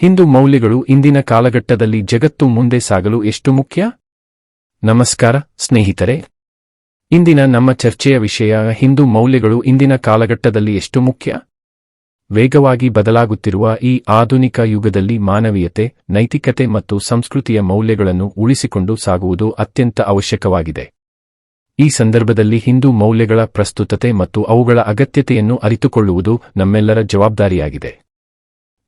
ಹಿಂದೂ ಮೌಲ್ಯಗಳು ಇಂದಿನ ಕಾಲಘಟ್ಟದಲ್ಲಿ ಜಗತ್ತು ಮುಂದೆ ಸಾಗಲು ಎಷ್ಟು ಮುಖ್ಯ? ನಮಸ್ಕಾರ ಸ್ನೇಹಿತರೆ. ಇಂದಿನ ನಮ್ಮ ಚರ್ಚೆಯ ವಿಷಯ ಹಿಂದೂ ಮೌಲ್ಯಗಳು ಇಂದಿನ ಕಾಲಘಟ್ಟದಲ್ಲಿ ಎಷ್ಟು ಮುಖ್ಯ. ವೇಗವಾಗಿ ಬದಲಾಗುತ್ತಿರುವ ಈ ಆಧುನಿಕ ಯುಗದಲ್ಲಿ ಮಾನವೀಯತೆ, ನೈತಿಕತೆ ಮತ್ತು ಸಂಸ್ಕೃತಿಯ ಮೌಲ್ಯಗಳನ್ನು ಉಳಿಸಿಕೊಂಡು ಸಾಗುವುದು ಅತ್ಯಂತ ಅವಶ್ಯಕವಾಗಿದೆ. ಈ ಸಂದರ್ಭದಲ್ಲಿ ಹಿಂದೂ ಮೌಲ್ಯಗಳ ಪ್ರಸ್ತುತತೆ ಮತ್ತು ಅವುಗಳ ಅಗತ್ಯತೆಯನ್ನು ಅರಿತುಕೊಳ್ಳುವುದು ನಮ್ಮೆಲ್ಲರ ಜವಾಬ್ದಾರಿಯಾಗಿದೆ.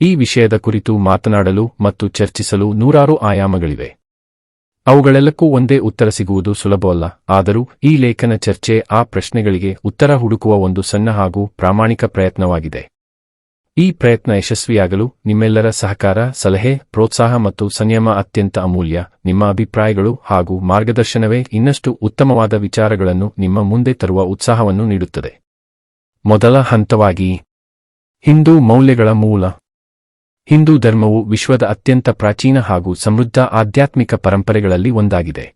ಈ ವಿಷಯದ ಕುರಿತು ಮಾತನಾಡಲು ಮತ್ತು ಚರ್ಚಿಸಲು ನೂರಾರು ಆಯಾಮಗಳಿವೆ. ಅವುಗಳೆಲ್ಲಕ್ಕೂ ಒಂದೇ ಉತ್ತರ ಸಿಗುವುದು ಸುಲಭವಲ್ಲ. ಆದರೂ ಈ ಲೇಖನ ಚರ್ಚೆ ಆ ಪ್ರಶ್ನೆಗಳಿಗೆ ಉತ್ತರ ಹುಡುಕುವ ಒಂದು ಸಣ್ಣ ಹಾಗೂ ಪ್ರಾಮಾಣಿಕ ಪ್ರಯತ್ನವಾಗಿದೆ. ಈ ಪ್ರಯತ್ನ ಯಶಸ್ವಿಯಾಗಲು ನಿಮ್ಮೆಲ್ಲರ ಸಹಕಾರ, ಸಲಹೆ, ಪ್ರೋತ್ಸಾಹ ಮತ್ತು ಸಂಯಮ ಅತ್ಯಂತ ಅಮೂಲ್ಯ. ನಿಮ್ಮ ಅಭಿಪ್ರಾಯಗಳು ಹಾಗೂ ಮಾರ್ಗದರ್ಶನವೇ ಇನ್ನಷ್ಟು ಉತ್ತಮವಾದ ವಿಚಾರಗಳನ್ನು ನಿಮ್ಮ ಮುಂದೆ ತರುವ ಉತ್ಸಾಹವನ್ನು ನೀಡುತ್ತದೆ. ಮೊದಲ ಹಂತವಾಗಿ, ಹಿಂದೂ ಮೌಲ್ಯಗಳ ಮೂಲ. ಹಿಂದೂ ಧರ್ಮವು ವಿಶ್ವದ ಅತ್ಯಂತ ಪ್ರಾಚೀನ ಹಾಗೂ ಸಮೃದ್ಧ ಆಧ್ಯಾತ್ಮಿಕ ಪರಂಪರೆಗಳಲ್ಲಿ ಒಂದಾಗಿದೆ.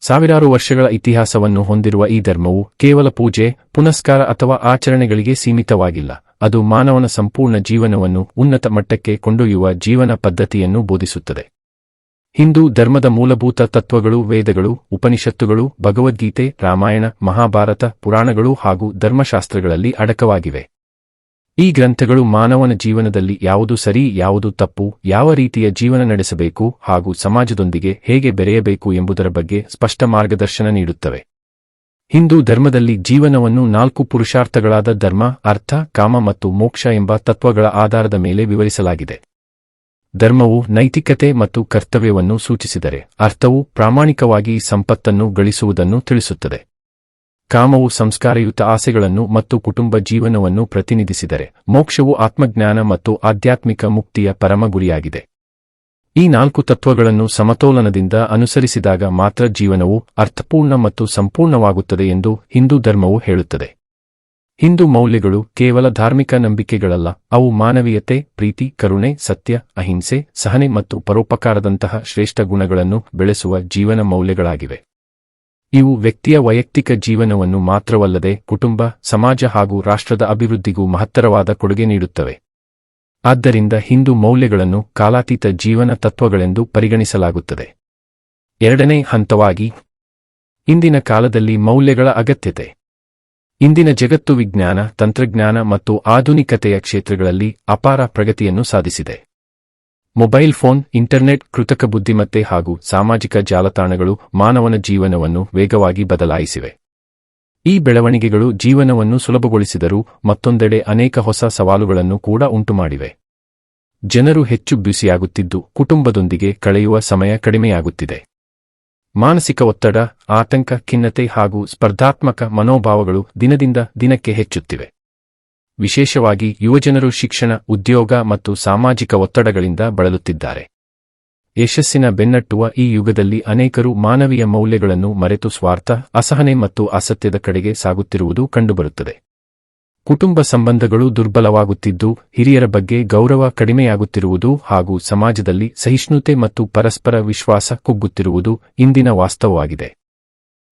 ಸಾವಿರಾರು ವರ್ಷಗಳ ಇತಿಹಾಸವನ್ನು ಹೊಂದಿರುವ ಈ ಧರ್ಮವು ಕೇವಲ ಪೂಜೆ, ಪುನಸ್ಕಾರ ಅಥವಾ ಆಚರಣೆಗಳಿಗೆ ಸೀಮಿತವಾಗಿಲ್ಲ. ಅದು ಮಾನವನ ಸಂಪೂರ್ಣ ಜೀವನವನ್ನು ಉನ್ನತ ಮಟ್ಟಕ್ಕೆ ಕೊಂಡೊಯ್ಯುವ ಜೀವನ ಪದ್ಧತಿಯನ್ನು ಬೋಧಿಸುತ್ತದೆ. ಹಿಂದೂ ಧರ್ಮದ ಮೂಲಭೂತ ತತ್ವಗಳು ವೇದಗಳು, ಉಪನಿಷತ್ತುಗಳು, ಭಗವದ್ಗೀತೆ, ರಾಮಾಯಣ, ಮಹಾಭಾರತ, ಪುರಾಣಗಳು ಹಾಗೂ ಧರ್ಮಶಾಸ್ತ್ರಗಳಲ್ಲಿ ಅಡಕವಾಗಿವೆ. ಈ ಗ್ರಂಥಗಳು ಮಾನವನ ಜೀವನದಲ್ಲಿ ಯಾವುದು ಸರಿ, ಯಾವುದು ತಪ್ಪು, ಯಾವ ರೀತಿಯ ಜೀವನ ನಡೆಸಬೇಕು ಹಾಗೂ ಸಮಾಜದೊಂದಿಗೆ ಹೇಗೆ ಬೆರೆಯಬೇಕು ಎಂಬುದರ ಬಗ್ಗೆ ಸ್ಪಷ್ಟ ಮಾರ್ಗದರ್ಶನ ನೀಡುತ್ತವೆ. ಹಿಂದೂ ಧರ್ಮದಲ್ಲಿ ಜೀವನವನ್ನು 4 ಪುರುಷಾರ್ಥಗಳಾದ ಧರ್ಮ, ಅರ್ಥ, ಕಾಮ ಮತ್ತು ಮೋಕ್ಷ ಎಂಬ ತತ್ವಗಳ ಆಧಾರದ ಮೇಲೆ ವಿವರಿಸಲಾಗಿದೆ. ಧರ್ಮವು ನೈತಿಕತೆ ಮತ್ತು ಕರ್ತವ್ಯವನ್ನು ಸೂಚಿಸಿದರೆ, ಅರ್ಥವು ಪ್ರಾಮಾಣಿಕವಾಗಿ ಸಂಪತ್ತನ್ನು ಗಳಿಸುವುದನ್ನು ತಿಳಿಸುತ್ತದೆ. ಕಾಮವು ಸಂಸ್ಕಾರಯುತ ಆಸೆಗಳನ್ನು ಮತ್ತು ಕುಟುಂಬ ಜೀವನವನ್ನು ಪ್ರತಿನಿಧಿಸಿದರೆ, ಮೋಕ್ಷವು ಆತ್ಮಜ್ಞಾನ ಮತ್ತು ಆಧ್ಯಾತ್ಮಿಕ ಮುಕ್ತಿಯ ಪರಮ ಗುರಿಯಾಗಿದೆ. ಈ 4 ತತ್ವಗಳನ್ನು ಸಮತೋಲನದಿಂದ ಅನುಸರಿಸಿದಾಗ ಮಾತ್ರ ಜೀವನವು ಅರ್ಥಪೂರ್ಣ ಮತ್ತು ಸಂಪೂರ್ಣವಾಗುತ್ತದೆ ಎಂದು ಹಿಂದೂ ಧರ್ಮವು ಹೇಳುತ್ತದೆ. ಹಿಂದೂ ಮೌಲ್ಯಗಳು ಕೇವಲ ಧಾರ್ಮಿಕ ನಂಬಿಕೆಗಳಲ್ಲ, ಅವು ಮಾನವೀಯತೆ, ಪ್ರೀತಿ, ಕರುಣೆ, ಸತ್ಯ, ಅಹಿಂಸೆ, ಸಹನೆ ಮತ್ತು ಪರೋಪಕಾರದಂತಹ ಶ್ರೇಷ್ಠ ಗುಣಗಳನ್ನು ಬೆಳೆಸುವ ಜೀವನ ಮೌಲ್ಯಗಳಾಗಿವೆ. ಇವು ವ್ಯಕ್ತಿಯ ವೈಯಕ್ತಿಕ ಜೀವನವನ್ನು ಮಾತ್ರವಲ್ಲದೆ ಕುಟುಂಬ, ಸಮಾಜ ಹಾಗೂ ರಾಷ್ಟ್ರದ ಅಭಿವೃದ್ಧಿಗೂ ಮಹತ್ತರವಾದ ಕೊಡುಗೆ ನೀಡುತ್ತವೆ. ಆದ್ದರಿಂದ ಹಿಂದೂ ಮೌಲ್ಯಗಳನ್ನು ಕಾಲಾತೀತ ಜೀವನ ತತ್ವಗಳೆಂದು ಪರಿಗಣಿಸಲಾಗುತ್ತದೆ. ಎರಡನೇ ಹಂತವಾಗಿ, ಇಂದಿನ ಕಾಲದಲ್ಲಿ ಮೌಲ್ಯಗಳ ಅಗತ್ಯತೆ. ಇಂದಿನ ಜಗತ್ತು ವಿಜ್ಞಾನ, ತಂತ್ರಜ್ಞಾನ ಮತ್ತು ಆಧುನಿಕತೆಯ ಕ್ಷೇತ್ರಗಳಲ್ಲಿ ಅಪಾರ ಪ್ರಗತಿಯನ್ನು ಸಾಧಿಸಿದೆ. ಮೊಬೈಲ್ ಫೋನ್, ಇಂಟರ್ನೆಟ್, ಕೃತಕ ಬುದ್ಧಿಮತ್ತೆ ಹಾಗೂ ಸಾಮಾಜಿಕ ಜಾಲತಾಣಗಳು ಮಾನವನ ಜೀವನವನ್ನು ವೇಗವಾಗಿ ಬದಲಾಯಿಸಿವೆ. ಈ ಬೆಳವಣಿಗೆಗಳು ಜೀವನವನ್ನು ಸುಲಭಗೊಳಿಸಿದರೂ ಮತ್ತೊಂದೆಡೆ ಅನೇಕ ಹೊಸ ಸವಾಲುಗಳನ್ನು ಕೂಡ ಉಂಟುಮಾಡಿವೆ. ಜನರು ಹೆಚ್ಚು ಬ್ಯುಸಿಯಾಗುತ್ತಿದ್ದು ಕುಟುಂಬದೊಂದಿಗೆ ಕಳೆಯುವ ಸಮಯ ಕಡಿಮೆಯಾಗುತ್ತಿದೆ. ಮಾನಸಿಕ ಒತ್ತಡ, ಆತಂಕ, ಖಿನ್ನತೆ ಹಾಗೂ ಸ್ಪರ್ಧಾತ್ಮಕ ಮನೋಭಾವಗಳು ದಿನದಿಂದ ದಿನಕ್ಕೆ ಹೆಚ್ಚುತ್ತಿವೆ. ವಿಶೇಷವಾಗಿ ಯುವಜನರು ಶಿಕ್ಷಣ, ಉದ್ಯೋಗ ಮತ್ತು ಸಾಮಾಜಿಕ ಒತ್ತಡಗಳಿಂದ ಬಳಲುತ್ತಿದ್ದಾರೆ. ಯಶಸ್ಸಿನ ಬೆನ್ನಟ್ಟುವ ಈ ಯುಗದಲ್ಲಿ ಅನೇಕರು ಮಾನವೀಯ ಮೌಲ್ಯಗಳನ್ನು ಮರೆತು ಸ್ವಾರ್ಥ, ಅಸಹನೆ ಮತ್ತು ಅಸತ್ಯದ ಕಡೆಗೆ ಸಾಗುತ್ತಿರುವುದು ಕಂಡುಬರುತ್ತದೆ. ಕುಟುಂಬ ಸಂಬಂಧಗಳು ದುರ್ಬಲವಾಗುತ್ತಿದ್ದು, ಹಿರಿಯರ ಬಗ್ಗೆ ಗೌರವ ಕಡಿಮೆಯಾಗುತ್ತಿರುವುದು ಹಾಗೂ ಸಮಾಜದಲ್ಲಿ ಸಹಿಷ್ಣುತೆ ಮತ್ತು ಪರಸ್ಪರ ವಿಶ್ವಾಸ ಕುಗ್ಗುತ್ತಿರುವುದು ಇಂದಿನ ವಾಸ್ತವವಾಗಿದೆ.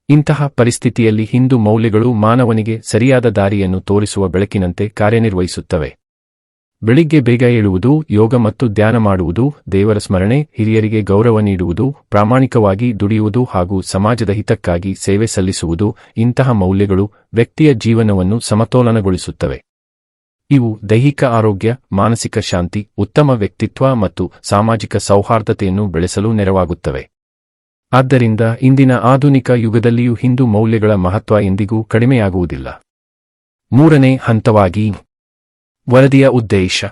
ಇಂತಹ ಪರಿಸ್ಥಿತಿಯಲ್ಲಿ ಹಿಂದೂ ಮೌಲ್ಯಗಳು ಮಾನವನಿಗೆ ಸರಿಯಾದ ದಾರಿಯನ್ನು ತೋರಿಸುವ ಬೆಳಕಿನಂತೆ ಕಾರ್ಯನಿರ್ವಹಿಸುತ್ತವೆ. ಬೆಳಿಗ್ಗೆ ಬೇಗ ಏಳುವುದು, ಯೋಗ ಮತ್ತು ಧ್ಯಾನ ಮಾಡುವುದು, ದೇವರ ಸ್ಮರಣೆ, ಹಿರಿಯರಿಗೆ ಗೌರವ ನೀಡುವುದು, ಪ್ರಾಮಾಣಿಕವಾಗಿ ದುಡಿಯುವುದು ಹಾಗೂ ಸಮಾಜದ ಹಿತಕ್ಕಾಗಿ ಸೇವೆ ಸಲ್ಲಿಸುವುದು, ಇಂತಹ ಮೌಲ್ಯಗಳು ವ್ಯಕ್ತಿಯ ಜೀವನವನ್ನು ಸಮತೋಲನಗೊಳಿಸುತ್ತವೆ. ಇವು ದೈಹಿಕ ಆರೋಗ್ಯ, ಮಾನಸಿಕ ಶಾಂತಿ, ಉತ್ತಮ ವ್ಯಕ್ತಿತ್ವ ಮತ್ತು ಸಾಮಾಜಿಕ ಸೌಹಾರ್ದತೆಯನ್ನು ಬೆಳೆಸಲು ನೆರವಾಗುತ್ತವೆ. ಆದ್ದರಿಂದ ಇಂದಿನ ಆಧುನಿಕ ಯುಗದಲ್ಲಿಯೂ ಹಿಂದೂ ಮೌಲ್ಯಗಳ ಮಹತ್ವ ಎಂದಿಗೂ ಕಡಿಮೆಯಾಗುವುದಿಲ್ಲ. ಮೂರನೇ ಹಂತವಾಗಿ, ವರದಿಯ ಉದ್ದೇಶ.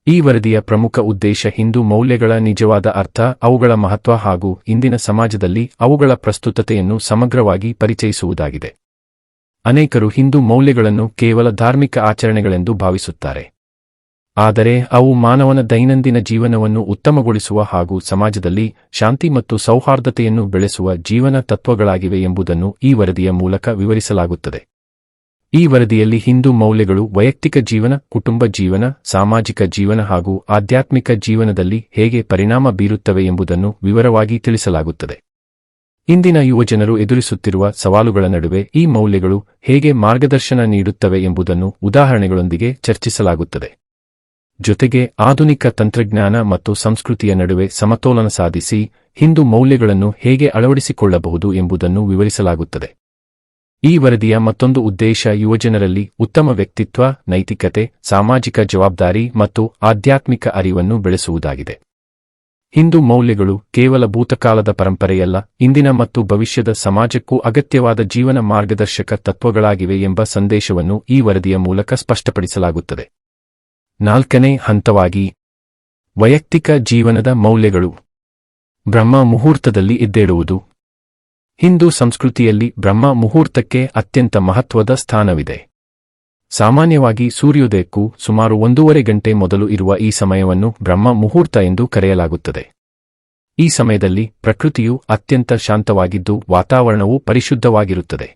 ಈ ವರದಿಯ ಪ್ರಮುಖ ಉದ್ದೇಶ ಹಿಂದೂ ಮೌಲ್ಯಗಳ ನಿಜವಾದ ಅರ್ಥ, ಅವುಗಳ ಮಹತ್ವ ಹಾಗೂ ಇಂದಿನ ಸಮಾಜದಲ್ಲಿ ಅವುಗಳ ಪ್ರಸ್ತುತತೆಯನ್ನು ಸಮಗ್ರವಾಗಿ ಪರಿಚಯಿಸುವುದಾಗಿದೆ. ಅನೇಕರು ಹಿಂದೂ ಮೌಲ್ಯಗಳನ್ನು ಕೇವಲ ಧಾರ್ಮಿಕ ಆಚರಣೆಗಳೆಂದು ಭಾವಿಸುತ್ತಾರೆ. ಆದರೆ ಅವು ಮಾನವನ ದೈನಂದಿನ ಜೀವನವನ್ನು ಉತ್ತಮಗೊಳಿಸುವ ಹಾಗೂ ಸಮಾಜದಲ್ಲಿ ಶಾಂತಿ ಮತ್ತು ಸೌಹಾರ್ದತೆಯನ್ನು ಬೆಳೆಸುವ ಜೀವನ ತತ್ವಗಳಾಗಿವೆ ಎಂಬುದನ್ನು ಈ ವರದಿಯ ಮೂಲಕ ವಿವರಿಸಲಾಗುತ್ತದೆ. ಈ ವರದಿಯಲ್ಲಿ ಹಿಂದೂ ಮೌಲ್ಯಗಳು ವೈಯಕ್ತಿಕ ಜೀವನ, ಕುಟುಂಬ ಜೀವನ, ಸಾಮಾಜಿಕ ಜೀವನ ಹಾಗೂ ಆಧ್ಯಾತ್ಮಿಕ ಜೀವನದಲ್ಲಿ ಹೇಗೆ ಪರಿಣಾಮ ಬೀರುತ್ತವೆ ಎಂಬುದನ್ನು ವಿವರವಾಗಿ ತಿಳಿಸಲಾಗುತ್ತದೆ. ಇಂದಿನ ಯುವಜನರು ಎದುರಿಸುತ್ತಿರುವ ಸವಾಲುಗಳ ನಡುವೆ ಈ ಮೌಲ್ಯಗಳು ಹೇಗೆ ಮಾರ್ಗದರ್ಶನ ನೀಡುತ್ತವೆ ಎಂಬುದನ್ನು ಉದಾಹರಣೆಗಳೊಂದಿಗೆ ಚರ್ಚಿಸಲಾಗುತ್ತದೆ. ಜೊತೆಗೆ ಆಧುನಿಕ ತಂತ್ರಜ್ಞಾನ ಮತ್ತು ಸಂಸ್ಕೃತಿಯ ನಡುವೆ ಸಮತೋಲನ ಸಾಧಿಸಿ ಹಿಂದೂ ಮೌಲ್ಯಗಳನ್ನು ಹೇಗೆ ಅಳವಡಿಸಿಕೊಳ್ಳಬಹುದು ಎಂಬುದನ್ನು ವಿವರಿಸಲಾಗುತ್ತದೆ. ಈ ವರದಿಯ ಮತ್ತೊಂದು ಉದ್ದೇಶ ಯುವಜನರಲ್ಲಿ ಉತ್ತಮ ವ್ಯಕ್ತಿತ್ವ, ನೈತಿಕತೆ, ಸಾಮಾಜಿಕ ಜವಾಬ್ದಾರಿ ಮತ್ತು ಆಧ್ಯಾತ್ಮಿಕ ಅರಿವನ್ನು ಬೆಳೆಸುವುದಾಗಿದೆ. ಹಿಂದೂ ಮೌಲ್ಯಗಳು ಕೇವಲ ಭೂತಕಾಲದ ಪರಂಪರೆಯಲ್ಲ, ಇಂದಿನ ಮತ್ತು ಭವಿಷ್ಯದ ಸಮಾಜಕ್ಕೂ ಅಗತ್ಯವಾದ ಜೀವನ ಮಾರ್ಗದರ್ಶಕ ತತ್ವಗಳಾಗಿವೆ ಎಂಬ ಸಂದೇಶವನ್ನು ಈ ವರದಿಯ ಮೂಲಕ ಸ್ಪಷ್ಟಪಡಿಸಲಾಗುತ್ತದೆ. 4ನೇ ಹಂತವಾಗಿ ವೈಯಕ್ತಿಕ ಜೀವನದ ಮೌಲ್ಯಗಳು. ಬ್ರಹ್ಮ ಮುಹೂರ್ತದಲ್ಲಿ ಎದ್ದೇಳುವುದು. ಹಿಂದೂ ಸಂಸ್ಕೃತಿಯಲ್ಲಿ ಬ್ರಹ್ಮ ಮುಹೂರ್ತಕ್ಕೆ ಅತ್ಯಂತ ಮಹತ್ವದ ಸ್ಥಾನವಿದೆ. ಸಾಮಾನ್ಯವಾಗಿ ಸೂರ್ಯೋದಯಕ್ಕೂ ಸುಮಾರು 1.5 ಗಂಟೆ ಮೊದಲು ಇರುವ ಈ ಸಮಯವನ್ನು ಬ್ರಹ್ಮ ಮುಹೂರ್ತ ಎಂದು ಕರೆಯಲಾಗುತ್ತದೆ. ಈ ಸಮಯದಲ್ಲಿ ಪ್ರಕೃತಿಯು ಅತ್ಯಂತ ಶಾಂತವಾಗಿದ್ದು ವಾತಾವರಣವು ಪರಿಶುದ್ಧವಾಗಿರುತ್ತದೆ.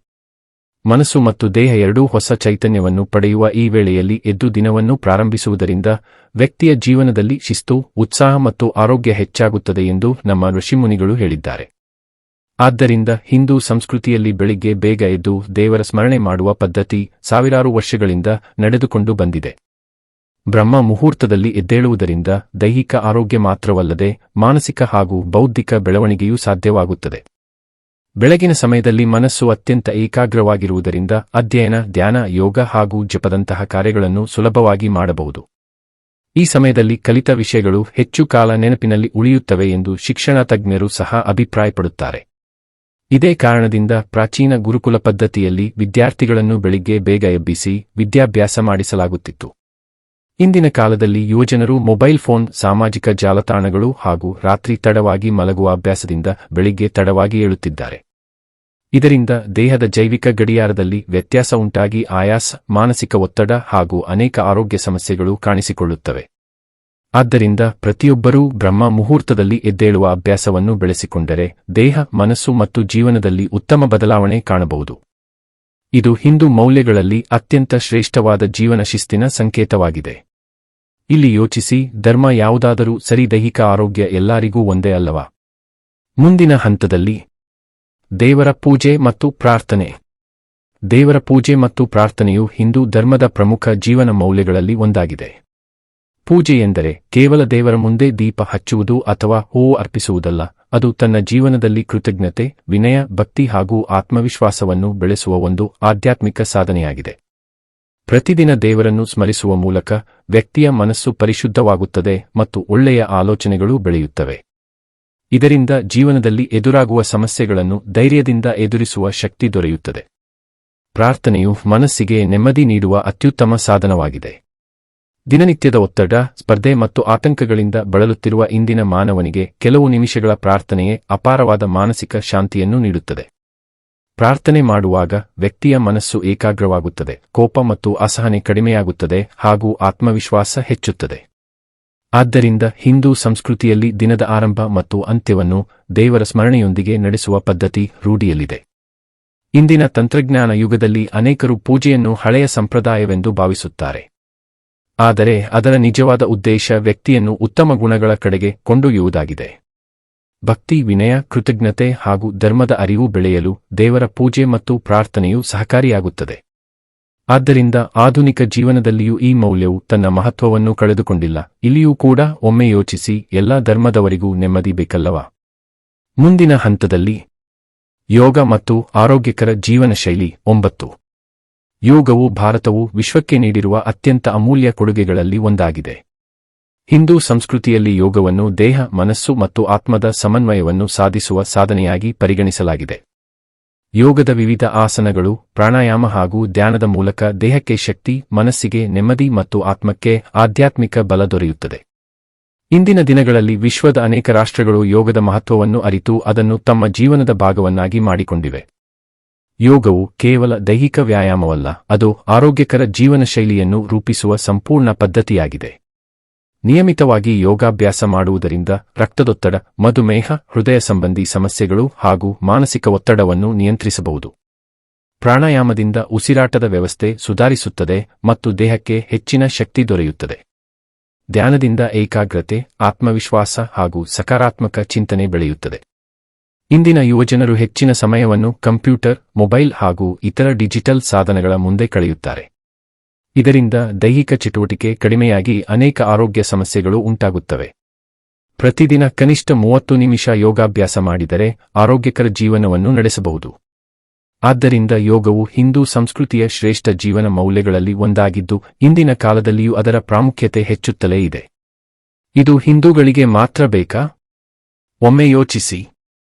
ಮನಸ್ಸು ಮತ್ತು ದೇಹ ಎರಡೂ ಹೊಸ ಚೈತನ್ಯವನ್ನು ಪಡೆಯುವ ಈ ವೇಳೆಯಲ್ಲಿ ಎದ್ದು ದಿನವನ್ನು ಪ್ರಾರಂಭಿಸುವುದರಿಂದ ವ್ಯಕ್ತಿಯ ಜೀವನದಲ್ಲಿ ಶಿಸ್ತು, ಉತ್ಸಾಹ ಮತ್ತು ಆರೋಗ್ಯ ಹೆಚ್ಚಾಗುತ್ತದೆ ಎಂದು ನಮ್ಮ ಋಷಿಮುನಿಗಳು ಹೇಳಿದ್ದಾರೆ. ಆದ್ದರಿಂದ ಹಿಂದೂ ಸಂಸ್ಕೃತಿಯಲ್ಲಿ ಬೆಳಿಗ್ಗೆ ಬೇಗ ಎದ್ದು ದೇವರ ಸ್ಮರಣೆ ಮಾಡುವ ಪದ್ಧತಿ ಸಾವಿರಾರು ವರ್ಷಗಳಿಂದ ನಡೆದುಕೊಂಡು ಬಂದಿದೆ. ಬ್ರಹ್ಮ ಮುಹೂರ್ತದಲ್ಲಿ ಎದ್ದೇಳುವುದರಿಂದ ದೈಹಿಕ ಆರೋಗ್ಯ ಮಾತ್ರವಲ್ಲದೆ ಮಾನಸಿಕ ಹಾಗೂ ಬೌದ್ಧಿಕ ಬೆಳವಣಿಗೆಯೂ ಸಾಧ್ಯವಾಗುತ್ತದೆ. ಬೆಳಗಿನ ಸಮಯದಲ್ಲಿ ಮನಸ್ಸು ಅತ್ಯಂತ ಏಕಾಗ್ರವಾಗಿರುವುದರಿಂದ ಅಧ್ಯಯನ, ಧ್ಯಾನ, ಯೋಗ ಹಾಗೂ ಜಪದಂತಹ ಕಾರ್ಯಗಳನ್ನು ಸುಲಭವಾಗಿ ಮಾಡಬಹುದು. ಈ ಸಮಯದಲ್ಲಿ ಕಲಿತ ವಿಷಯಗಳು ಹೆಚ್ಚು ಕಾಲ ನೆನಪಿನಲ್ಲಿ ಉಳಿಯುತ್ತವೆ ಎಂದು ಶಿಕ್ಷಣ ತಜ್ಞರು ಸಹ ಅಭಿಪ್ರಾಯಪಡುತ್ತಾರೆ. ಇದೇ ಕಾರಣದಿಂದ ಪ್ರಾಚೀನ ಗುರುಕುಲ ಪದ್ಧತಿಯಲ್ಲಿ ವಿದ್ಯಾರ್ಥಿಗಳನ್ನು ಬೆಳಿಗ್ಗೆ ಬೇಗ ಎಬ್ಬಿಸಿ ವಿದ್ಯಾಭ್ಯಾಸ ಮಾಡಿಸಲಾಗುತ್ತಿತ್ತು. ಇಂದಿನ ಕಾಲದಲ್ಲಿ ಯುವಜನರು ಮೊಬೈಲ್ ಫೋನ್, ಸಾಮಾಜಿಕ ಜಾಲತಾಣಗಳು ಹಾಗೂ ರಾತ್ರಿ ತಡವಾಗಿ ಮಲಗುವ ಅಭ್ಯಾಸದಿಂದ ಬೆಳಿಗ್ಗೆ ತಡವಾಗಿ ಏಳುತ್ತಿದ್ದಾರೆ. ಇದರಿಂದ ದೇಹದ ಜೈವಿಕ ಗಡಿಯಾರದಲ್ಲಿ ವ್ಯತ್ಯಾಸ ಉಂಟಾಗಿ ಆಯಾಸ, ಮಾನಸಿಕ ಒತ್ತಡ ಹಾಗೂ ಅನೇಕ ಆರೋಗ್ಯ ಸಮಸ್ಯೆಗಳು ಕಾಣಿಸಿಕೊಳ್ಳುತ್ತವೆ. ಆದ್ದರಿಂದ ಪ್ರತಿಯೊಬ್ಬರೂ ಬ್ರಹ್ಮ ಮುಹೂರ್ತದಲ್ಲಿ ಎದ್ದೇಳುವ ಅಭ್ಯಾಸವನ್ನು ಬೆಳೆಸಿಕೊಂಡರೆ ದೇಹ, ಮನಸ್ಸು ಮತ್ತು ಜೀವನದಲ್ಲಿ ಉತ್ತಮ ಬದಲಾವಣೆ ಕಾಣಬಹುದು. ಇದು ಹಿಂದೂ ಮೌಲ್ಯಗಳಲ್ಲಿ ಅತ್ಯಂತ ಶ್ರೇಷ್ಠವಾದ ಜೀವನ ಶಿಸ್ತಿನ ಸಂಕೇತವಾಗಿದೆ. ಇಲ್ಲಿ ಯೋಚಿಸಿ, ಧರ್ಮ ಯಾವುದಾದರೂ ಸರಿ, ದೈಹಿಕ ಆರೋಗ್ಯ ಎಲ್ಲರಿಗೂ ಒಂದೇ ಅಲ್ಲವಾ? ಮುಂದಿನ ಹಂತದಲ್ಲಿ ದೇವರ ಪೂಜೆ ಮತ್ತು ಪ್ರಾರ್ಥನೆ. ದೇವರ ಪೂಜೆ ಮತ್ತು ಪ್ರಾರ್ಥನೆಯು ಹಿಂದೂ ಧರ್ಮದ ಪ್ರಮುಖ ಜೀವನ ಮೌಲ್ಯಗಳಲ್ಲಿ ಒಂದಾಗಿದೆ. ಪೂಜೆ ಎಂದರೆ ಕೇವಲ ದೇವರ ಮುಂದೆ ದೀಪ ಹಚ್ಚುವುದು ಅಥವಾ ಹೂವು ಅರ್ಪಿಸುವುದಲ್ಲ, ಅದು ತನ್ನ ಜೀವನದಲ್ಲಿ ಕೃತಜ್ಞತೆ, ವಿನಯ, ಭಕ್ತಿ ಹಾಗೂ ಆತ್ಮವಿಶ್ವಾಸವನ್ನು ಬೆಳೆಸುವ ಒಂದು ಆಧ್ಯಾತ್ಮಿಕ ಸಾಧನೆಯಾಗಿದೆ. ಪ್ರತಿದಿನ ದೇವರನ್ನು ಸ್ಮರಿಸುವ ಮೂಲಕ ವ್ಯಕ್ತಿಯ ಮನಸ್ಸು ಪರಿಶುದ್ಧವಾಗುತ್ತದೆ ಮತ್ತು ಒಳ್ಳೆಯ ಆಲೋಚನೆಗಳು ಬೆಳೆಯುತ್ತವೆ. ಇದರಿಂದ ಜೀವನದಲ್ಲಿ ಎದುರಾಗುವ ಸಮಸ್ಯೆಗಳನ್ನು ಧೈರ್ಯದಿಂದ ಎದುರಿಸುವ ಶಕ್ತಿ ದೊರೆಯುತ್ತದೆ. ಪ್ರಾರ್ಥನೆಯು ಮನಸ್ಸಿಗೆ ನೆಮ್ಮದಿ ನೀಡುವ ಅತ್ಯುತ್ತಮ ಸಾಧನವಾಗಿದೆ. ದಿನನಿತ್ಯದ ಒತ್ತಡ, ಸ್ಪರ್ಧೆ ಮತ್ತು ಆತಂಕಗಳಿಂದ ಬಳಲುತ್ತಿರುವ ಇಂದಿನ ಮಾನವನಿಗೆ ಕೆಲವು ನಿಮಿಷಗಳ ಪ್ರಾರ್ಥನೆಯೇ ಅಪಾರವಾದ ಮಾನಸಿಕ ಶಾಂತಿಯನ್ನು ನೀಡುತ್ತದೆ. ಪ್ರಾರ್ಥನೆ ಮಾಡುವಾಗ ವ್ಯಕ್ತಿಯ ಮನಸ್ಸು ಏಕಾಗ್ರವಾಗುತ್ತದೆ, ಕೋಪ ಮತ್ತು ಅಸಹನೆ ಕಡಿಮೆಯಾಗುತ್ತದೆ ಹಾಗೂ ಆತ್ಮವಿಶ್ವಾಸ ಹೆಚ್ಚುತ್ತದೆ. ಆದ್ದರಿಂದ ಹಿಂದೂ ಸಂಸ್ಕೃತಿಯಲ್ಲಿ ದಿನದ ಆರಂಭ ಮತ್ತು ಅಂತ್ಯವನ್ನು ದೇವರ ಸ್ಮರಣೆಯೊಂದಿಗೆ ನಡೆಸುವ ಪದ್ಧತಿ ರೂಢಿಯಲ್ಲಿದೆ. ಇಂದಿನ ತಂತ್ರಜ್ಞಾನ ಯುಗದಲ್ಲಿ ಅನೇಕರು ಪೂಜೆಯನ್ನು ಹಳೆಯ ಸಂಪ್ರದಾಯವೆಂದು ಭಾವಿಸುತ್ತಾರೆ. ಆದರೆ ಅದರ ನಿಜವಾದ ಉದ್ದೇಶ ವ್ಯಕ್ತಿಯನ್ನು ಉತ್ತಮ ಗುಣಗಳ ಕಡೆಗೆ ಕೊಂಡೊಯ್ಯುವುದಾಗಿದೆ. ಭಕ್ತಿ, ವಿನಯ, ಕೃತಜ್ಞತೆ ಹಾಗೂ ಧರ್ಮದ ಅರಿವು ಬೆಳೆಯಲು ದೇವರ ಪೂಜೆ ಮತ್ತು ಪ್ರಾರ್ಥನೆಯು ಸಹಕಾರಿಯಾಗುತ್ತದೆ. ಆದ್ದರಿಂದ ಆಧುನಿಕ ಜೀವನದಲ್ಲಿಯೂ ಈ ಮೌಲ್ಯವು ತನ್ನ ಮಹತ್ವವನ್ನು ಕಳೆದುಕೊಂಡಿಲ್ಲ. ಇಲ್ಲಿಯೂ ಕೂಡ ಒಮ್ಮೆ ಯೋಚಿಸಿ, ಎಲ್ಲಾ ಧರ್ಮದವರಿಗೂ ನೆಮ್ಮದಿ ಬೇಕಲ್ಲವಾ? ಮುಂದಿನ ಹಂತದಲ್ಲಿ ಯೋಗ ಮತ್ತು ಆರೋಗ್ಯಕರ ಜೀವನ ಶೈಲಿ. 9. ಯೋಗವು ಭಾರತವು ವಿಶ್ವಕ್ಕೆ ನೀಡಿರುವ ಅತ್ಯಂತ ಅಮೂಲ್ಯ ಕೊಡುಗೆಗಳಲ್ಲಿ ಒಂದಾಗಿದೆ. ಹಿಂದೂ ಸಂಸ್ಕೃತಿಯಲ್ಲಿ ಯೋಗವನ್ನು ದೇಹ, ಮನಸ್ಸು ಮತ್ತು ಆತ್ಮದ ಸಮನ್ವಯವನ್ನು ಸಾಧಿಸುವ ಸಾಧನೆಯಾಗಿ ಪರಿಗಣಿಸಲಾಗಿದೆ. ಯೋಗದ ವಿವಿಧ ಆಸನಗಳು, ಪ್ರಾಣಾಯಾಮ ಹಾಗೂ ಧ್ಯಾನದ ಮೂಲಕ ದೇಹಕ್ಕೆ ಶಕ್ತಿ, ಮನಸ್ಸಿಗೆ ನೆಮ್ಮದಿ ಮತ್ತು ಆತ್ಮಕ್ಕೆ ಆಧ್ಯಾತ್ಮಿಕ ಬಲ ದೊರೆಯುತ್ತದೆ. ಇಂದಿನ ದಿನಗಳಲ್ಲಿ ವಿಶ್ವದ ಅನೇಕ ರಾಷ್ಟ್ರಗಳು ಯೋಗದ ಮಹತ್ವವನ್ನು ಅರಿತು ಅದನ್ನು ತಮ್ಮ ಜೀವನದ ಭಾಗವನ್ನಾಗಿ ಮಾಡಿಕೊಂಡಿವೆ. ಯೋಗವು ಕೇವಲ ದೈಹಿಕ ವ್ಯಾಯಾಮವಲ್ಲ, ಅದು ಆರೋಗ್ಯಕರ ಜೀವನ ಶೈಲಿಯನ್ನು ರೂಪಿಸುವ ಸಂಪೂರ್ಣ ಪದ್ಧತಿಯಾಗಿದೆ. ನಿಯಮಿತವಾಗಿ ಯೋಗಾಭ್ಯಾಸ ಮಾಡುವುದರಿಂದ ರಕ್ತದೊತ್ತಡ, ಮಧುಮೇಹ, ಹೃದಯ ಸಂಬಂಧಿ ಸಮಸ್ಯೆಗಳು ಹಾಗೂ ಮಾನಸಿಕ ಒತ್ತಡವನ್ನು ನಿಯಂತ್ರಿಸಬಹುದು. ಪ್ರಾಣಾಯಾಮದಿಂದ ಉಸಿರಾಟದ ವ್ಯವಸ್ಥೆ ಸುಧಾರಿಸುತ್ತದೆ ಮತ್ತು ದೇಹಕ್ಕೆ ಹೆಚ್ಚಿನ ಶಕ್ತಿ ದೊರೆಯುತ್ತದೆ. ಧ್ಯಾನದಿಂದ ಏಕಾಗ್ರತೆ, ಆತ್ಮವಿಶ್ವಾಸ ಹಾಗೂ ಸಕಾರಾತ್ಮಕ ಚಿಂತನೆ ಬೆಳೆಯುತ್ತದೆ. ಇಂದಿನ ಯುವಜನರು ಹೆಚ್ಚಿನ ಸಮಯವನ್ನು ಕಂಪ್ಯೂಟರ್, ಮೊಬೈಲ್ ಹಾಗೂ ಇತರ ಡಿಜಿಟಲ್ ಸಾಧನಗಳ ಮುಂದೆ ಕಳೆಯುತ್ತಾರೆ. ಇದರಿಂದ ದೈಹಿಕ ಚಟುವಟಿಕೆ ಕಡಿಮೆಯಾಗಿ ಅನೇಕ ಆರೋಗ್ಯ ಸಮಸ್ಯೆಗಳು ಉಂಟಾಗುತ್ತವೆ. ಪ್ರತಿದಿನ ಕನಿಷ್ಠ 30 ನಿಮಿಷ ಯೋಗಾಭ್ಯಾಸ ಮಾಡಿದರೆ ಆರೋಗ್ಯಕರ ಜೀವನವನ್ನು ನಡೆಸಬಹುದು. ಆದ್ದರಿಂದ ಯೋಗವು ಹಿಂದೂ ಸಂಸ್ಕೃತಿಯ ಶ್ರೇಷ್ಠ ಜೀವನ ಮೌಲ್ಯಗಳಲ್ಲಿ ಒಂದಾಗಿದ್ದು ಇಂದಿನ ಕಾಲದಲ್ಲಿಯೂ ಅದರ ಪ್ರಾಮುಖ್ಯತೆ ಹೆಚ್ಚುತ್ತಲೇ ಇದೆ. ಇದು ಹಿಂದೂಗಳಿಗೆ ಮಾತ್ರ ಬೇಕಾ? ಒಮ್ಮೆ ಯೋಚಿಸಿ.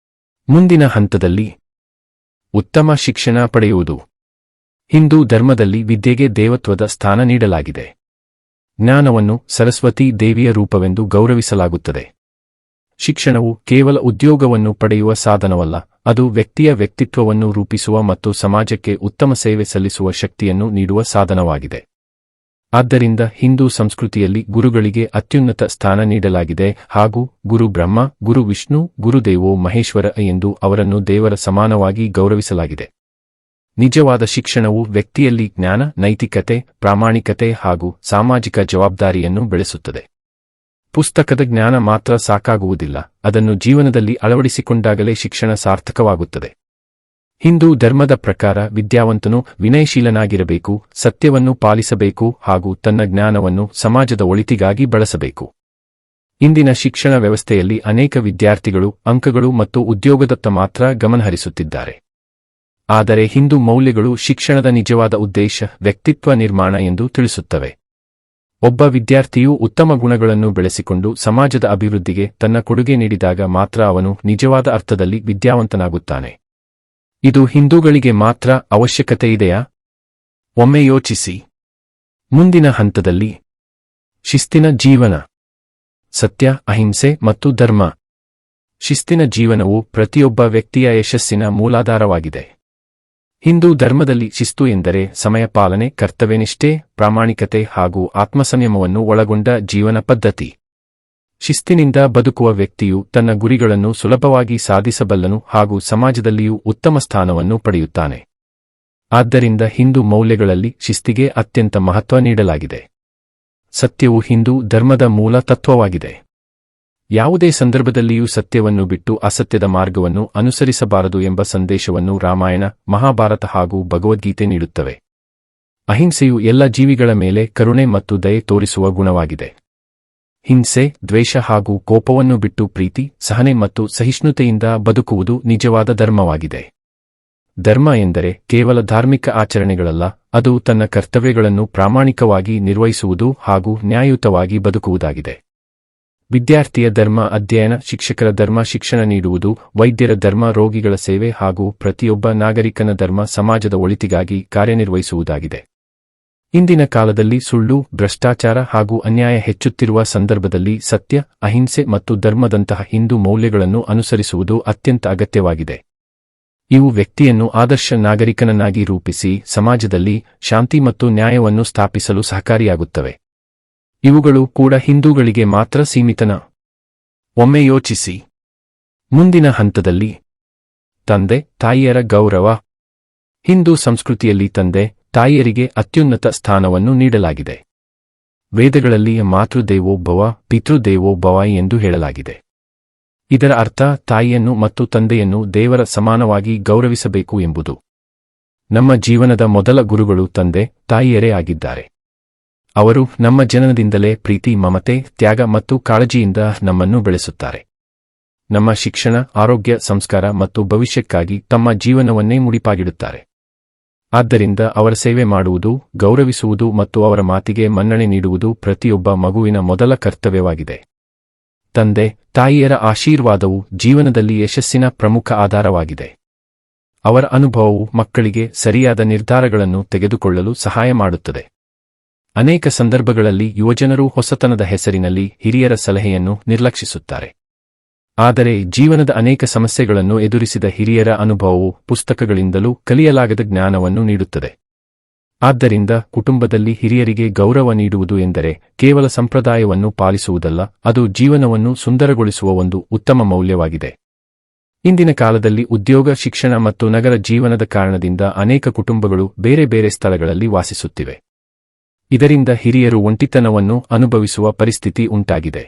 ಮುಂದಿನ ಹಂತದಲ್ಲಿ ಉತ್ತಮ ಶಿಕ್ಷಣ ಪಡೆಯುವುದು. ಹಿಂದೂ ಧರ್ಮದಲ್ಲಿ ವಿದ್ಯೆಗೆ ದೇವತ್ವದ ಸ್ಥಾನ ನೀಡಲಾಗಿದೆ. ಜ್ಞಾನವನ್ನು ಸರಸ್ವತಿ ದೇವಿಯ ರೂಪವೆಂದು ಗೌರವಿಸಲಾಗುತ್ತದೆ. ಶಿಕ್ಷಣವು ಕೇವಲ ಉದ್ಯೋಗವನ್ನು ಪಡೆಯುವ ಸಾಧನವಲ್ಲ, ಅದು ವ್ಯಕ್ತಿಯ ವ್ಯಕ್ತಿತ್ವವನ್ನು ರೂಪಿಸುವ ಮತ್ತು ಸಮಾಜಕ್ಕೆ ಉತ್ತಮ ಸೇವೆ ಸಲ್ಲಿಸುವ ಶಕ್ತಿಯನ್ನು ನೀಡುವ ಸಾಧನವಾಗಿದೆ. ಆದ್ದರಿಂದ ಹಿಂದೂ ಸಂಸ್ಕೃತಿಯಲ್ಲಿ ಗುರುಗಳಿಗೆ ಅತ್ಯುನ್ನತ ಸ್ಥಾನ ನೀಡಲಾಗಿದೆ ಹಾಗೂ ಗುರು ಬ್ರಹ್ಮ, ಗುರು ವಿಷ್ಣು, ಗುರುದೇವೋ ಮಹೇಶ್ವರ ಎಂದು ಅವರನ್ನು ದೇವರ ಸಮಾನವಾಗಿ ಗೌರವಿಸಲಾಗಿದೆ. ನಿಜವಾದ ಶಿಕ್ಷಣವು ವ್ಯಕ್ತಿಯಲ್ಲಿ ಜ್ಞಾನ, ನೈತಿಕತೆ, ಪ್ರಾಮಾಣಿಕತೆ ಹಾಗೂ ಸಾಮಾಜಿಕ ಜವಾಬ್ದಾರಿಯನ್ನು ಬೆಳೆಸುತ್ತದೆ. ಪುಸ್ತಕದ ಜ್ಞಾನ ಮಾತ್ರ ಸಾಕಾಗುವುದಿಲ್ಲ, ಅದನ್ನು ಜೀವನದಲ್ಲಿ ಅಳವಡಿಸಿಕೊಂಡಾಗಲೇ ಶಿಕ್ಷಣ ಸಾರ್ಥಕವಾಗುತ್ತದೆ. ಹಿಂದೂ ಧರ್ಮದ ಪ್ರಕಾರ ವಿದ್ಯಾವಂತನು ವಿನಯಶೀಲನಾಗಿರಬೇಕು, ಸತ್ಯವನ್ನು ಪಾಲಿಸಬೇಕು ಹಾಗೂ ತನ್ನ ಜ್ಞಾನವನ್ನು ಸಮಾಜದ ಒಳಿತಿಗಾಗಿ ಬಳಸಬೇಕು. ಇಂದಿನ ಶಿಕ್ಷಣ ವ್ಯವಸ್ಥೆಯಲ್ಲಿ ಅನೇಕ ವಿದ್ಯಾರ್ಥಿಗಳು ಅಂಕಗಳು ಮತ್ತು ಉದ್ಯೋಗದತ್ತ ಮಾತ್ರ ಗಮನಹರಿಸುತ್ತಿದ್ದಾರೆ. ಆದರೆ ಹಿಂದೂ ಮೌಲ್ಯಗಳು ಶಿಕ್ಷಣದ ನಿಜವಾದ ಉದ್ದೇಶ ವ್ಯಕ್ತಿತ್ವ ನಿರ್ಮಾಣ ಎಂದು ತಿಳಿಸುತ್ತವೆ. ಒಬ್ಬ ವಿದ್ಯಾರ್ಥಿಯು ಉತ್ತಮ ಗುಣಗಳನ್ನು ಬೆಳೆಸಿಕೊಂಡು ಸಮಾಜದ ಅಭಿವೃದ್ಧಿಗೆ ತನ್ನ ಕೊಡುಗೆ ನೀಡಿದಾಗ ಮಾತ್ರ ಅವನು ನಿಜವಾದ ಅರ್ಥದಲ್ಲಿ ವಿದ್ಯಾವಂತನಾಗುತ್ತಾನೆ. ಇದು ಹಿಂದೂಗಳಿಗೆ ಮಾತ್ರ ಅವಶ್ಯಕತೆಯಿದೆಯಾ? ಒಮ್ಮೆ ಯೋಚಿಸಿ. ಮುಂದಿನ ಹಂತದಲ್ಲಿ ಶಿಸ್ತಿನ ಜೀವನ. ಸತ್ಯ, ಅಹಿಂಸೆ ಮತ್ತು ಧರ್ಮ. ಶಿಸ್ತಿನ ಜೀವನವು ಪ್ರತಿಯೊಬ್ಬ ವ್ಯಕ್ತಿಯ ಯಶಸ್ಸಿನ ಮೂಲಾಧಾರವಾಗಿದೆ. ಹಿಂದೂ ಧರ್ಮದಲ್ಲಿ ಶಿಸ್ತು ಎಂದರೆ ಸಮಯ ಪಾಲನೆ, ಕರ್ತವ್ಯನಿಷ್ಠೆ, ಪ್ರಾಮಾಣಿಕತೆ ಹಾಗೂ ಆತ್ಮಸಂಯಮವನ್ನು ಒಳಗೊಂಡ ಜೀವನ ಪದ್ಧತಿ. ಶಿಸ್ತಿನಿಂದ ಬದುಕುವ ವ್ಯಕ್ತಿಯು ತನ್ನ ಗುರಿಗಳನ್ನು ಸುಲಭವಾಗಿ ಸಾಧಿಸಬಲ್ಲನು ಹಾಗೂ ಸಮಾಜದಲ್ಲಿಯೂ ಉತ್ತಮ ಸ್ಥಾನವನ್ನು ಪಡೆಯುತ್ತಾನೆ. ಆದ್ದರಿಂದ ಹಿಂದೂ ಮೌಲ್ಯಗಳಲ್ಲಿ ಶಿಸ್ತಿಗೆ ಅತ್ಯಂತ ಮಹತ್ವ ನೀಡಲಾಗಿದೆ. ಸತ್ಯವು ಹಿಂದೂ ಧರ್ಮದ ಮೂಲ ತತ್ವವಾಗಿದೆ. ಯಾವುದೇ ಸಂದರ್ಭದಲ್ಲಿಯೂ ಸತ್ಯವನ್ನು ಬಿಟ್ಟು ಅಸತ್ಯದ ಮಾರ್ಗವನ್ನು ಅನುಸರಿಸಬಾರದು ಎಂಬ ಸಂದೇಶವನ್ನು ರಾಮಾಯಣ, ಮಹಾಭಾರತ ಹಾಗೂ ಭಗವದ್ಗೀತೆ ನೀಡುತ್ತವೆ. ಅಹಿಂಸೆಯು ಎಲ್ಲ ಜೀವಿಗಳ ಮೇಲೆ ಕರುಣೆ ಮತ್ತು ದಯೆ ತೋರಿಸುವ ಗುಣವಾಗಿದೆ. ಹಿಂಸೆ, ದ್ವೇಷ ಹಾಗೂ ಕೋಪವನ್ನು ಬಿಟ್ಟು ಪ್ರೀತಿ, ಸಹನೆ ಮತ್ತು ಸಹಿಷ್ಣುತೆಯಿಂದ ಬದುಕುವುದು ನಿಜವಾದ ಧರ್ಮವಾಗಿದೆ. ಧರ್ಮ ಎಂದರೆ ಕೇವಲ ಧಾರ್ಮಿಕ ಆಚರಣೆಗಳಲ್ಲ, ಅದು ತನ್ನ ಕರ್ತವ್ಯಗಳನ್ನು ಪ್ರಾಮಾಣಿಕವಾಗಿ ನಿರ್ವಹಿಸುವುದು ಹಾಗೂ ನ್ಯಾಯಯುತವಾಗಿ ಬದುಕುವುದಾಗಿದೆ. ವಿದ್ಯಾರ್ಥಿಯ ಧರ್ಮ ಅಧ್ಯಯನ, ಶಿಕ್ಷಕರ ಧರ್ಮ ಶಿಕ್ಷಣ ನೀಡುವುದು, ವೈದ್ಯರ ಧರ್ಮ ರೋಗಿಗಳ ಸೇವೆ ಹಾಗೂ ಪ್ರತಿಯೊಬ್ಬ ನಾಗರಿಕನ ಧರ್ಮ ಸಮಾಜದ ಒಳಿತಿಗಾಗಿ ಕಾರ್ಯನಿರ್ವಹಿಸುವುದಾಗಿದೆ. ಇಂದಿನ ಕಾಲದಲ್ಲಿ ಸುಳ್ಳು, ಭ್ರಷ್ಟಾಚಾರ ಹಾಗೂ ಅನ್ಯಾಯ ಹೆಚ್ಚುತ್ತಿರುವ ಸಂದರ್ಭದಲ್ಲಿ ಸತ್ಯ, ಅಹಿಂಸೆ ಮತ್ತು ಧರ್ಮದಂತಹ ಹಿಂದೂ ಮೌಲ್ಯಗಳನ್ನು ಅನುಸರಿಸುವುದು ಅತ್ಯಂತ ಅಗತ್ಯವಾಗಿದೆ. ಇವು ವ್ಯಕ್ತಿಯನ್ನು ಆದರ್ಶ ನಾಗರಿಕನನ್ನಾಗಿ ರೂಪಿಸಿ ಸಮಾಜದಲ್ಲಿ ಶಾಂತಿ ಮತ್ತು ನ್ಯಾಯವನ್ನು ಸ್ಥಾಪಿಸಲು ಸಹಕಾರಿಯಾಗುತ್ತವೆ. ಇವುಗಳು ಕೂಡ ಹಿಂದೂಗಳಿಗೆ ಮಾತ್ರ ಸೀಮಿತನ? ಒಮ್ಮೆ ಯೋಚಿಸಿ. ಮುಂದಿನ ಹಂತದಲ್ಲಿ ತಂದೆ ತಾಯಿಯರ ಗೌರವ. ಹಿಂದೂ ಸಂಸ್ಕೃತಿಯಲ್ಲಿ ತಂದೆ ತಾಯಿಯರಿಗೆ ಅತ್ಯುನ್ನತ ಸ್ಥಾನವನ್ನು ನೀಡಲಾಗಿದೆ. ವೇದಗಳಲ್ಲಿ ಮಾತೃದೇವೋಭವ, ಪಿತೃದೇವೋಭವ ಎಂದು ಹೇಳಲಾಗಿದೆ. ಇದರ ಅರ್ಥ ತಾಯಿಯನ್ನು ಮತ್ತು ತಂದೆಯನ್ನು ದೇವರ ಸಮಾನವಾಗಿ ಗೌರವಿಸಬೇಕು ಎಂಬುದು. ನಮ್ಮ ಜೀವನದ ಮೊದಲ ಗುರುಗಳು ತಂದೆ ತಾಯಿಯರೇ ಆಗಿದ್ದಾರೆ. ಅವರು ನಮ್ಮ ಜನನದಿಂದಲೇ ಪ್ರೀತಿ, ಮಮತೆ, ತ್ಯಾಗ ಮತ್ತು ಕಾಳಜಿಯಿಂದ ನಮ್ಮನ್ನು ಬೆಳೆಸುತ್ತಾರೆ. ನಮ್ಮ ಶಿಕ್ಷಣ, ಆರೋಗ್ಯ, ಸಂಸ್ಕಾರ ಮತ್ತು ಭವಿಷ್ಯಕ್ಕಾಗಿ ತಮ್ಮ ಜೀವನವನ್ನೇ ಮುಡಿಪಾಗಿಡುತ್ತಾರೆ. ಆದ್ದರಿಂದ ಅವರ ಸೇವೆ ಮಾಡುವುದು, ಗೌರವಿಸುವುದು ಮತ್ತು ಅವರ ಮಾತಿಗೆ ಮನ್ನಣೆ ನೀಡುವುದು ಪ್ರತಿಯೊಬ್ಬ ಮಗುವಿನ ಮೊದಲ ಕರ್ತವ್ಯವಾಗಿದೆ. ತಂದೆ ತಾಯಿಯರ ಆಶೀರ್ವಾದವು ಜೀವನದಲ್ಲಿ ಯಶಸ್ಸಿನ ಪ್ರಮುಖ ಆಧಾರವಾಗಿದೆ. ಅವರ ಅನುಭವವು ಮಕ್ಕಳಿಗೆ ಸರಿಯಾದ ನಿರ್ಧಾರಗಳನ್ನು ತೆಗೆದುಕೊಳ್ಳಲು ಸಹಾಯ ಮಾಡುತ್ತದೆ. ಅನೇಕ ಸಂದರ್ಭಗಳಲ್ಲಿ ಯುವಜನರು ಹೊಸತನದ ಹೆಸರಿನಲ್ಲಿ ಹಿರಿಯರ ಸಲಹೆಯನ್ನು ನಿರ್ಲಕ್ಷಿಸುತ್ತಾರೆ. ಆದರೆ ಜೀವನದ ಅನೇಕ ಸಮಸ್ಯೆಗಳನ್ನು ಎದುರಿಸಿದ ಹಿರಿಯರ ಅನುಭವವು ಪುಸ್ತಕಗಳಿಂದಲೂ ಕಲಿಯಲಾಗದ ಜ್ಞಾನವನ್ನು ನೀಡುತ್ತದೆ. ಆದ್ದರಿಂದ ಕುಟುಂಬದಲ್ಲಿ ಹಿರಿಯರಿಗೆ ಗೌರವ ನೀಡುವುದು ಎಂದರೆ ಕೇವಲ ಸಂಪ್ರದಾಯವನ್ನು ಪಾಲಿಸುವುದಲ್ಲ, ಅದು ಜೀವನವನ್ನು ಸುಂದರಗೊಳಿಸುವ ಒಂದು ಉತ್ತಮ ಮೌಲ್ಯವಾಗಿದೆ. ಇಂದಿನ ಕಾಲದಲ್ಲಿ ಉದ್ಯೋಗ, ಶಿಕ್ಷಣ ಮತ್ತು ನಗರ ಜೀವನದ ಕಾರಣದಿಂದ ಅನೇಕ ಕುಟುಂಬಗಳು ಬೇರೆ ಬೇರೆ ಸ್ಥಳಗಳಲ್ಲಿ ವಾಸಿಸುತ್ತಿವೆ. ಇದರಿಂದ ಹಿರಿಯರು ಒಂಟಿತನವನ್ನು ಅನುಭವಿಸುವ ಪರಿಸ್ಥಿತಿ ಉಂಟಾಗಿದೆ.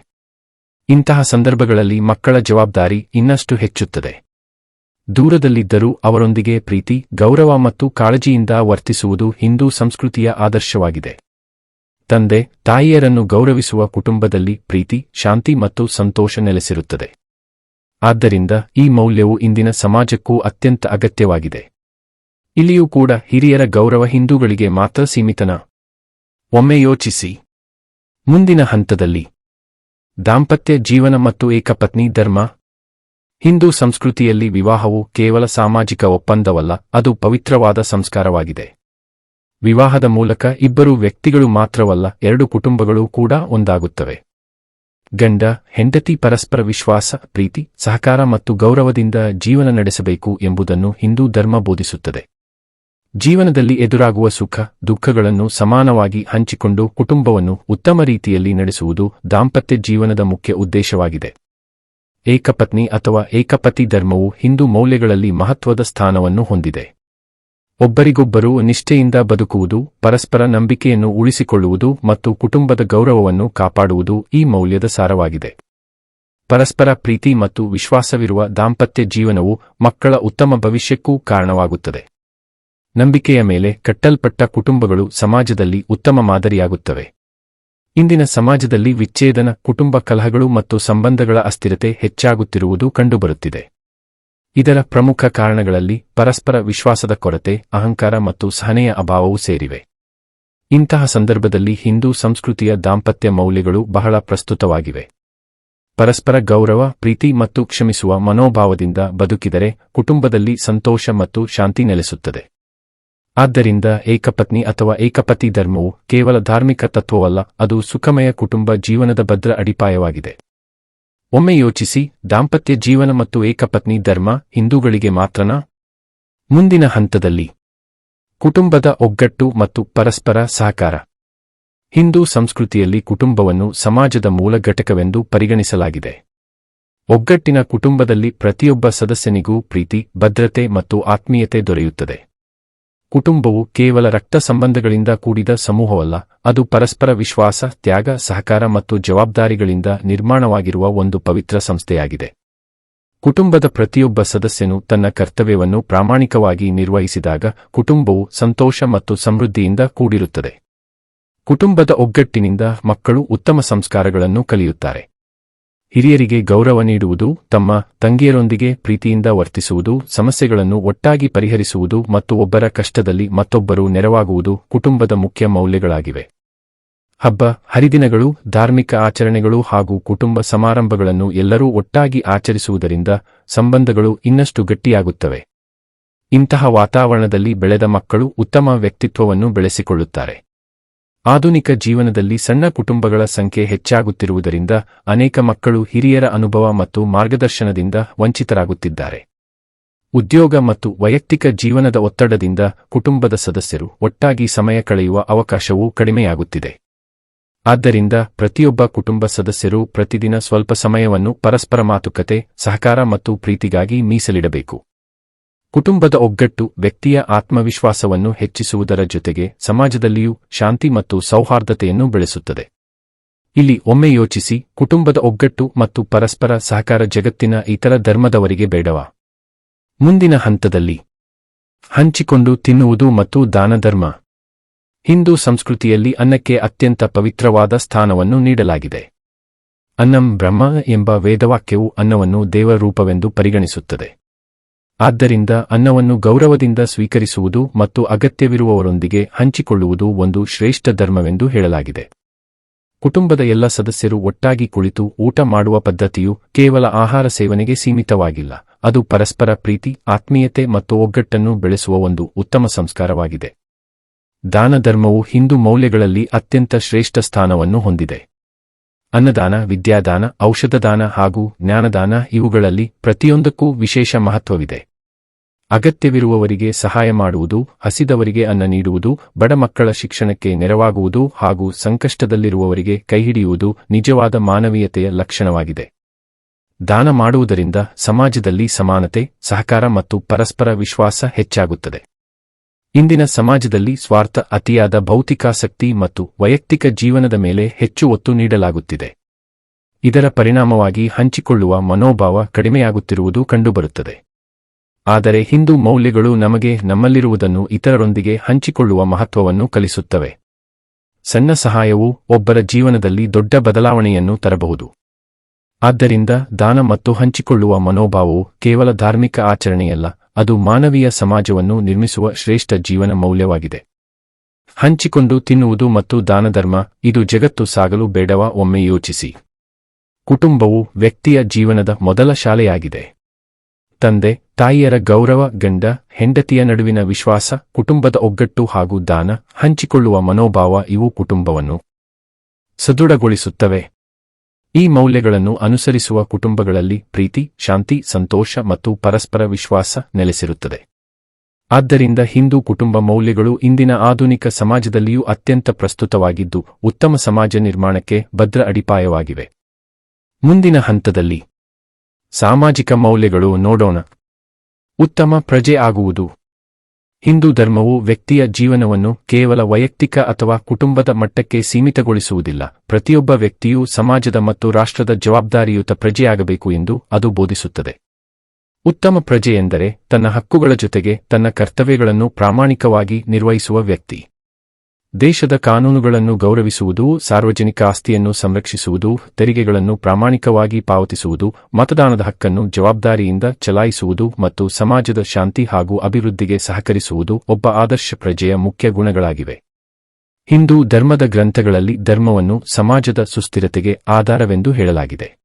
ಇಂತಹ ಸಂದರ್ಭಗಳಲ್ಲಿ ಮಕ್ಕಳ ಜವಾಬ್ದಾರಿ ಇನ್ನಷ್ಟು ಹೆಚ್ಚುತ್ತದೆ. ದೂರದಲ್ಲಿದ್ದರೂ ಅವರೊಂದಿಗೆ ಪ್ರೀತಿ, ಗೌರವ ಮತ್ತು ಕಾಳಜಿಯಿಂದ ವರ್ತಿಸುವುದು ಹಿಂದೂ ಸಂಸ್ಕೃತಿಯ ಆದರ್ಶವಾಗಿದೆ. ತಂದೆ ತಾಯಿಯರನ್ನು ಗೌರವಿಸುವ ಕುಟುಂಬದಲ್ಲಿ ಪ್ರೀತಿ ಶಾಂತಿ ಮತ್ತು ಸಂತೋಷ ನೆಲೆಸಿರುತ್ತದೆ. ಆದ್ದರಿಂದ ಈ ಮೌಲ್ಯವು ಇಂದಿನ ಸಮಾಜಕ್ಕೂ ಅತ್ಯಂತ ಅಗತ್ಯವಾಗಿದೆ. ಇಲ್ಲಿಯೂ ಕೂಡ ಹಿರಿಯರ ಗೌರವ ಹಿಂದೂಗಳಿಗೆ ಮಾತ್ರ ಸೀಮಿತನ? ಒಮ್ಮೆ ಯೋಚಿಸಿ. ಮುಂದಿನ ಹಂತದಲ್ಲಿ ದಾಂಪತ್ಯ ಜೀವನ ಮತ್ತು ಏಕಪತ್ನಿ ಧರ್ಮ. ಹಿಂದೂ ಸಂಸ್ಕೃತಿಯಲ್ಲಿ ವಿವಾಹವು ಕೇವಲ ಸಾಮಾಜಿಕ ಒಪ್ಪಂದವಲ್ಲ, ಅದು ಪವಿತ್ರವಾದ ಸಂಸ್ಕಾರವಾಗಿದೆ. ವಿವಾಹದ ಮೂಲಕ ಇಬ್ಬರು ವ್ಯಕ್ತಿಗಳು ಮಾತ್ರವಲ್ಲ, ಎರಡು ಕುಟುಂಬಗಳು ಕೂಡ ಒಂದಾಗುತ್ತವೆ. ಗಂಡ ಹೆಂಡತಿ ಪರಸ್ಪರ ವಿಶ್ವಾಸ, ಪ್ರೀತಿ, ಸಹಕಾರ ಮತ್ತು ಗೌರವದಿಂದ ಜೀವನ ನಡೆಸಬೇಕು ಎಂಬುದನ್ನು ಹಿಂದೂ ಧರ್ಮ ಬೋಧಿಸುತ್ತದೆ. ಜೀವನದಲ್ಲಿ ಎದುರಾಗುವ ಸುಖ ದುಃಖಗಳನ್ನು ಸಮಾನವಾಗಿ ಹಂಚಿಕೊಂಡು ಕುಟುಂಬವನ್ನು ಉತ್ತಮ ರೀತಿಯಲ್ಲಿ ನಡೆಸುವುದು ದಾಂಪತ್ಯ ಜೀವನದ ಮುಖ್ಯ ಉದ್ದೇಶವಾಗಿದೆ. ಏಕಪತ್ನಿ ಅಥವಾ ಏಕಪತಿ ಧರ್ಮವು ಹಿಂದೂ ಮೌಲ್ಯಗಳಲ್ಲಿ ಮಹತ್ವದ ಸ್ಥಾನವನ್ನು ಹೊಂದಿದೆ. ಒಬ್ಬರಿಗೊಬ್ಬರು ನಿಷ್ಠೆಯಿಂದ ಬದುಕುವುದು, ಪರಸ್ಪರ ನಂಬಿಕೆಯನ್ನು ಉಳಿಸಿಕೊಳ್ಳುವುದು ಮತ್ತು ಕುಟುಂಬದ ಗೌರವವನ್ನು ಕಾಪಾಡುವುದು ಈ ಮೌಲ್ಯದ ಸಾರವಾಗಿದೆ. ಪರಸ್ಪರ ಪ್ರೀತಿ ಮತ್ತು ವಿಶ್ವಾಸವಿರುವ ದಾಂಪತ್ಯ ಜೀವನವು ಮಕ್ಕಳ ಉತ್ತಮ ಭವಿಷ್ಯಕ್ಕೂ ಕಾರಣವಾಗುತ್ತದೆ. ನಂಬಿಕೆಯ ಮೇಲೆ ಕಟ್ಟಲ್ಪಟ್ಟ ಕುಟುಂಬಗಳು ಸಮಾಜದಲ್ಲಿ ಉತ್ತಮ ಮಾದರಿಯಾಗುತ್ತವೆ. ಇಂದಿನ ಸಮಾಜದಲ್ಲಿ ವಿಚ್ಛೇದನ, ಕುಟುಂಬ ಕಲಹಗಳು ಮತ್ತು ಸಂಬಂಧಗಳ ಅಸ್ಥಿರತೆ ಹೆಚ್ಚಾಗುತ್ತಿರುವುದು ಕಂಡುಬರುತ್ತಿದೆ. ಇದರ ಪ್ರಮುಖ ಕಾರಣಗಳಲ್ಲಿ ಪರಸ್ಪರ ವಿಶ್ವಾಸದ ಕೊರತೆ, ಅಹಂಕಾರ ಮತ್ತು ಸಹನೆಯ ಅಭಾವವೂ ಸೇರಿವೆ. ಇಂತಹ ಸಂದರ್ಭದಲ್ಲಿ ಹಿಂದೂ ಸಂಸ್ಕೃತಿಯ ದಾಂಪತ್ಯ ಮೌಲ್ಯಗಳು ಬಹಳ ಪ್ರಸ್ತುತವಾಗಿವೆ. ಪರಸ್ಪರ ಗೌರವ, ಪ್ರೀತಿ ಮತ್ತು ಕ್ಷಮಿಸುವ ಮನೋಭಾವದಿಂದ ಬದುಕಿದರೆ ಕುಟುಂಬದಲ್ಲಿ ಸಂತೋಷ ಮತ್ತು ಶಾಂತಿ ನೆಲೆಸುತ್ತದೆ. ಆದ್ದರಿಂದ ಏಕಪತ್ನಿ ಅಥವಾ ಏಕಪತಿ ಧರ್ಮವು ಕೇವಲ ಧಾರ್ಮಿಕ ತತ್ವವಲ್ಲ, ಅದು ಸುಖಮಯ ಕುಟುಂಬ ಜೀವನದ ಭದ್ರ ಅಡಿಪಾಯವಾಗಿದೆ. ಒಮ್ಮೆ ಯೋಚಿಸಿ, ದಾಂಪತ್ಯ ಜೀವನ ಮತ್ತು ಏಕಪತ್ನಿ ಧರ್ಮ ಹಿಂದೂಗಳಿಗೆ ಮಾತ್ರನಾ? ಮುಂದಿನ ಹಂತದಲ್ಲಿ ಕುಟುಂಬದ ಒಗ್ಗಟ್ಟು ಮತ್ತು ಪರಸ್ಪರ ಸಹಕಾರ. ಹಿಂದೂ ಸಂಸ್ಕೃತಿಯಲ್ಲಿ ಕುಟುಂಬವನ್ನು ಸಮಾಜದ ಮೂಲ ಘಟಕವೆಂದು ಪರಿಗಣಿಸಲಾಗಿದೆ. ಒಗ್ಗಟ್ಟಿನ ಕುಟುಂಬದಲ್ಲಿ ಪ್ರತಿಯೊಬ್ಬ ಸದಸ್ಯನಿಗೂ ಪ್ರೀತಿ, ಭದ್ರತೆ ಮತ್ತು ಆತ್ಮೀಯತೆ ದೊರೆಯುತ್ತದೆ. ಕುಟುಂಬವು ಕೇವಲ ರಕ್ತ ಸಂಬಂಧಗಳಿಂದ ಕೂಡಿದ ಸಮೂಹವಲ್ಲ, ಅದು ಪರಸ್ಪರ ವಿಶ್ವಾಸ, ತ್ಯಾಗ, ಸಹಕಾರ ಮತ್ತು ಜವಾಬ್ದಾರಿಗಳಿಂದ ನಿರ್ಮಾಣವಾಗಿರುವ ಒಂದು ಪವಿತ್ರ ಸಂಸ್ಥೆಯಾಗಿದೆ. ಕುಟುಂಬದ ಪ್ರತಿಯೊಬ್ಬ ಸದಸ್ಯನು ತನ್ನ ಕರ್ತವ್ಯವನ್ನು ಪ್ರಾಮಾಣಿಕವಾಗಿ ನಿರ್ವಹಿಸಿದಾಗ ಕುಟುಂಬವು ಸಂತೋಷ ಮತ್ತು ಸಮೃದ್ಧಿಯಿಂದ ಕೂಡಿರುತ್ತದೆ. ಕುಟುಂಬದ ಒಗ್ಗಟ್ಟಿನಿಂದ ಮಕ್ಕಳು ಉತ್ತಮ ಸಂಸ್ಕಾರಗಳನ್ನು ಕಲಿಯುತ್ತಾರೆ. ಹಿರಿಯರಿಗೆ ಗೌರವ ನೀಡುವುದು, ತಮ್ಮ ತಂಗಿಯರೊಂದಿಗೆ ಪ್ರೀತಿಯಿಂದ ವರ್ತಿಸುವುದು, ಸಮಸ್ಯೆಗಳನ್ನು ಒಟ್ಟಾಗಿ ಪರಿಹರಿಸುವುದು ಮತ್ತು ಒಬ್ಬರ ಕಷ್ಟದಲ್ಲಿ ಮತ್ತೊಬ್ಬರು ನೆರವಾಗುವುದು ಕುಟುಂಬದ ಮುಖ್ಯ ಮೌಲ್ಯಗಳಾಗಿವೆ. ಹಬ್ಬ ಹರಿದಿನಗಳು, ಧಾರ್ಮಿಕ ಆಚರಣೆಗಳು ಹಾಗೂ ಕುಟುಂಬ ಸಮಾರಂಭಗಳನ್ನು ಎಲ್ಲರೂ ಒಟ್ಟಾಗಿ ಆಚರಿಸುವುದರಿಂದ ಸಂಬಂಧಗಳು ಇನ್ನಷ್ಟು ಗಟ್ಟಿಯಾಗುತ್ತವೆ. ಇಂತಹ ವಾತಾವರಣದಲ್ಲಿ ಬೆಳೆದ ಮಕ್ಕಳು ಉತ್ತಮ ವ್ಯಕ್ತಿತ್ವವನ್ನು ಬೆಳೆಸಿಕೊಳ್ಳುತ್ತಾರೆ. ಆಧುನಿಕ ಜೀವನದಲ್ಲಿ ಸಣ್ಣ ಕುಟುಂಬಗಳ ಸಂಖ್ಯೆ ಹೆಚ್ಚಾಗುತ್ತಿರುವುದರಿಂದ ಅನೇಕ ಮಕ್ಕಳು ಹಿರಿಯರ ಅನುಭವ ಮತ್ತು ಮಾರ್ಗದರ್ಶನದಿಂದ ವಂಚಿತರಾಗುತ್ತಿದ್ದಾರೆ. ಉದ್ಯೋಗ ಮತ್ತು ವೈಯಕ್ತಿಕ ಜೀವನದ ಒತ್ತಡದಿಂದ ಕುಟುಂಬದ ಸದಸ್ಯರು ಒಟ್ಟಾಗಿ ಸಮಯ ಕಳೆಯುವ ಅವಕಾಶವೂ ಕಡಿಮೆಯಾಗುತ್ತಿದೆ. ಆದ್ದರಿಂದ ಪ್ರತಿಯೊಬ್ಬ ಕುಟುಂಬ ಸದಸ್ಯರು ಪ್ರತಿದಿನ ಸ್ವಲ್ಪ ಸಮಯವನ್ನು ಪರಸ್ಪರ ಮಾತುಕತೆ, ಸಹಕಾರ ಮತ್ತು ಪ್ರೀತಿಗಾಗಿ ಮೀಸಲಿಡಬೇಕು. ಕುಟುಂಬದ ಒಗ್ಗಟ್ಟು ವ್ಯಕ್ತಿಯ ಆತ್ಮವಿಶ್ವಾಸವನ್ನು ಹೆಚ್ಚಿಸುವುದರ ಜೊತೆಗೆ ಸಮಾಜದಲ್ಲಿಯೂ ಶಾಂತಿ ಮತ್ತು ಸೌಹಾರ್ದತೆಯನ್ನು ಬೆಳೆಸುತ್ತದೆ. ಇಲ್ಲಿ ಒಮ್ಮೆ ಯೋಚಿಸಿ, ಕುಟುಂಬದ ಒಗ್ಗಟ್ಟು ಮತ್ತು ಪರಸ್ಪರ ಸಹಕಾರ ಜಗತ್ತಿನ ಇತರ ಧರ್ಮದವರಿಗೆ ಬೇಡವಾ? ಮುಂದಿನ ಹಂತದಲ್ಲಿ ಹಂಚಿಕೊಂಡು ತಿನ್ನುವುದು ಮತ್ತು ದಾನಧರ್ಮ. ಹಿಂದೂ ಸಂಸ್ಕೃತಿಯಲ್ಲಿ ಅನ್ನಕ್ಕೆ ಅತ್ಯಂತ ಪವಿತ್ರವಾದ ಸ್ಥಾನವನ್ನು ನೀಡಲಾಗಿದೆ. ಅನ್ನಂ ಬ್ರಹ್ಮ ಎಂಬ ವೇದವಾಕ್ಯವು ಅನ್ನವನ್ನು ದೇವರ ರೂಪವೆಂದು ಪರಿಗಣಿಸುತ್ತದೆ. ಆದ್ದರಿಂದ ಅನ್ನವನ್ನು ಗೌರವದಿಂದ ಸ್ವೀಕರಿಸುವುದು ಮತ್ತು ಅಗತ್ಯವಿರುವವರೊಂದಿಗೆ ಹಂಚಿಕೊಳ್ಳುವುದು ಒಂದು ಶ್ರೇಷ್ಠ ಧರ್ಮವೆಂದು ಹೇಳಲಾಗಿದೆ. ಕುಟುಂಬದ ಎಲ್ಲ ಸದಸ್ಯರು ಒಟ್ಟಾಗಿ ಕುಳಿತು ಊಟ ಮಾಡುವ ಪದ್ಧತಿಯು ಕೇವಲ ಆಹಾರ ಸೇವನೆಗೆ ಸೀಮಿತವಾಗಿಲ್ಲ, ಅದು ಪರಸ್ಪರ ಪ್ರೀತಿ, ಆತ್ಮೀಯತೆ ಮತ್ತು ಒಗ್ಗಟ್ಟನ್ನು ಬೆಳೆಸುವ ಒಂದು ಉತ್ತಮ ಸಂಸ್ಕಾರವಾಗಿದೆ. ದಾನಧರ್ಮವು ಹಿಂದೂ ಮೌಲ್ಯಗಳಲ್ಲಿ ಅತ್ಯಂತ ಶ್ರೇಷ್ಠ ಸ್ಥಾನವನ್ನು ಹೊಂದಿದೆ. ಅನ್ನದಾನ, ವಿದ್ಯಾದಾನ, ಔಷಧದಾನ ಹಾಗೂ ಜ್ಞಾನದಾನ ಇವುಗಳಲ್ಲಿ ಪ್ರತಿಯೊಂದಕ್ಕೂ ವಿಶೇಷ ಮಹತ್ವವಿದೆ. ಅಗತ್ಯವಿರುವವರಿಗೆ ಸಹಾಯ ಮಾಡುವುದು, ಹಸಿದವರಿಗೆ ಅನ್ನ ನೀಡುವುದು, ಬಡ ಮಕ್ಕಳ ಶಿಕ್ಷಣಕ್ಕೆ ನೆರವಾಗುವುದು ಹಾಗೂ ಸಂಕಷ್ಟದಲ್ಲಿರುವವರಿಗೆ ಕೈಹಿಡಿಯುವುದು ನಿಜವಾದ ಮಾನವೀಯತೆಯ ಲಕ್ಷಣವಾಗಿದೆ. ದಾನ ಮಾಡುವುದರಿಂದ ಸಮಾಜದಲ್ಲಿ ಸಮಾನತೆ, ಸಹಕಾರ ಮತ್ತು ಪರಸ್ಪರ ವಿಶ್ವಾಸ ಹೆಚ್ಚಾಗುತ್ತದೆ. ಇಂದಿನ ಸಮಾಜದಲ್ಲಿ ಸ್ವಾರ್ಥ, ಅತಿಯಾದ ಭೌತಿಕಾಸಕ್ತಿ ಮತ್ತು ವೈಯಕ್ತಿಕ ಜೀವನದ ಮೇಲೆ ಹೆಚ್ಚು ಒತ್ತು ನೀಡಲಾಗುತ್ತಿದೆ. ಇದರ ಪರಿಣಾಮವಾಗಿ ಹಂಚಿಕೊಳ್ಳುವ ಮನೋಭಾವ ಕಡಿಮೆಯಾಗುತ್ತಿರುವುದು ಕಂಡುಬರುತ್ತದೆ. ಆದರೆ ಹಿಂದೂ ಮೌಲ್ಯಗಳು ನಮಗೆ ನಮ್ಮಲ್ಲಿರುವುದನ್ನು ಇತರರೊಂದಿಗೆ ಹಂಚಿಕೊಳ್ಳುವ ಮಹತ್ವವನ್ನು ಕಲಿಸುತ್ತವೆ. ಸಣ್ಣ ಸಹಾಯವು ಒಬ್ಬರ ಜೀವನದಲ್ಲಿ ದೊಡ್ಡ ಬದಲಾವಣೆಯನ್ನು ತರಬಹುದು. ಆದ್ದರಿಂದ ದಾನ ಮತ್ತು ಹಂಚಿಕೊಳ್ಳುವ ಮನೋಭಾವವು ಕೇವಲ ಧಾರ್ಮಿಕ ಆಚರಣೆಯಲ್ಲ, ಅದು ಮಾನವೀಯ ಸಮಾಜವನ್ನು ನಿರ್ಮಿಸುವ ಶ್ರೇಷ್ಠ ಜೀವನ ಮೌಲ್ಯವಾಗಿದೆ. ಹಂಚಿಕೊಂಡು ತಿನ್ನುವುದು ಮತ್ತು ದಾನಧರ್ಮ, ಇದು ಜಗತ್ತು ಸಾಗಲು ಬೇಡವಾ? ಒಮ್ಮೆ ಯೋಚಿಸಿ. ಕುಟುಂಬವು ವ್ಯಕ್ತಿಯ ಜೀವನದ ಮೊದಲ ಶಾಲೆಯಾಗಿದೆ. ತಂದೆ ತಾಯಿಯರ ಗೌರವ, ಗಂಡ ಹೆಂಡತಿಯ ನಡುವಿನ ವಿಶ್ವಾಸ, ಕುಟುಂಬದ ಒಗ್ಗಟ್ಟು ಹಾಗೂ ದಾನ ಹಂಚಿಕೊಳ್ಳುವ ಮನೋಭಾವ ಇವು ಕುಟುಂಬವನ್ನು ಸದೃಢಗೊಳಿಸುತ್ತವೆ. ಈ ಮೌಲ್ಯಗಳನ್ನು ಅನುಸರಿಸುವ ಕುಟುಂಬಗಳಲ್ಲಿ ಪ್ರೀತಿ, ಶಾಂತಿ, ಸಂತೋಷ ಮತ್ತು ಪರಸ್ಪರ ವಿಶ್ವಾಸ ನೆಲೆಸಿರುತ್ತದೆ. ಆದ್ದರಿಂದ ಹಿಂದೂ ಕುಟುಂಬ ಮೌಲ್ಯಗಳು ಇಂದಿನ ಆಧುನಿಕ ಸಮಾಜದಲ್ಲಿಯೂ ಅತ್ಯಂತ ಪ್ರಸ್ತುತವಾಗಿದ್ದು, ಉತ್ತಮ ಸಮಾಜ ನಿರ್ಮಾಣಕ್ಕೆ ಭದ್ರ ಅಡಿಪಾಯವಾಗಿವೆ. ಮುಂದಿನ ಹಂತದಲ್ಲಿ ಸಾಮಾಜಿಕ ಮೌಲ್ಯಗಳು ನೋಡೋಣ. ಉತ್ತಮ ಪ್ರಜೆ ಆಗುವುದು. ಹಿಂದೂ ಧರ್ಮವು ವ್ಯಕ್ತಿಯ ಜೀವನವನ್ನು ಕೇವಲ ವೈಯಕ್ತಿಕ ಅಥವಾ ಕುಟುಂಬದ ಮಟ್ಟಕ್ಕೆ ಸೀಮಿತಗೊಳಿಸುವುದಿಲ್ಲ. ಪ್ರತಿಯೊಬ್ಬ ವ್ಯಕ್ತಿಯೂ ಸಮಾಜದ ಮತ್ತು ರಾಷ್ಟ್ರದ ಜವಾಬ್ದಾರಿಯುತ ಪ್ರಜೆಯಾಗಬೇಕು ಎಂದು ಅದು ಬೋಧಿಸುತ್ತದೆ. ಉತ್ತಮ ಪ್ರಜೆ ಎಂದರೆ ತನ್ನ ಹಕ್ಕುಗಳ ಜೊತೆಗೆ ತನ್ನ ಕರ್ತವ್ಯಗಳನ್ನು ಪ್ರಾಮಾಣಿಕವಾಗಿ ನಿರ್ವಹಿಸುವ ವ್ಯಕ್ತಿ. ದೇಶದ ಕಾನೂನುಗಳನ್ನು ಗೌರವಿಸುವುದು, ಸಾರ್ವಜನಿಕ ಆಸ್ತಿಯನ್ನು ಸಂರಕ್ಷಿಸುವುದು, ತೆರಿಗೆಗಳನ್ನು ಪ್ರಾಮಾಣಿಕವಾಗಿ ಪಾವತಿಸುವುದು, ಮತದಾನದ ಹಕ್ಕನ್ನು ಜವಾಬ್ದಾರಿಯಿಂದ ಚಲಾಯಿಸುವುದು ಮತ್ತು ಸಮಾಜದ ಶಾಂತಿ ಹಾಗೂ ಅಭಿವೃದ್ಧಿಗೆ ಸಹಕರಿಸುವುದು ಒಬ್ಬ ಆದರ್ಶ ಪ್ರಜೆಯ ಮುಖ್ಯ ಗುಣಗಳಾಗಿವೆ. ಹಿಂದೂ ಧರ್ಮದ ಗ್ರಂಥಗಳಲ್ಲಿ ಧರ್ಮವನ್ನು ಸಮಾಜದ ಸುಸ್ಥಿರತೆಗೆ ಆಧಾರವೆಂದು ಹೇಳಲಾಗಿದೆ.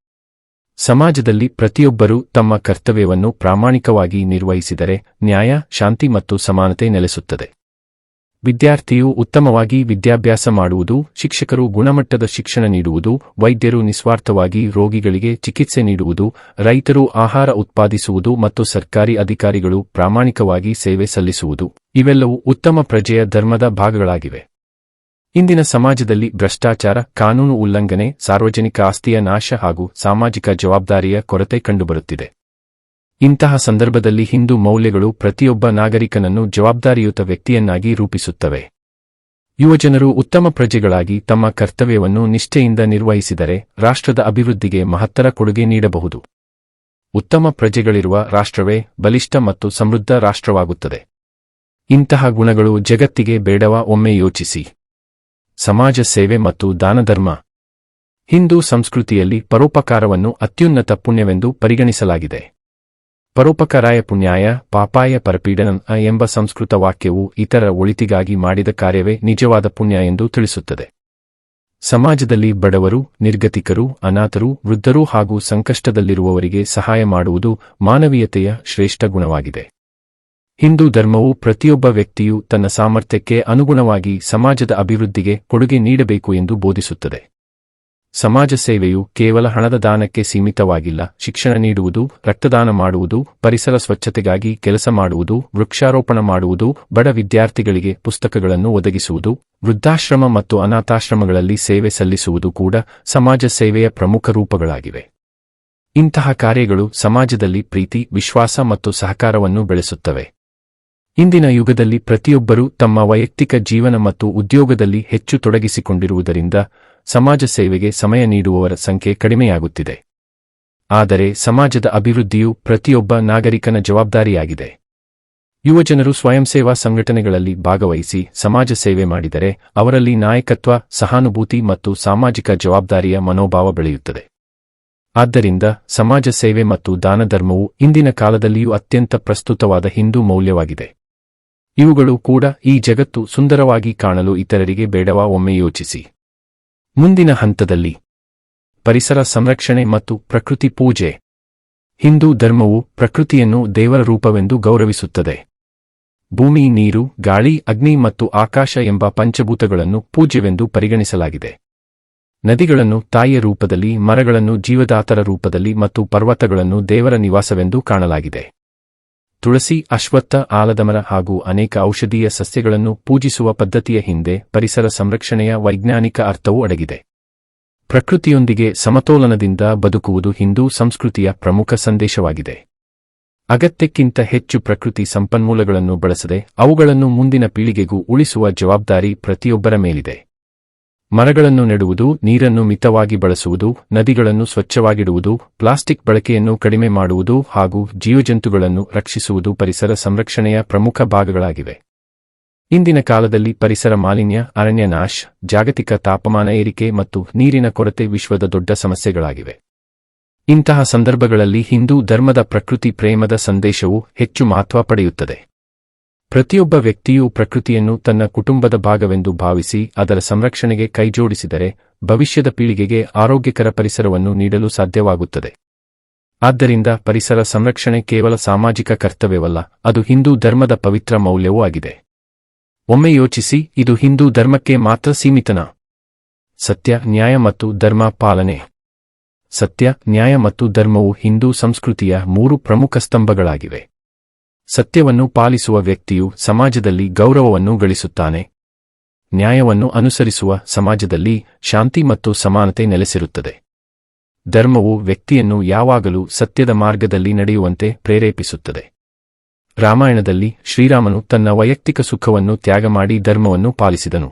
ಸಮಾಜದಲ್ಲಿ ಪ್ರತಿಯೊಬ್ಬರೂ ತಮ್ಮ ಕರ್ತವ್ಯವನ್ನು ಪ್ರಾಮಾಣಿಕವಾಗಿ ನಿರ್ವಹಿಸಿದರೆ ನ್ಯಾಯ, ಶಾಂತಿ ಮತ್ತು ಸಮಾನತೆ ನೆಲೆಸುತ್ತದೆ. ವಿದ್ಯಾರ್ಥಿಯು ಉತ್ತಮವಾಗಿ ವಿದ್ಯಾಭ್ಯಾಸ ಮಾಡುವುದು, ಶಿಕ್ಷಕರು ಗುಣಮಟ್ಟದ ಶಿಕ್ಷಣ ನೀಡುವುದು, ವೈದ್ಯರು ನಿಸ್ವಾರ್ಥವಾಗಿ ರೋಗಿಗಳಿಗೆ ಚಿಕಿತ್ಸೆ ನೀಡುವುದು, ರೈತರು ಆಹಾರ ಉತ್ಪಾದಿಸುವುದು ಮತ್ತು ಸರ್ಕಾರಿ ಅಧಿಕಾರಿಗಳು ಪ್ರಾಮಾಣಿಕವಾಗಿ ಸೇವೆ ಸಲ್ಲಿಸುವುದು, ಇವೆಲ್ಲವೂ ಉತ್ತಮ ಪ್ರಜೆಯ ಧರ್ಮದ ಭಾಗಗಳಾಗಿವೆ. ಇಂದಿನ ಸಮಾಜದಲ್ಲಿ ಭ್ರಷ್ಟಾಚಾರ, ಕಾನೂನು ಉಲ್ಲಂಘನೆ, ಸಾರ್ವಜನಿಕ ಆಸ್ತಿಯ ನಾಶ ಹಾಗೂ ಸಾಮಾಜಿಕ ಜವಾಬ್ದಾರಿಯ ಕೊರತೆ ಕಂಡುಬರುತ್ತಿದೆ. ಇಂತಹ ಸಂದರ್ಭದಲ್ಲಿ ಹಿಂದೂ ಮೌಲ್ಯಗಳು ಪ್ರತಿಯೊಬ್ಬ ನಾಗರಿಕನನ್ನು ಜವಾಬ್ದಾರಿಯುತ ವ್ಯಕ್ತಿಯನ್ನಾಗಿ ರೂಪಿಸುತ್ತವೆ. ಯುವಜನರು ಉತ್ತಮ ಪ್ರಜೆಗಳಾಗಿ ತಮ್ಮ ಕರ್ತವ್ಯವನ್ನು ನಿಷ್ಠೆಯಿಂದ ನಿರ್ವಹಿಸಿದರೆ ರಾಷ್ಟ್ರದ ಅಭಿವೃದ್ಧಿಗೆ ಮಹತ್ತರ ಕೊಡುಗೆ ನೀಡಬಹುದು. ಉತ್ತಮ ಪ್ರಜೆಗಳಿರುವ ರಾಷ್ಟ್ರವೇ ಬಲಿಷ್ಠ ಮತ್ತು ಸಮೃದ್ಧ ರಾಷ್ಟ್ರವಾಗುತ್ತದೆ. ಇಂತಹ ಗುಣಗಳು ಜಗತ್ತಿಗೆ ಬೇಡವಾ? ಒಮ್ಮೆ ಯೋಚಿಸಿ. ಸಮಾಜ ಸೇವೆ ಮತ್ತು ದಾನಧರ್ಮ. ಹಿಂದೂ ಸಂಸ್ಕೃತಿಯಲ್ಲಿ ಪರೋಪಕಾರವನ್ನು ಅತ್ಯುನ್ನತ ಪುಣ್ಯವೆಂದು ಪರಿಗಣಿಸಲಾಗಿದೆ. ಪರೋಪಕಾರಾಯ ಪುಣ್ಯಾಯ ಪಾಪಾಯ ಪರಪೀಡನಂ ಎಂಬ ಸಂಸ್ಕೃತ ವಾಕ್ಯವು ಇತರರ ಒಳಿತಿಗಾಗಿ ಮಾಡಿದ ಕಾರ್ಯವೇ ನಿಜವಾದ ಪುಣ್ಯ ಎಂದು ತಿಳಿಸುತ್ತದೆ. ಸಮಾಜದಲ್ಲಿ ಬಡವರು, ನಿರ್ಗತಿಕರು, ಅನಾಥರು, ವೃದ್ಧರು ಹಾಗೂ ಸಂಕಷ್ಟದಲ್ಲಿರುವವರಿಗೆ ಸಹಾಯ ಮಾಡುವುದು ಮಾನವೀಯತೆಯ ಶ್ರೇಷ್ಠ ಗುಣವಾಗಿದೆ. ಹಿಂದೂ ಧರ್ಮವು ಪ್ರತಿಯೊಬ್ಬ ವ್ಯಕ್ತಿಯು ತನ್ನ ಸಾಮರ್ಥ್ಯಕ್ಕೆ ಅನುಗುಣವಾಗಿ ಸಮಾಜದ ಅಭಿವೃದ್ಧಿಗೆ ಕೊಡುಗೆ ನೀಡಬೇಕು ಎಂದು ಬೋಧಿಸುತ್ತದೆ. ಸಮಾಜ ಸೇವೆಯು ಕೇವಲ ಹಣದ ದಾನಕ್ಕೆ ಸೀಮಿತವಾಗಿಲ್ಲ. ಶಿಕ್ಷಣ ನೀಡುವುದು, ರಕ್ತದಾನ ಮಾಡುವುದು, ಪರಿಸರ ಸ್ವಚ್ಛತೆಗಾಗಿ ಕೆಲಸ ಮಾಡುವುದು, ವೃಕ್ಷಾರೋಪಣ ಮಾಡುವುದು, ಬಡ ವಿದ್ಯಾರ್ಥಿಗಳಿಗೆ ಪುಸ್ತಕಗಳನ್ನು ಒದಗಿಸುವುದು, ವೃದ್ಧಾಶ್ರಮ ಮತ್ತು ಅನಾಥಾಶ್ರಮಗಳಲ್ಲಿ ಸೇವೆ ಸಲ್ಲಿಸುವುದು ಕೂಡ ಸಮಾಜ ಸೇವೆಯ ಪ್ರಮುಖ ರೂಪಗಳಾಗಿವೆ. ಇಂತಹ ಕಾರ್ಯಗಳು ಸಮಾಜದಲ್ಲಿ ಪ್ರೀತಿ, ವಿಶ್ವಾಸ ಮತ್ತು ಸಹಕಾರವನ್ನು ಬೆಳೆಸುತ್ತವೆ. ಇಂದಿನ ಯುಗದಲ್ಲಿ ಪ್ರತಿಯೊಬ್ಬರೂ ತಮ್ಮ ವೈಯಕ್ತಿಕ ಜೀವನ ಮತ್ತು ಉದ್ಯೋಗದಲ್ಲಿ ಹೆಚ್ಚು ತೊಡಗಿಸಿಕೊಂಡಿರುವುದರಿಂದ ಸಮಾಜ ಸೇವೆಗೆ ಸಮಯ ನೀಡುವವರ ಸಂಖ್ಯೆ ಕಡಿಮೆಯಾಗುತ್ತಿದೆ. ಆದರೆ ಸಮಾಜದ ಅಭಿವೃದ್ಧಿಯು ಪ್ರತಿಯೊಬ್ಬ ನಾಗರಿಕನ ಜವಾಬ್ದಾರಿಯಾಗಿದೆ. ಯುವಜನರು ಸ್ವಯಂಸೇವಾ ಸಂಘಟನೆಗಳಲ್ಲಿ ಭಾಗವಹಿಸಿ ಸಮಾಜ ಸೇವೆ ಮಾಡಿದರೆ ಅವರಲ್ಲಿ ನಾಯಕತ್ವ, ಸಹಾನುಭೂತಿ ಮತ್ತು ಸಾಮಾಜಿಕ ಜವಾಬ್ದಾರಿಯ ಮನೋಭಾವ ಬೆಳೆಯುತ್ತದೆ. ಆದ್ದರಿಂದ ಸಮಾಜ ಸೇವೆ ಮತ್ತು ದಾನಧರ್ಮವು ಇಂದಿನ ಕಾಲದಲ್ಲಿಯೂ ಅತ್ಯಂತ ಪ್ರಸ್ತುತವಾದ ಹಿಂದೂ ಮೌಲ್ಯವಾಗಿದೆ. ಇವುಗಳು ಕೂಡ ಈ ಜಗತ್ತು ಸುಂದರವಾಗಿ ಕಾಣಲು ಇತರರಿಗೆ ಬೇಡವಾ? ಒಮ್ಮೆ ಯೋಚಿಸಿ. ಮುಂದಿನ ಹಂತದಲ್ಲಿ ಪರಿಸರ ಸಂರಕ್ಷಣೆ ಮತ್ತು ಪ್ರಕೃತಿ ಪೂಜೆ. ಹಿಂದೂ ಧರ್ಮವು ಪ್ರಕೃತಿಯನ್ನು ದೇವರ ರೂಪವೆಂದು ಗೌರವಿಸುತ್ತದೆ. ಭೂಮಿ, ನೀರು, ಗಾಳಿ, ಅಗ್ನಿ ಮತ್ತು ಆಕಾಶ ಎಂಬ ಪಂಚಭೂತಗಳನ್ನು ಪೂಜ್ಯವೆಂದು ಪರಿಗಣಿಸಲಾಗಿದೆ. ನದಿಗಳನ್ನು ತಾಯಿಯ ರೂಪದಲ್ಲಿ, ಮರಗಳನ್ನು ಜೀವದಾತರ ರೂಪದಲ್ಲಿ ಮತ್ತು ಪರ್ವತಗಳನ್ನು ದೇವರ ನಿವಾಸವೆಂದು ಕಾಣಲಾಗಿದೆ. ತುಳಸಿ, ಅಶ್ವತ್ಥ, ಆಲದಮರ ಹಾಗೂ ಅನೇಕ ಔಷಧೀಯ ಸಸ್ಯಗಳನ್ನು ಪೂಜಿಸುವ ಪದ್ಧತಿಯ ಹಿಂದೆ ಪರಿಸರ ಸಂರಕ್ಷಣೆಯ ವೈಜ್ಞಾನಿಕ ಅರ್ಥವೂ ಅಡಗಿದೆ. ಪ್ರಕೃತಿಯೊಂದಿಗೆ ಸಮತೋಲನದಿಂದ ಬದುಕುವುದು ಹಿಂದೂ ಸಂಸ್ಕೃತಿಯ ಪ್ರಮುಖ ಸಂದೇಶವಾಗಿದೆ. ಅಗತ್ಯಕ್ಕಿಂತ ಹೆಚ್ಚು ಪ್ರಕೃತಿ ಸಂಪನ್ಮೂಲಗಳನ್ನು ಬಳಸದೆ ಅವುಗಳನ್ನು ಮುಂದಿನ ಪೀಳಿಗೆಗೂ ಉಳಿಸುವ ಜವಾಬ್ದಾರಿ ಪ್ರತಿಯೊಬ್ಬರ ಮೇಲಿದೆ. ಮರಗಳನ್ನು ನೆಡುವುದು, ನೀರನ್ನು ಮಿತವಾಗಿ ಬಳಸುವುದು, ನದಿಗಳನ್ನು ಸ್ವಚ್ಛವಾಗಿಡುವುದು, ಪ್ಲಾಸ್ಟಿಕ್ ಬಳಕೆಯನ್ನು ಕಡಿಮೆ ಮಾಡುವುದು ಹಾಗೂ ಜೀವಜಂತುಗಳನ್ನು ರಕ್ಷಿಸುವುದು ಪರಿಸರ ಸಂರಕ್ಷಣೆಯ ಪ್ರಮುಖ ಭಾಗಗಳಾಗಿವೆ. ಇಂದಿನ ಕಾಲದಲ್ಲಿ ಪರಿಸರ ಮಾಲಿನ್ಯ, ಅರಣ್ಯ ನಾಶ, ಜಾಗತಿಕ ತಾಪಮಾನ ಏರಿಕೆ ಮತ್ತು ನೀರಿನ ಕೊರತೆ ವಿಶ್ವದ ದೊಡ್ಡ ಸಮಸ್ಯೆಗಳಾಗಿವೆ. ಇಂತಹ ಸಂದರ್ಭಗಳಲ್ಲಿ ಹಿಂದೂ ಧರ್ಮದ ಪ್ರಕೃತಿ ಪ್ರೇಮದ ಸಂದೇಶವು ಹೆಚ್ಚು ಮಹತ್ವ ಪಡೆಯುತ್ತದೆ. ಪ್ರತಿಯೊಬ್ಬ ವ್ಯಕ್ತಿಯೂ ಪ್ರಕೃತಿಯನ್ನು ತನ್ನ ಕುಟುಂಬದ ಭಾಗವೆಂದು ಭಾವಿಸಿ ಅದರ ಸಂರಕ್ಷಣೆಗೆ ಕೈಜೋಡಿಸಿದರೆ ಭವಿಷ್ಯದ ಪೀಳಿಗೆಗೆ ಆರೋಗ್ಯಕರ ಪರಿಸರವನ್ನು ನೀಡಲು ಸಾಧ್ಯವಾಗುತ್ತದೆ. ಆದ್ದರಿಂದ ಪರಿಸರ ಸಂರಕ್ಷಣೆ ಕೇವಲ ಸಾಮಾಜಿಕ ಕರ್ತವ್ಯವಲ್ಲ, ಅದು ಹಿಂದೂ ಧರ್ಮದ ಪವಿತ್ರ ಮೌಲ್ಯವೂ ಆಗಿದೆ. ಒಮ್ಮೆ ಯೋಚಿಸಿ, ಇದು ಹಿಂದೂ ಧರ್ಮಕ್ಕೆ ಮಾತ್ರ ಸೀಮಿತನಾ? ಸತ್ಯ, ನ್ಯಾಯ ಮತ್ತು ಧರ್ಮ ಪಾಲನೆ. ಸತ್ಯ, ನ್ಯಾಯ ಮತ್ತು ಧರ್ಮವು ಹಿಂದೂ ಸಂಸ್ಕೃತಿಯ 3 ಪ್ರಮುಖ ಸ್ತಂಭಗಳಾಗಿವೆ. ಸತ್ಯವನ್ನು ಪಾಲಿಸುವ ವ್ಯಕ್ತಿಯು ಸಮಾಜದಲ್ಲಿ ಗೌರವವನ್ನು ಗಳಿಸುತ್ತಾನೆ. ನ್ಯಾಯವನ್ನು ಅನುಸರಿಸುವ ಸಮಾಜದಲ್ಲಿ ಶಾಂತಿ ಮತ್ತು ಸಮಾನತೆ ನೆಲೆಸಿರುತ್ತದೆ. ಧರ್ಮವು ವ್ಯಕ್ತಿಯನ್ನು ಯಾವಾಗಲೂ ಸತ್ಯದ ಮಾರ್ಗದಲ್ಲಿ ನಡೆಯುವಂತೆ ಪ್ರೇರೇಪಿಸುತ್ತದೆ. ರಾಮಾಯಣದಲ್ಲಿ ಶ್ರೀರಾಮನು ತನ್ನ ವೈಯಕ್ತಿಕ ಸುಖವನ್ನು ತ್ಯಾಗ ಮಾಡಿ ಧರ್ಮವನ್ನು ಪಾಲಿಸಿದನು.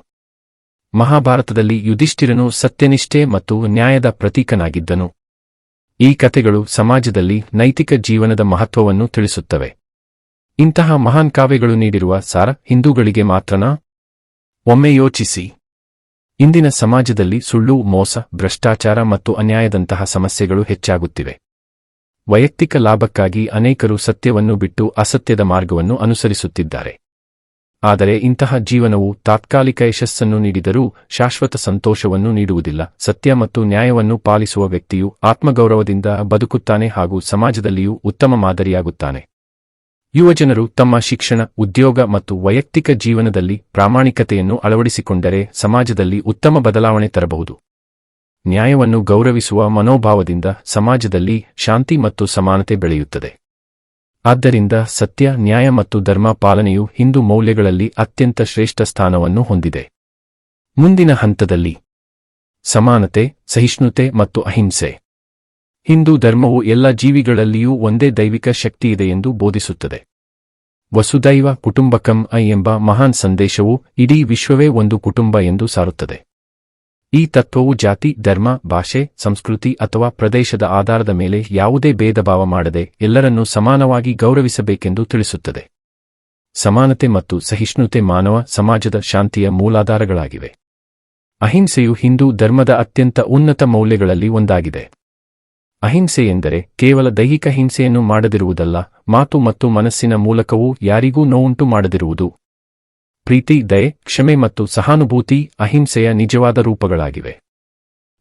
ಮಹಾಭಾರತದಲ್ಲಿ ಯುಧಿಷ್ಠಿರನು ಸತ್ಯನಿಷ್ಠೆ ಮತ್ತು ನ್ಯಾಯದ ಪ್ರತೀಕನಾಗಿದ್ದನು. ಈ ಕಥೆಗಳು ಸಮಾಜದಲ್ಲಿ ನೈತಿಕ ಜೀವನದ ಮಹತ್ವವನ್ನು ತಿಳಿಸುತ್ತವೆ. ಇಂತಹ ಮಹಾನ್ ಕಾವ್ಯಗಳು ನೀಡಿರುವ ಸಾರ ಹಿಂದೂಗಳಿಗೆ ಮಾತ್ರನಾ? ಒಮ್ಮೆ ಯೋಚಿಸಿ. ಇಂದಿನ ಸಮಾಜದಲ್ಲಿ ಸುಳ್ಳು, ಮೋಸ, ಭ್ರಷ್ಟಾಚಾರ ಮತ್ತು ಅನ್ಯಾಯದಂತಹ ಸಮಸ್ಯೆಗಳು ಹೆಚ್ಚಾಗುತ್ತಿವೆ. ವೈಯಕ್ತಿಕ ಲಾಭಕ್ಕಾಗಿ ಅನೇಕರು ಸತ್ಯವನ್ನು ಬಿಟ್ಟು ಅಸತ್ಯದ ಮಾರ್ಗವನ್ನು ಅನುಸರಿಸುತ್ತಿದ್ದಾರೆ. ಆದರೆ ಇಂತಹ ಜೀವನವು ತಾತ್ಕಾಲಿಕ ಯಶಸ್ಸನ್ನು ನೀಡಿದರೂ ಶಾಶ್ವತ ಸಂತೋಷವನ್ನು ನೀಡುವುದಿಲ್ಲ. ಸತ್ಯ ಮತ್ತು ನ್ಯಾಯವನ್ನು ಪಾಲಿಸುವ ವ್ಯಕ್ತಿಯು ಆತ್ಮಗೌರವದಿಂದ ಬದುಕುತ್ತಾನೆ ಹಾಗೂ ಸಮಾಜದಲ್ಲಿಯೂ ಉತ್ತಮ ಮಾದರಿಯಾಗುತ್ತಾನೆ. ಯುವಜನರು ತಮ್ಮ ಶಿಕ್ಷಣ, ಉದ್ಯೋಗ ಮತ್ತು ವೈಯಕ್ತಿಕ ಜೀವನದಲ್ಲಿ ಪ್ರಾಮಾಣಿಕತೆಯನ್ನು ಅಳವಡಿಸಿಕೊಂಡರೆ ಸಮಾಜದಲ್ಲಿ ಉತ್ತಮ ಬದಲಾವಣೆ ತರಬಹುದು. ನ್ಯಾಯವನ್ನು ಗೌರವಿಸುವ ಮನೋಭಾವದಿಂದ ಸಮಾಜದಲ್ಲಿ ಶಾಂತಿ ಮತ್ತು ಸಮಾನತೆ ಬೆಳೆಯುತ್ತದೆ. ಆದ್ದರಿಂದ ಸತ್ಯ, ನ್ಯಾಯ ಮತ್ತು ಧರ್ಮ ಪಾಲನೆಯು ಹಿಂದೂ ಮೌಲ್ಯಗಳಲ್ಲಿ ಅತ್ಯಂತ ಶ್ರೇಷ್ಠ ಸ್ಥಾನವನ್ನು ಹೊಂದಿದೆ. ಮುಂದಿನ ಹಂತದಲ್ಲಿ ಸಮಾನತೆ, ಸಹಿಷ್ಣುತೆ ಮತ್ತು ಅಹಿಂಸೆ. ಹಿಂದೂ ಧರ್ಮವು ಎಲ್ಲ ಜೀವಿಗಳಲ್ಲಿಯೂ ಒಂದೇ ದೈವಿಕ ಶಕ್ತಿಯಿದೆ ಎಂದು ಬೋಧಿಸುತ್ತದೆ. ವಸುದೈವ ಕುಟುಂಬಕಂ ಎಂಬ ಮಹಾನ್ ಸಂದೇಶವು ಇಡೀ ವಿಶ್ವವೇ ಒಂದು ಕುಟುಂಬ ಎಂದು ಸಾರುತ್ತದೆ. ಈ ತತ್ವವು ಜಾತಿ, ಧರ್ಮ, ಭಾಷೆ, ಸಂಸ್ಕೃತಿ ಅಥವಾ ಪ್ರದೇಶದ ಆಧಾರದ ಮೇಲೆ ಯಾವುದೇ ಭೇದಭಾವ ಮಾಡದೆ ಎಲ್ಲರನ್ನೂ ಸಮಾನವಾಗಿ ಗೌರವಿಸಬೇಕೆಂದು ತಿಳಿಸುತ್ತದೆ. ಸಮಾನತೆ ಮತ್ತು ಸಹಿಷ್ಣುತೆ ಮಾನವ ಸಮಾಜದ ಶಾಂತಿಯ ಮೂಲಾಧಾರಗಳಾಗಿವೆ. ಅಹಿಂಸೆಯು ಹಿಂದೂ ಧರ್ಮದ ಅತ್ಯಂತ ಉನ್ನತ ಮೌಲ್ಯಗಳಲ್ಲಿ ಒಂದಾಗಿದೆ. ಅಹಿಂಸೆ ಎಂದರೆ ಕೇವಲ ದೈಹಿಕ ಹಿಂಸೆಯನ್ನು ಮಾಡದಿರುವುದಲ್ಲ, ಮಾತು ಮತ್ತು ಮನಸ್ಸಿನ ಮೂಲಕವೂ ಯಾರಿಗೂ ನೋವುಂಟು ಮಾಡದಿರುವುದು. ಪ್ರೀತಿ, ದಯೆ, ಕ್ಷಮೆ ಮತ್ತು ಸಹಾನುಭೂತಿ ಅಹಿಂಸೆಯ ನಿಜವಾದ ರೂಪಗಳಾಗಿವೆ.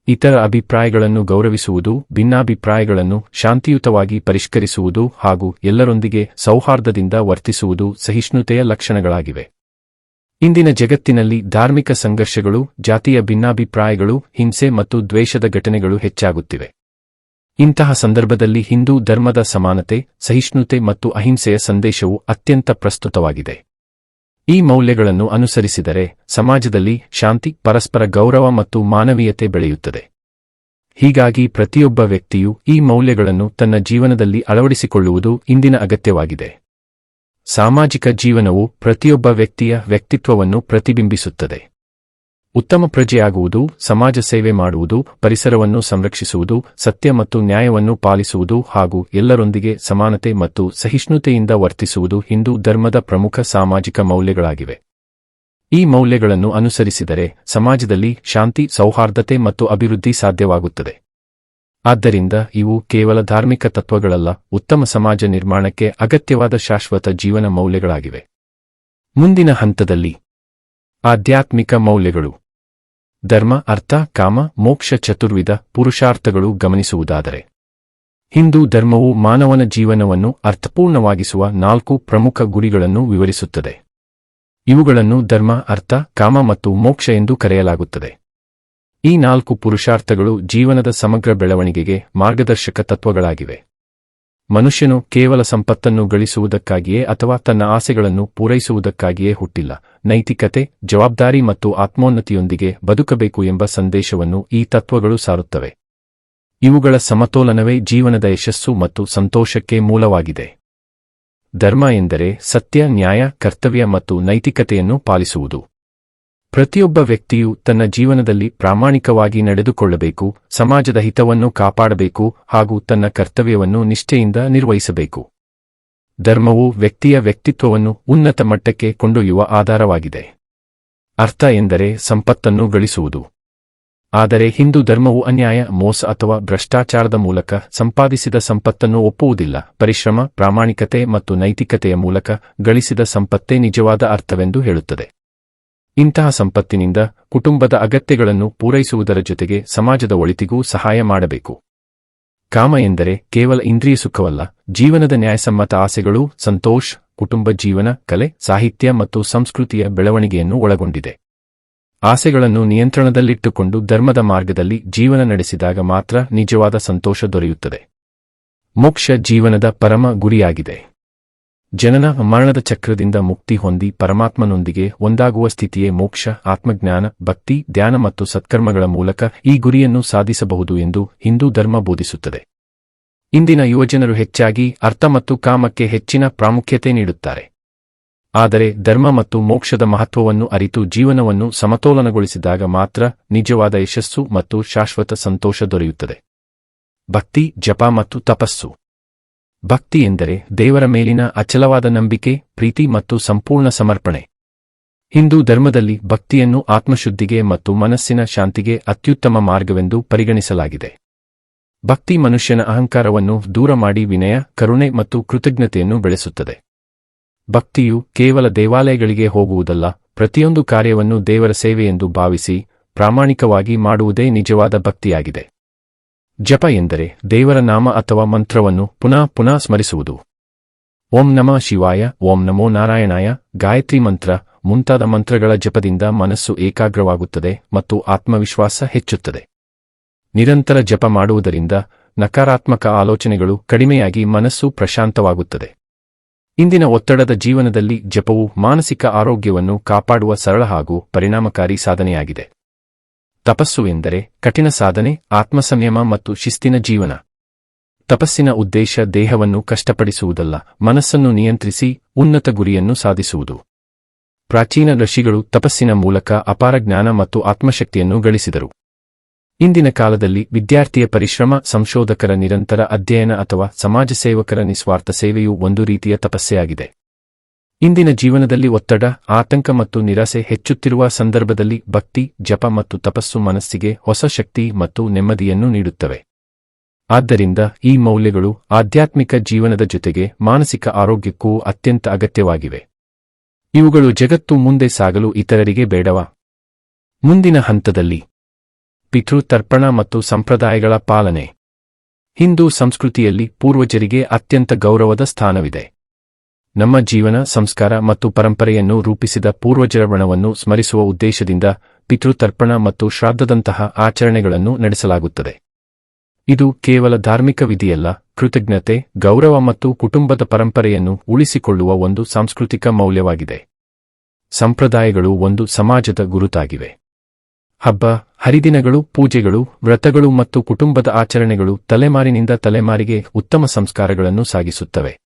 ಇತರ ಅಭಿಪ್ರಾಯಗಳನ್ನು ಗೌರವಿಸುವುದು, ಭಿನ್ನಾಭಿಪ್ರಾಯಗಳನ್ನು ಶಾಂತಿಯುತವಾಗಿ ಪರಿಷ್ಕರಿಸುವುದು ಹಾಗೂ ಎಲ್ಲರೊಂದಿಗೆ ಸೌಹಾರ್ದದಿಂದ ವರ್ತಿಸುವುದು ಸಹಿಷ್ಣುತೆಯ ಲಕ್ಷಣಗಳಾಗಿವೆ. ಇಂದಿನ ಜಗತ್ತಿನಲ್ಲಿ ಧಾರ್ಮಿಕ ಸಂಘರ್ಷಗಳು, ಜಾತಿಯ ಭಿನ್ನಾಭಿಪ್ರಾಯಗಳು, ಹಿಂಸೆ ಮತ್ತು ದ್ವೇಷದ ಘಟನೆಗಳು ಹೆಚ್ಚಾಗುತ್ತಿವೆ. ಇಂತಹ ಸಂದರ್ಭದಲ್ಲಿ ಹಿಂದೂ ಧರ್ಮದ ಸಮಾನತೆ, ಸಹಿಷ್ಣುತೆ ಮತ್ತು ಅಹಿಂಸೆಯ ಸಂದೇಶವು ಅತ್ಯಂತ ಪ್ರಸ್ತುತವಾಗಿದೆ. ಈ ಮೌಲ್ಯಗಳನ್ನು ಅನುಸರಿಸಿದರೆ ಸಮಾಜದಲ್ಲಿ ಶಾಂತಿ, ಪರಸ್ಪರ ಗೌರವ ಮತ್ತು ಮಾನವೀಯತೆ ಬೆಳೆಯುತ್ತದೆ. ಹೀಗಾಗಿ ಪ್ರತಿಯೊಬ್ಬ ವ್ಯಕ್ತಿಯು ಈ ಮೌಲ್ಯಗಳನ್ನು ತನ್ನ ಜೀವನದಲ್ಲಿ ಅಳವಡಿಸಿಕೊಳ್ಳುವುದು ಇಂದಿನ ಅಗತ್ಯವಾಗಿದೆ. ಸಾಮಾಜಿಕ ಜೀವನವು ಪ್ರತಿಯೊಬ್ಬ ವ್ಯಕ್ತಿಯ ವ್ಯಕ್ತಿತ್ವವನ್ನು ಪ್ರತಿಬಿಂಬಿಸುತ್ತದೆ. ಉತ್ತಮ ಪ್ರಜೆಯಾಗುವುದು, ಸಮಾಜ ಸೇವೆ ಮಾಡುವುದು, ಪರಿಸರವನ್ನು ಸಂರಕ್ಷಿಸುವುದು, ಸತ್ಯ ಮತ್ತು ನ್ಯಾಯವನ್ನು ಪಾಲಿಸುವುದು ಹಾಗೂ ಎಲ್ಲರೊಂದಿಗೆ ಸಮಾನತೆ ಮತ್ತು ಸಹಿಷ್ಣುತೆಯಿಂದ ವರ್ತಿಸುವುದು ಹಿಂದೂ ಧರ್ಮದ ಪ್ರಮುಖ ಸಾಮಾಜಿಕ ಮೌಲ್ಯಗಳಾಗಿವೆ. ಈ ಮೌಲ್ಯಗಳನ್ನು ಅನುಸರಿಸಿದರೆ ಸಮಾಜದಲ್ಲಿ ಶಾಂತಿ, ಸೌಹಾರ್ದತೆ ಮತ್ತು ಅಭಿವೃದ್ಧಿ ಸಾಧ್ಯವಾಗುತ್ತದೆ. ಆದ್ದರಿಂದ ಇವು ಕೇವಲ ಧಾರ್ಮಿಕ ತತ್ವಗಳಲ್ಲ, ಉತ್ತಮ ಸಮಾಜ ನಿರ್ಮಾಣಕ್ಕೆ ಅಗತ್ಯವಾದ ಶಾಶ್ವತ ಜೀವನ ಮೌಲ್ಯಗಳಾಗಿವೆ. ಮುಂದಿನ ಹಂತದಲ್ಲಿ ಆಧ್ಯಾತ್ಮಿಕ ಮೌಲ್ಯಗಳು. ಧರ್ಮ, ಅರ್ಥ, ಕಾಮ, ಮೋಕ್ಷ ಚತುರ್ವಿಧ ಪುರುಷಾರ್ಥಗಳು ಗಮನಿಸುವುದಾದರೆ ಹಿಂದೂ ಧರ್ಮವು ಮಾನವನ ಜೀವನವನ್ನು ಅರ್ಥಪೂರ್ಣವಾಗಿಸುವ 4 ಪ್ರಮುಖ ಗುರಿಗಳನ್ನು ವಿವರಿಸುತ್ತದೆ. ಇವುಗಳನ್ನು ಧರ್ಮ, ಅರ್ಥ, ಕಾಮ ಮತ್ತು ಮೋಕ್ಷ ಎಂದು ಕರೆಯಲಾಗುತ್ತದೆ. ಈ 4 ಪುರುಷಾರ್ಥಗಳು ಜೀವನದ ಸಮಗ್ರ ಬೆಳವಣಿಗೆಗೆ ಮಾರ್ಗದರ್ಶಕ ತತ್ವಗಳಾಗಿವೆ. ಮನುಷ್ಯನು ಕೇವಲ ಸಂಪತ್ತನ್ನು ಗಳಿಸುವುದಕ್ಕಾಗಿಯೇ ಅಥವಾ ತನ್ನ ಆಸೆಗಳನ್ನು ಪೂರೈಸುವುದಕ್ಕಾಗಿಯೇ ಹುಟ್ಟಿಲ್ಲ. ನೈತಿಕತೆ, ಜವಾಬ್ದಾರಿ ಮತ್ತು ಆತ್ಮೋನ್ನತಿಯೊಂದಿಗೆ ಬದುಕಬೇಕು ಎಂಬ ಸಂದೇಶವನ್ನು ಈ ತತ್ವಗಳು ಸಾರುತ್ತವೆ. ಇವುಗಳ ಸಮತೋಲನವೇ ಜೀವನದ ಯಶಸ್ಸು ಮತ್ತು ಸಂತೋಷಕ್ಕೆ ಮೂಲವಾಗಿದೆ. ಧರ್ಮ ಎಂದರೆ ಸತ್ಯ, ನ್ಯಾಯ, ಕರ್ತವ್ಯ ಮತ್ತು ನೈತಿಕತೆಯನ್ನು ಪಾಲಿಸುವುದು. ಪ್ರತಿಯೊಬ್ಬ ವ್ಯಕ್ತಿಯು ತನ್ನ ಜೀವನದಲ್ಲಿ ಪ್ರಾಮಾಣಿಕವಾಗಿ ನಡೆದುಕೊಳ್ಳಬೇಕು, ಸಮಾಜದ ಹಿತವನ್ನು ಕಾಪಾಡಬೇಕು ಹಾಗೂ ತನ್ನ ಕರ್ತವ್ಯವನ್ನು ನಿಷ್ಠೆಯಿಂದ ನಿರ್ವಹಿಸಬೇಕು. ಧರ್ಮವು ವ್ಯಕ್ತಿಯ ವ್ಯಕ್ತಿತ್ವವನ್ನು ಉನ್ನತ ಮಟ್ಟಕ್ಕೆ ಕೊಂಡೊಯ್ಯುವ ಆಧಾರವಾಗಿದೆ. ಅರ್ಥ ಎಂದರೆ ಸಂಪತ್ತನ್ನು ಗಳಿಸುವುದು. ಆದರೆ ಹಿಂದೂ ಧರ್ಮವು ಅನ್ಯಾಯ, ಮೋಸ ಅಥವಾ ಭ್ರಷ್ಟಾಚಾರದ ಮೂಲಕ ಸಂಪಾದಿಸಿದ ಸಂಪತ್ತನ್ನು ಒಪ್ಪುವುದಿಲ್ಲ. ಪರಿಶ್ರಮ, ಪ್ರಾಮಾಣಿಕತೆ ಮತ್ತು ನೈತಿಕತೆಯ ಮೂಲಕ ಗಳಿಸಿದ ಸಂಪತ್ತೇ ನಿಜವಾದ ಅರ್ಥವೆಂದು ಹೇಳುತ್ತದೆ. ಇಂತಹ ಸಂಪತ್ತಿನಿಂದ ಕುಟುಂಬದ ಅಗತ್ಯಗಳನ್ನು ಪೂರೈಸುವುದರ ಜೊತೆಗೆ ಸಮಾಜದ ಒಳಿತಿಗೂ ಸಹಾಯ ಮಾಡಬೇಕು. ಕಾಮ ಎಂದರೆ ಕೇವಲ ಇಂದ್ರಿಯ ಸುಖವಲ್ಲ, ಜೀವನದ ನ್ಯಾಯಸಮ್ಮತ ಆಸೆಗಳು, ಸಂತೋಷ, ಕುಟುಂಬ ಜೀವನ, ಕಲೆ, ಸಾಹಿತ್ಯ ಮತ್ತು ಸಂಸ್ಕೃತಿಯ ಬೆಳವಣಿಗೆಯನ್ನು ಒಳಗೊಂಡಿದೆ. ಆಸೆಗಳನ್ನು ನಿಯಂತ್ರಣದಲ್ಲಿಟ್ಟುಕೊಂಡು ಧರ್ಮದ ಮಾರ್ಗದಲ್ಲಿ ಜೀವನ ನಡೆಸಿದಾಗ ಮಾತ್ರ ನಿಜವಾದ ಸಂತೋಷ ದೊರೆಯುತ್ತದೆ. ಮೋಕ್ಷ ಜೀವನದ ಪರಮ ಗುರಿಯಾಗಿದೆ. ಜನನ ಮರಣದ ಚಕ್ರದಿಂದ ಮುಕ್ತಿ ಹೊಂದಿ ಪರಮಾತ್ಮನೊಂದಿಗೆ ಒಂದಾಗುವ ಸ್ಥಿತಿಯೇ ಮೋಕ್ಷ. ಆತ್ಮಜ್ಞಾನ, ಭಕ್ತಿ, ಧ್ಯಾನ ಮತ್ತು ಸತ್ಕರ್ಮಗಳ ಮೂಲಕ ಈ ಗುರಿಯನ್ನು ಸಾಧಿಸಬಹುದು ಎಂದು ಹಿಂದೂ ಧರ್ಮ ಬೋಧಿಸುತ್ತದೆ. ಇಂದಿನ ಯುವಜನರು ಹೆಚ್ಚಾಗಿ ಅರ್ಥ ಮತ್ತು ಕಾಮಕ್ಕೆ ಹೆಚ್ಚಿನ ಪ್ರಾಮುಖ್ಯತೆ ನೀಡುತ್ತಾರೆ. ಆದರೆ ಧರ್ಮ ಮತ್ತು ಮೋಕ್ಷದ ಮಹತ್ವವನ್ನು ಅರಿತು ಜೀವನವನ್ನು ಸಮತೋಲನಗೊಳಿಸಿದಾಗ ಮಾತ್ರ ನಿಜವಾದ ಯಶಸ್ಸು ಮತ್ತು ಶಾಶ್ವತ ಸಂತೋಷ ದೊರೆಯುತ್ತದೆ. ಭಕ್ತಿ, ಜಪ ಮತ್ತು ತಪಸ್ಸು. ಭಕ್ತಿ ಎಂದರೆ ದೇವರ ಮೇಲಿನ ಅಚಲವಾದ ನಂಬಿಕೆ, ಪ್ರೀತಿ ಮತ್ತು ಸಂಪೂರ್ಣ ಸಮರ್ಪಣೆ. ಹಿಂದೂ ಧರ್ಮದಲ್ಲಿ ಭಕ್ತಿಯನ್ನು ಆತ್ಮಶುದ್ಧಿಗೆ ಮತ್ತು ಮನಸ್ಸಿನ ಶಾಂತಿಗೆ ಅತ್ಯುತ್ತಮ ಮಾರ್ಗವೆಂದು ಪರಿಗಣಿಸಲಾಗಿದೆ. ಭಕ್ತಿ ಮನುಷ್ಯನ ಅಹಂಕಾರವನ್ನು ದೂರ ಮಾಡಿ ವಿನಯ, ಕರುಣೆ ಮತ್ತು ಕೃತಜ್ಞತೆಯನ್ನು ಬೆಳೆಸುತ್ತದೆ. ಭಕ್ತಿಯು ಕೇವಲ ದೇವಾಲಯಗಳಿಗೆ ಹೋಗುವುದಲ್ಲ, ಪ್ರತಿಯೊಂದು ಕಾರ್ಯವನ್ನು ದೇವರ ಸೇವೆಯೆಂದು ಭಾವಿಸಿ ಪ್ರಾಮಾಣಿಕವಾಗಿ ಮಾಡುವುದೇ ನಿಜವಾದ ಭಕ್ತಿಯಾಗಿದೆ. ಜಪ ಎಂದರೆ ದೇವರ ನಾಮ ಅಥವಾ ಮಂತ್ರವನ್ನು ಪುನಃ ಪುನಃ ಸ್ಮರಿಸುವುದು. ಓಂ ನಮಃ ಶಿವಾಯ, ಓಂ ನಮೋ ನಾರಾಯಣಾಯ, ಗಾಯತ್ರಿ ಮಂತ್ರ ಮುಂತಾದ ಮಂತ್ರಗಳ ಜಪದಿಂದ ಮನಸ್ಸು ಏಕಾಗ್ರವಾಗುತ್ತದೆ ಮತ್ತು ಆತ್ಮವಿಶ್ವಾಸ ಹೆಚ್ಚುತ್ತದೆ. ನಿರಂತರ ಜಪ ಮಾಡುವುದರಿಂದ ನಕಾರಾತ್ಮಕ ಆಲೋಚನೆಗಳು ಕಡಿಮೆಯಾಗಿ ಮನಸ್ಸು ಪ್ರಶಾಂತವಾಗುತ್ತದೆ. ಇಂದಿನ ಒತ್ತಡದ ಜೀವನದಲ್ಲಿ ಜಪವು ಮಾನಸಿಕ ಆರೋಗ್ಯವನ್ನು ಕಾಪಾಡುವ ಸರಳ ಹಾಗೂ ಪರಿಣಾಮಕಾರಿ ಸಾಧನೆಯಾಗಿದೆ. ತಪಸ್ಸು ಎಂದರೆ ಕಠಿಣ ಸಾಧನೆ, ಆತ್ಮಸಂಯಮ ಮತ್ತು ಶಿಸ್ತಿನ ಜೀವನ. ತಪಸ್ಸಿನ ಉದ್ದೇಶ ದೇಹವನ್ನು ಕಷ್ಟಪಡಿಸುವುದಲ್ಲ, ಮನಸ್ಸನ್ನು ನಿಯಂತ್ರಿಸಿ ಉನ್ನತ ಗುರಿಯನ್ನು ಸಾಧಿಸುವುದು. ಪ್ರಾಚೀನ ಋಷಿಗಳು ತಪಸ್ಸಿನ ಮೂಲಕ ಅಪಾರ ಜ್ಞಾನ ಮತ್ತು ಆತ್ಮಶಕ್ತಿಯನ್ನು ಗಳಿಸಿದರು. ಇಂದಿನ ಕಾಲದಲ್ಲಿ ವಿದ್ಯಾರ್ಥಿಯ ಪರಿಶ್ರಮ, ಸಂಶೋಧಕರ ನಿರಂತರ ಅಧ್ಯಯನ ಅಥವಾ ಸಮಾಜ ಸೇವಕರ ನಿಸ್ವಾರ್ಥ ಸೇವೆಯು ಒಂದು ರೀತಿಯ ತಪಸ್ಸೇ ಆಗಿದೆ. ಇಂದಿನ ಜೀವನದಲ್ಲಿ ಒತ್ತಡ, ಆತಂಕ ಮತ್ತು ನಿರಾಸೆ ಹೆಚ್ಚುತ್ತಿರುವ ಸಂದರ್ಭದಲ್ಲಿ ಭಕ್ತಿ, ಜಪ ಮತ್ತು ತಪಸ್ಸು ಮನಸ್ಸಿಗೆ ಹೊಸ ಶಕ್ತಿ ಮತ್ತು ನೆಮ್ಮದಿಯನ್ನು ನೀಡುತ್ತವೆ. ಆದ್ದರಿಂದ ಈ ಮೌಲ್ಯಗಳು ಆಧ್ಯಾತ್ಮಿಕ ಜೀವನದ ಜೊತೆಗೆ ಮಾನಸಿಕ ಆರೋಗ್ಯಕ್ಕೂ ಅತ್ಯಂತ ಅಗತ್ಯವಾಗಿವೆ. ಇವುಗಳು ಜಗತ್ತು ಮುಂದೆ ಸಾಗಲು ಇತರರಿಗೆ ಬೇಡವಾ? ಮುಂದಿನ ಹಂತದಲ್ಲಿ ಪಿತೃತರ್ಪಣ ಮತ್ತು ಸಂಪ್ರದಾಯಗಳ ಪಾಲನೆ. ಹಿಂದೂ ಸಂಸ್ಕೃತಿಯಲ್ಲಿ ಪೂರ್ವಜರಿಗೆ ಅತ್ಯಂತ ಗೌರವದ ಸ್ಥಾನವಿದೆ. ನಮ್ಮ ಜೀವನ, ಸಂಸ್ಕಾರ ಮತ್ತು ಪರಂಪರೆಯನ್ನು ರೂಪಿಸಿದ ಪೂರ್ವಜರ ಋಣವನ್ನು ಸ್ಮರಿಸುವ ಉದ್ದೇಶದಿಂದ ಪಿತೃತರ್ಪಣ ಮತ್ತು ಶ್ರಾದ್ದದಂತಹ ಆಚರಣೆಗಳನ್ನು ನಡೆಸಲಾಗುತ್ತದೆ. ಇದು ಕೇವಲ ಧಾರ್ಮಿಕ ವಿಧಿಯಲ್ಲ, ಕೃತಜ್ಞತೆ, ಗೌರವ ಮತ್ತು ಕುಟುಂಬದ ಪರಂಪರೆಯನ್ನು ಉಳಿಸಿಕೊಳ್ಳುವ ಒಂದು ಸಾಂಸ್ಕೃತಿಕ ಮೌಲ್ಯವಾಗಿದೆ. ಸಂಪ್ರದಾಯಗಳು ಒಂದು ಸಮಾಜದ ಗುರುತಾಗಿವೆ. ಹಬ್ಬ, ಹರಿದಿನಗಳು, ಪೂಜೆಗಳು, ವ್ರತಗಳು ಮತ್ತು ಕುಟುಂಬದ ಆಚರಣೆಗಳು ತಲೆಮಾರಿನಿಂದ ತಲೆಮಾರಿಗೆ ಉತ್ತಮ ಸಂಸ್ಕಾರಗಳನ್ನು ಸಾಗಿಸುತ್ತವೆ.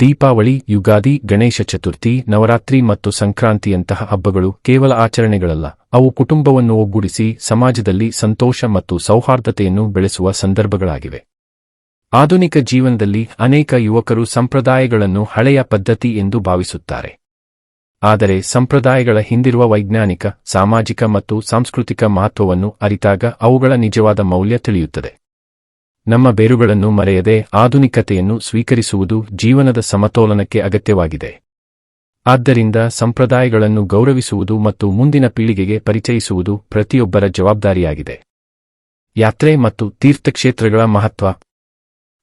ದೀಪಾವಳಿ, ಯುಗಾದಿ, ಗಣೇಶ ಚತುರ್ಥಿ, ನವರಾತ್ರಿ ಮತ್ತು ಸಂಕ್ರಾಂತಿಯಂತಹ ಹಬ್ಬಗಳು ಕೇವಲ ಆಚರಣೆಗಳಲ್ಲ, ಅವು ಕುಟುಂಬವನ್ನು ಒಗ್ಗೂಡಿಸಿ ಸಮಾಜದಲ್ಲಿ ಸಂತೋಷ ಮತ್ತು ಸೌಹಾರ್ದತೆಯನ್ನು ಬೆಳೆಸುವ ಸಂದರ್ಭಗಳಾಗಿವೆ. ಆಧುನಿಕ ಜೀವನದಲ್ಲಿ ಅನೇಕ ಯುವಕರು ಸಂಪ್ರದಾಯಗಳನ್ನು ಹಳೆಯ ಪದ್ಧತಿ ಎಂದು ಭಾವಿಸುತ್ತಾರೆ. ಆದರೆ ಸಂಪ್ರದಾಯಗಳ ಹಿಂದಿರುವ ವೈಜ್ಞಾನಿಕ, ಸಾಮಾಜಿಕ ಮತ್ತು ಸಾಂಸ್ಕೃತಿಕ ಮಹತ್ವವನ್ನು ಅರಿತಾಗ ಅವುಗಳ ನಿಜವಾದ ಮೌಲ್ಯ ತಿಳಿಯುತ್ತದೆ. ನಮ್ಮ ಬೇರುಗಳನ್ನು ಮರೆಯದೆ ಆಧುನಿಕತೆಯನ್ನು ಸ್ವೀಕರಿಸುವುದು ಜೀವನದ ಸಮತೋಲನಕ್ಕೆ ಅಗತ್ಯವಾಗಿದೆ. ಆದ್ದರಿಂದ ಸಂಪ್ರದಾಯಗಳನ್ನು ಗೌರವಿಸುವುದು ಮತ್ತು ಮುಂದಿನ ಪೀಳಿಗೆಗೆ ಪರಿಚಯಿಸುವುದು ಪ್ರತಿಯೊಬ್ಬರ ಜವಾಬ್ದಾರಿಯಾಗಿದೆ. ಯಾತ್ರೆ ಮತ್ತು ತೀರ್ಥಕ್ಷೇತ್ರಗಳ ಮಹತ್ವ.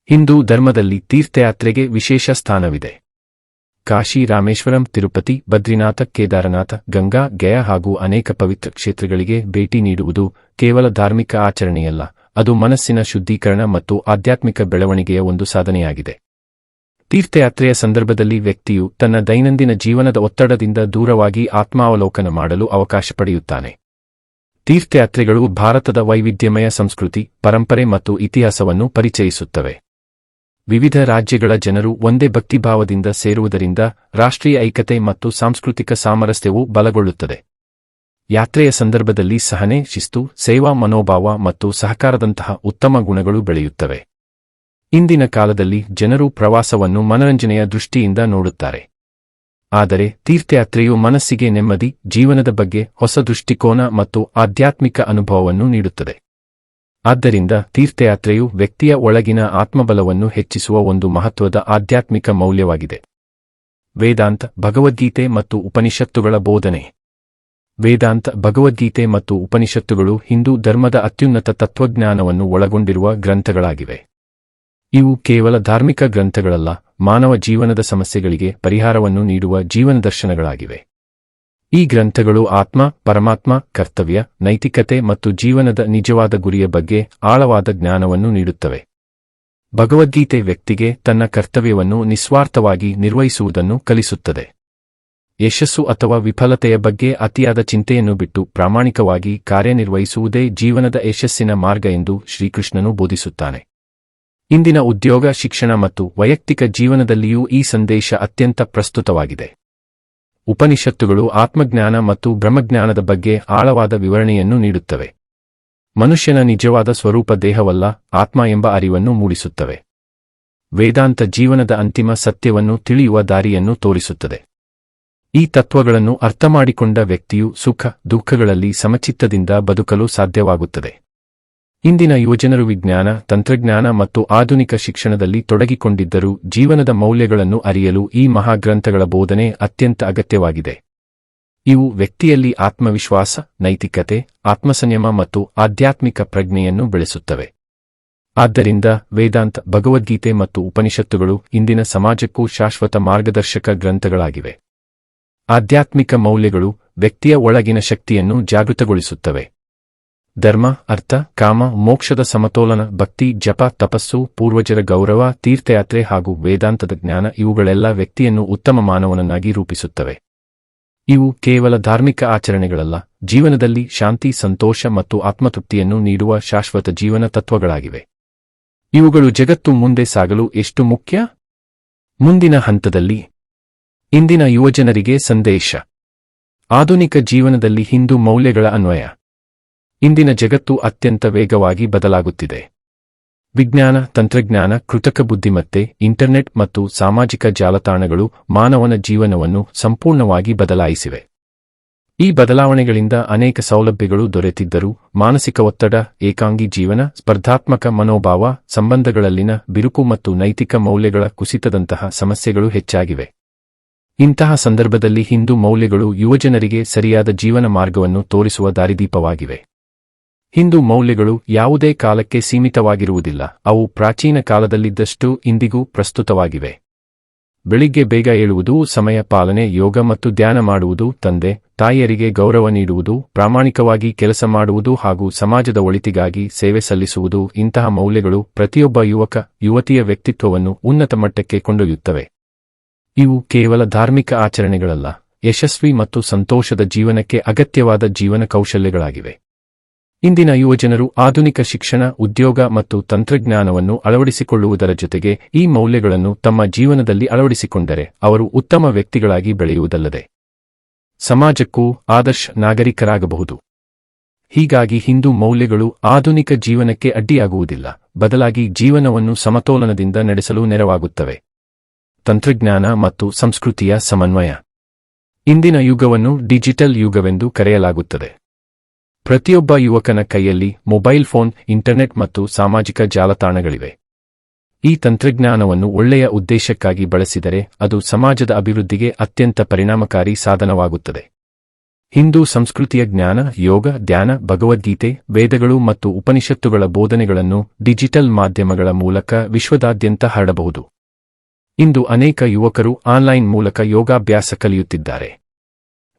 ಹಿಂದೂ ಧರ್ಮದಲ್ಲಿ ತೀರ್ಥಯಾತ್ರೆಗೆ ವಿಶೇಷ ಸ್ಥಾನವಿದೆ. ಕಾಶಿ, ರಾಮೇಶ್ವರಂ, ತಿರುಪತಿ, ಬದ್ರಿನಾಥ, ಕೇದಾರನಾಥ, ಗಂಗಾ, ಗಯಾ ಹಾಗೂ ಅನೇಕ ಪವಿತ್ರ ಕ್ಷೇತ್ರಗಳಿಗೆ ಭೇಟಿ ನೀಡುವುದು ಕೇವಲ ಧಾರ್ಮಿಕ ಆಚರಣೆಯಲ್ಲ, ಅದು ಮನಸ್ಸಿನ ಶುದ್ಧೀಕರಣ ಮತ್ತು ಆಧ್ಯಾತ್ಮಿಕ ಬೆಳವಣಿಗೆಯ ಒಂದು ಸಾಧನೆಯಾಗಿದೆ. ತೀರ್ಥಯಾತ್ರೆಯ ಸಂದರ್ಭದಲ್ಲಿ ವ್ಯಕ್ತಿಯು ತನ್ನ ದೈನಂದಿನ ಜೀವನದ ಒತ್ತಡದಿಂದ ದೂರವಾಗಿ ಆತ್ಮಾವಲೋಕನ ಮಾಡಲು ಅವಕಾಶ ಪಡೆಯುತ್ತಾನೆ. ತೀರ್ಥಯಾತ್ರೆಗಳು ಭಾರತದ ವೈವಿಧ್ಯಮಯ ಸಂಸ್ಕೃತಿ, ಪರಂಪರೆ ಮತ್ತು ಇತಿಹಾಸವನ್ನು ಪರಿಚಯಿಸುತ್ತವೆ. ವಿವಿಧ ರಾಜ್ಯಗಳ ಜನರು ಒಂದೇ ಭಕ್ತಿಭಾವದಿಂದ ಸೇರುವುದರಿಂದ ರಾಷ್ಟ್ರೀಯ ಐಕ್ಯತೆ ಮತ್ತು ಸಾಂಸ್ಕೃತಿಕ ಸಾಮರಸ್ಯವು ಬಲಗೊಳ್ಳುತ್ತದೆ. ಯಾತ್ರೆಯ ಸಂದರ್ಭದಲ್ಲಿ ಸಹನೆ, ಶಿಸ್ತು, ಸೇವಾ ಮನೋಭಾವ ಮತ್ತು ಸಹಕಾರದಂತಹ ಉತ್ತಮ ಗುಣಗಳು ಬೆಳೆಯುತ್ತವೆ. ಇಂದಿನ ಕಾಲದಲ್ಲಿ ಜನರು ಪ್ರವಾಸವನ್ನು ಮನರಂಜನೆಯ ದೃಷ್ಟಿಯಿಂದ ನೋಡುತ್ತಾರೆ. ಆದರೆ ತೀರ್ಥಯಾತ್ರೆಯು ಮನಸ್ಸಿಗೆ ನೆಮ್ಮದಿ, ಜೀವನದ ಬಗ್ಗೆ ಹೊಸ ದೃಷ್ಟಿಕೋನ ಮತ್ತು ಆಧ್ಯಾತ್ಮಿಕ ಅನುಭವವನ್ನು ನೀಡುತ್ತದೆ. ಆದ್ದರಿಂದ ತೀರ್ಥಯಾತ್ರೆಯು ವ್ಯಕ್ತಿಯ ಒಳಗಿನ ಆತ್ಮಬಲವನ್ನು ಹೆಚ್ಚಿಸುವ ಒಂದು ಮಹತ್ವದ ಆಧ್ಯಾತ್ಮಿಕ ಮೌಲ್ಯವಾಗಿದೆ. ವೇದಾಂತ, ಭಗವದ್ಗೀತೆ ಮತ್ತು ಉಪನಿಷತ್ತುಗಳ ಬೋಧನೆ. ವೇದಾಂತ, ಭಗವದ್ಗೀತೆ ಮತ್ತು ಉಪನಿಷತ್ತುಗಳು ಹಿಂದೂ ಧರ್ಮದ ಅತ್ಯುನ್ನತ ತತ್ವಜ್ಞಾನವನ್ನು ಒಳಗೊಂಡಿರುವ ಗ್ರಂಥಗಳಾಗಿವೆ. ಇವು ಕೇವಲ ಧಾರ್ಮಿಕ ಗ್ರಂಥಗಳಲ್ಲ, ಮಾನವ ಜೀವನದ ಸಮಸ್ಯೆಗಳಿಗೆ ಪರಿಹಾರವನ್ನು ನೀಡುವ ಜೀವನದರ್ಶನಗಳಾಗಿವೆ. ಈ ಗ್ರಂಥಗಳು ಆತ್ಮ, ಪರಮಾತ್ಮ, ಕರ್ತವ್ಯ, ನೈತಿಕತೆ ಮತ್ತು ಜೀವನದ ನಿಜವಾದ ಗುರಿಯ ಬಗ್ಗೆ ಆಳವಾದ ಜ್ಞಾನವನ್ನು ನೀಡುತ್ತವೆ. ಭಗವದ್ಗೀತೆ ವ್ಯಕ್ತಿಗೆ ತನ್ನ ಕರ್ತವ್ಯವನ್ನು ನಿಸ್ವಾರ್ಥವಾಗಿ ನಿರ್ವಹಿಸುವುದನ್ನು ಕಲಿಸುತ್ತದೆ. ಯಶಸ್ಸು ಅಥವಾ ವಿಫಲತೆಯ ಬಗ್ಗೆ ಅತಿಯಾದ ಚಿಂತೆಯನ್ನು ಬಿಟ್ಟು ಪ್ರಾಮಾಣಿಕವಾಗಿ ಕಾರ್ಯನಿರ್ವಹಿಸುವುದೇ ಜೀವನದ ಯಶಸ್ಸಿನ ಮಾರ್ಗ ಎಂದು ಶ್ರೀಕೃಷ್ಣನು ಬೋಧಿಸುತ್ತಾನೆ. ಇಂದಿನ ಉದ್ಯೋಗ, ಶಿಕ್ಷಣ ಮತ್ತು ವೈಯಕ್ತಿಕ ಜೀವನದಲ್ಲಿಯೂ ಈ ಸಂದೇಶ ಅತ್ಯಂತ ಪ್ರಸ್ತುತವಾಗಿದೆ. ಉಪನಿಷತ್ತುಗಳು ಆತ್ಮಜ್ಞಾನ ಮತ್ತು ಬ್ರಹ್ಮಜ್ಞಾನದ ಬಗ್ಗೆ ಆಳವಾದ ವಿವರಣೆಯನ್ನು ನೀಡುತ್ತವೆ. ಮನುಷ್ಯನ ನಿಜವಾದ ಸ್ವರೂಪ ದೇಹವಲ್ಲ, ಆತ್ಮ ಎಂಬ ಅರಿವನ್ನು ಮೂಡಿಸುತ್ತವೆ. ವೇದಾಂತ ಜೀವನದ ಅಂತಿಮ ಸತ್ಯವನ್ನು ತಿಳಿಯುವ ದಾರಿಯನ್ನು ತೋರಿಸುತ್ತದೆ. ಈ ತತ್ವಗಳನ್ನು ಅರ್ಥಮಾಡಿಕೊಂಡ ವ್ಯಕ್ತಿಯು ಸುಖ, ದುಃಖಗಳಲ್ಲಿ ಸಮಚಿತ್ತದಿಂದ ಬದುಕಲು ಸಾಧ್ಯವಾಗುತ್ತದೆ. ಇಂದಿನ ಯುವಜನರು ವಿಜ್ಞಾನ, ತಂತ್ರಜ್ಞಾನ ಮತ್ತು ಆಧುನಿಕ ಶಿಕ್ಷಣದಲ್ಲಿ ತೊಡಗಿಕೊಂಡಿದ್ದರೂ ಜೀವನದ ಮೌಲ್ಯಗಳನ್ನು ಅರಿಯಲು ಈ ಮಹಾಗ್ರಂಥಗಳ ಬೋಧನೆ ಅತ್ಯಂತ ಅಗತ್ಯವಾಗಿದೆ. ಇವು ವ್ಯಕ್ತಿಯಲ್ಲಿ ಆತ್ಮವಿಶ್ವಾಸ, ನೈತಿಕತೆ, ಆತ್ಮಸಂಯಮ ಮತ್ತು ಆಧ್ಯಾತ್ಮಿಕ ಪ್ರಜ್ಞೆಯನ್ನು ಬೆಳೆಸುತ್ತವೆ. ಆದ್ದರಿಂದ ವೇದಾಂತ, ಭಗವದ್ಗೀತೆ ಮತ್ತು ಉಪನಿಷತ್ತುಗಳು ಇಂದಿನ ಸಮಾಜಕ್ಕೂ ಶಾಶ್ವತ ಮಾರ್ಗದರ್ಶಕ ಗ್ರಂಥಗಳಾಗಿವೆ. ಆಧ್ಯಾತ್ಮಿಕ ಮೌಲ್ಯಗಳು ವ್ಯಕ್ತಿಯ ಒಳಗಿನ ಶಕ್ತಿಯನ್ನು ಜಾಗೃತಗೊಳಿಸುತ್ತವೆ. ಧರ್ಮ, ಅರ್ಥ, ಕಾಮ, ಮೋಕ್ಷದ ಸಮತೋಲನ, ಭಕ್ತಿ, ಜಪ, ತಪಸ್ಸು, ಪೂರ್ವಜರ ಗೌರವ, ತೀರ್ಥಯಾತ್ರೆ ಹಾಗೂ ವೇದಾಂತದ ಜ್ಞಾನ ಇವುಗಳೆಲ್ಲ ವ್ಯಕ್ತಿಯನ್ನು ಉತ್ತಮ ಮಾನವನನ್ನಾಗಿ ರೂಪಿಸುತ್ತವೆ. ಇವು ಕೇವಲ ಧಾರ್ಮಿಕ ಆಚರಣೆಗಳಲ್ಲ, ಜೀವನದಲ್ಲಿ ಶಾಂತಿ, ಸಂತೋಷ ಮತ್ತು ಆತ್ಮತೃಪ್ತಿಯನ್ನು ನೀಡುವ ಶಾಶ್ವತ ಜೀವನ ತತ್ವಗಳಾಗಿವೆ. ಇವುಗಳು ಜಗತ್ತು ಮುಂದೆ ಸಾಗಲು ಎಷ್ಟು ಮುಖ್ಯ? ಮುಂದಿನ ಹಂತದಲ್ಲಿ ಇಂದಿನ ಯುವಜನರಿಗೆ ಸಂದೇಶ. ಆಧುನಿಕ ಜೀವನದಲ್ಲಿ ಹಿಂದೂ ಮೌಲ್ಯಗಳ ಅನ್ವಯ. ಇಂದಿನ ಜಗತ್ತು ಅತ್ಯಂತ ವೇಗವಾಗಿ ಬದಲಾಗುತ್ತಿದೆ. ವಿಜ್ಞಾನ, ತಂತ್ರಜ್ಞಾನ, ಕೃತಕ ಬುದ್ಧಿಮತ್ತೆ, ಇಂಟರ್ನೆಟ್ ಮತ್ತು ಸಾಮಾಜಿಕ ಜಾಲತಾಣಗಳು ಮಾನವನ ಜೀವನವನ್ನು ಸಂಪೂರ್ಣವಾಗಿ ಬದಲಾಯಿಸಿವೆ. ಈ ಬದಲಾವಣೆಗಳಿಂದ ಅನೇಕ ಸೌಲಭ್ಯಗಳು ದೊರೆತಿದ್ದರೂ ಮಾನಸಿಕ ಒತ್ತಡ, ಏಕಾಂಗಿ ಜೀವನ, ಸ್ಪರ್ಧಾತ್ಮಕ ಮನೋಭಾವ, ಸಂಬಂಧಗಳಲ್ಲಿನ ಬಿರುಕು ಮತ್ತು ನೈತಿಕ ಮೌಲ್ಯಗಳ ಕುಸಿತದಂತಹ ಸಮಸ್ಯೆಗಳು ಹೆಚ್ಚಾಗಿವೆ. ಇಂತಹ ಸಂದರ್ಭದಲ್ಲಿ ಹಿಂದೂ ಮೌಲ್ಯಗಳು ಯುವಜನರಿಗೆ ಸರಿಯಾದ ಜೀವನ ಮಾರ್ಗವನ್ನು ತೋರಿಸುವ ದಾರಿದೀಪವಾಗಿವೆ. ಹಿಂದೂ ಮೌಲ್ಯಗಳು ಯಾವುದೇ ಕಾಲಕ್ಕೆ ಸೀಮಿತವಾಗಿರುವುದಿಲ್ಲ, ಅವು ಪ್ರಾಚೀನ ಕಾಲದಲ್ಲಿದ್ದಷ್ಟು ಇಂದಿಗೂ ಪ್ರಸ್ತುತವಾಗಿವೆ. ಬೆಳಿಗ್ಗೆ ಬೇಗ ಏಳುವುದು, ಸಮಯ ಪಾಲನೆ, ಯೋಗ ಮತ್ತು ಧ್ಯಾನ ಮಾಡುವುದು, ತಂದೆ ತಾಯಿಯರಿಗೆ ಗೌರವ ನೀಡುವುದು, ಪ್ರಾಮಾಣಿಕವಾಗಿ ಕೆಲಸ ಮಾಡುವುದು ಹಾಗೂ ಸಮಾಜದ ಒಳಿತಿಗಾಗಿ ಸೇವೆ ಸಲ್ಲಿಸುವುದು ಇಂತಹ ಮೌಲ್ಯಗಳು ಪ್ರತಿಯೊಬ್ಬ ಯುವಕ, ಯುವತಿಯ ವ್ಯಕ್ತಿತ್ವವನ್ನು ಉನ್ನತ ಮಟ್ಟಕ್ಕೆ ಕೊಂಡೊಯ್ಯುತ್ತವೆ. ಇವು ಕೇವಲ ಧಾರ್ಮಿಕ ಆಚರಣೆಗಳಲ್ಲ, ಯಶಸ್ವಿ ಮತ್ತು ಸಂತೋಷದ ಜೀವನಕ್ಕೆ ಅಗತ್ಯವಾದ ಜೀವನ ಕೌಶಲ್ಯಗಳಾಗಿವೆ. ಇಂದಿನ ಯುವಜನರು ಆಧುನಿಕ ಶಿಕ್ಷಣ, ಉದ್ಯೋಗ ಮತ್ತು ತಂತ್ರಜ್ಞಾನವನ್ನು ಅಳವಡಿಸಿಕೊಳ್ಳುವುದರ ಜೊತೆಗೆ ಈ ಮೌಲ್ಯಗಳನ್ನು ತಮ್ಮ ಜೀವನದಲ್ಲಿ ಅಳವಡಿಸಿಕೊಂಡರೆ ಅವರು ಉತ್ತಮ ವ್ಯಕ್ತಿಗಳಾಗಿ ಬೆಳೆಯುವುದಲ್ಲದೆ ಸಮಾಜಕ್ಕೂ ಆದರ್ಶ ನಾಗರಿಕರಾಗಬಹುದು. ಹೀಗಾಗಿ ಹಿಂದೂ ಮೌಲ್ಯಗಳು ಆಧುನಿಕ ಜೀವನಕ್ಕೆ ಅಡ್ಡಿಯಾಗುವುದಿಲ್ಲ, ಬದಲಾಗಿ ಜೀವನವನ್ನು ಸಮತೋಲನದಿಂದ ನಡೆಸಲು ನೆರವಾಗುತ್ತವೆ. ತಂತ್ರಜ್ಞಾನ ಮತ್ತು ಸಂಸ್ಕೃತಿಯ ಸಮನ್ವಯ. ಇಂದಿನ ಯುಗವನ್ನು ಡಿಜಿಟಲ್ ಯುಗವೆಂದು ಕರೆಯಲಾಗುತ್ತದೆ. ಪ್ರತಿಯೊಬ್ಬ ಯುವಕನ ಕೈಯಲ್ಲಿ ಮೊಬೈಲ್ ಫೋನ್, ಇಂಟರ್ನೆಟ್ ಮತ್ತು ಸಾಮಾಜಿಕ ಜಾಲತಾಣಗಳಿವೆ. ಈ ತಂತ್ರಜ್ಞಾನವನ್ನು ಒಳ್ಳೆಯ ಉದ್ದೇಶಕ್ಕಾಗಿ ಬಳಸಿದರೆ ಅದು ಸಮಾಜದ ಅಭಿವೃದ್ಧಿಗೆ ಅತ್ಯಂತ ಪರಿಣಾಮಕಾರಿ ಸಾಧನವಾಗುತ್ತದೆ. ಹಿಂದೂ ಸಂಸ್ಕೃತಿಯ ಜ್ಞಾನ, ಯೋಗ, ಧ್ಯಾನ, ಭಗವದ್ಗೀತೆ, ವೇದಗಳು ಮತ್ತು ಉಪನಿಷತ್ತುಗಳ ಬೋಧನೆಗಳನ್ನು ಡಿಜಿಟಲ್ ಮಾಧ್ಯಮಗಳ ಮೂಲಕ ವಿಶ್ವದಾದ್ಯಂತ ಹರಡಬಹುದು. ಇಂದು ಅನೇಕ ಯುವಕರು ಆನ್ಲೈನ್ ಮೂಲಕ ಯೋಗಾಭ್ಯಾಸ ಕಲಿಯುತ್ತಿದ್ದಾರೆ.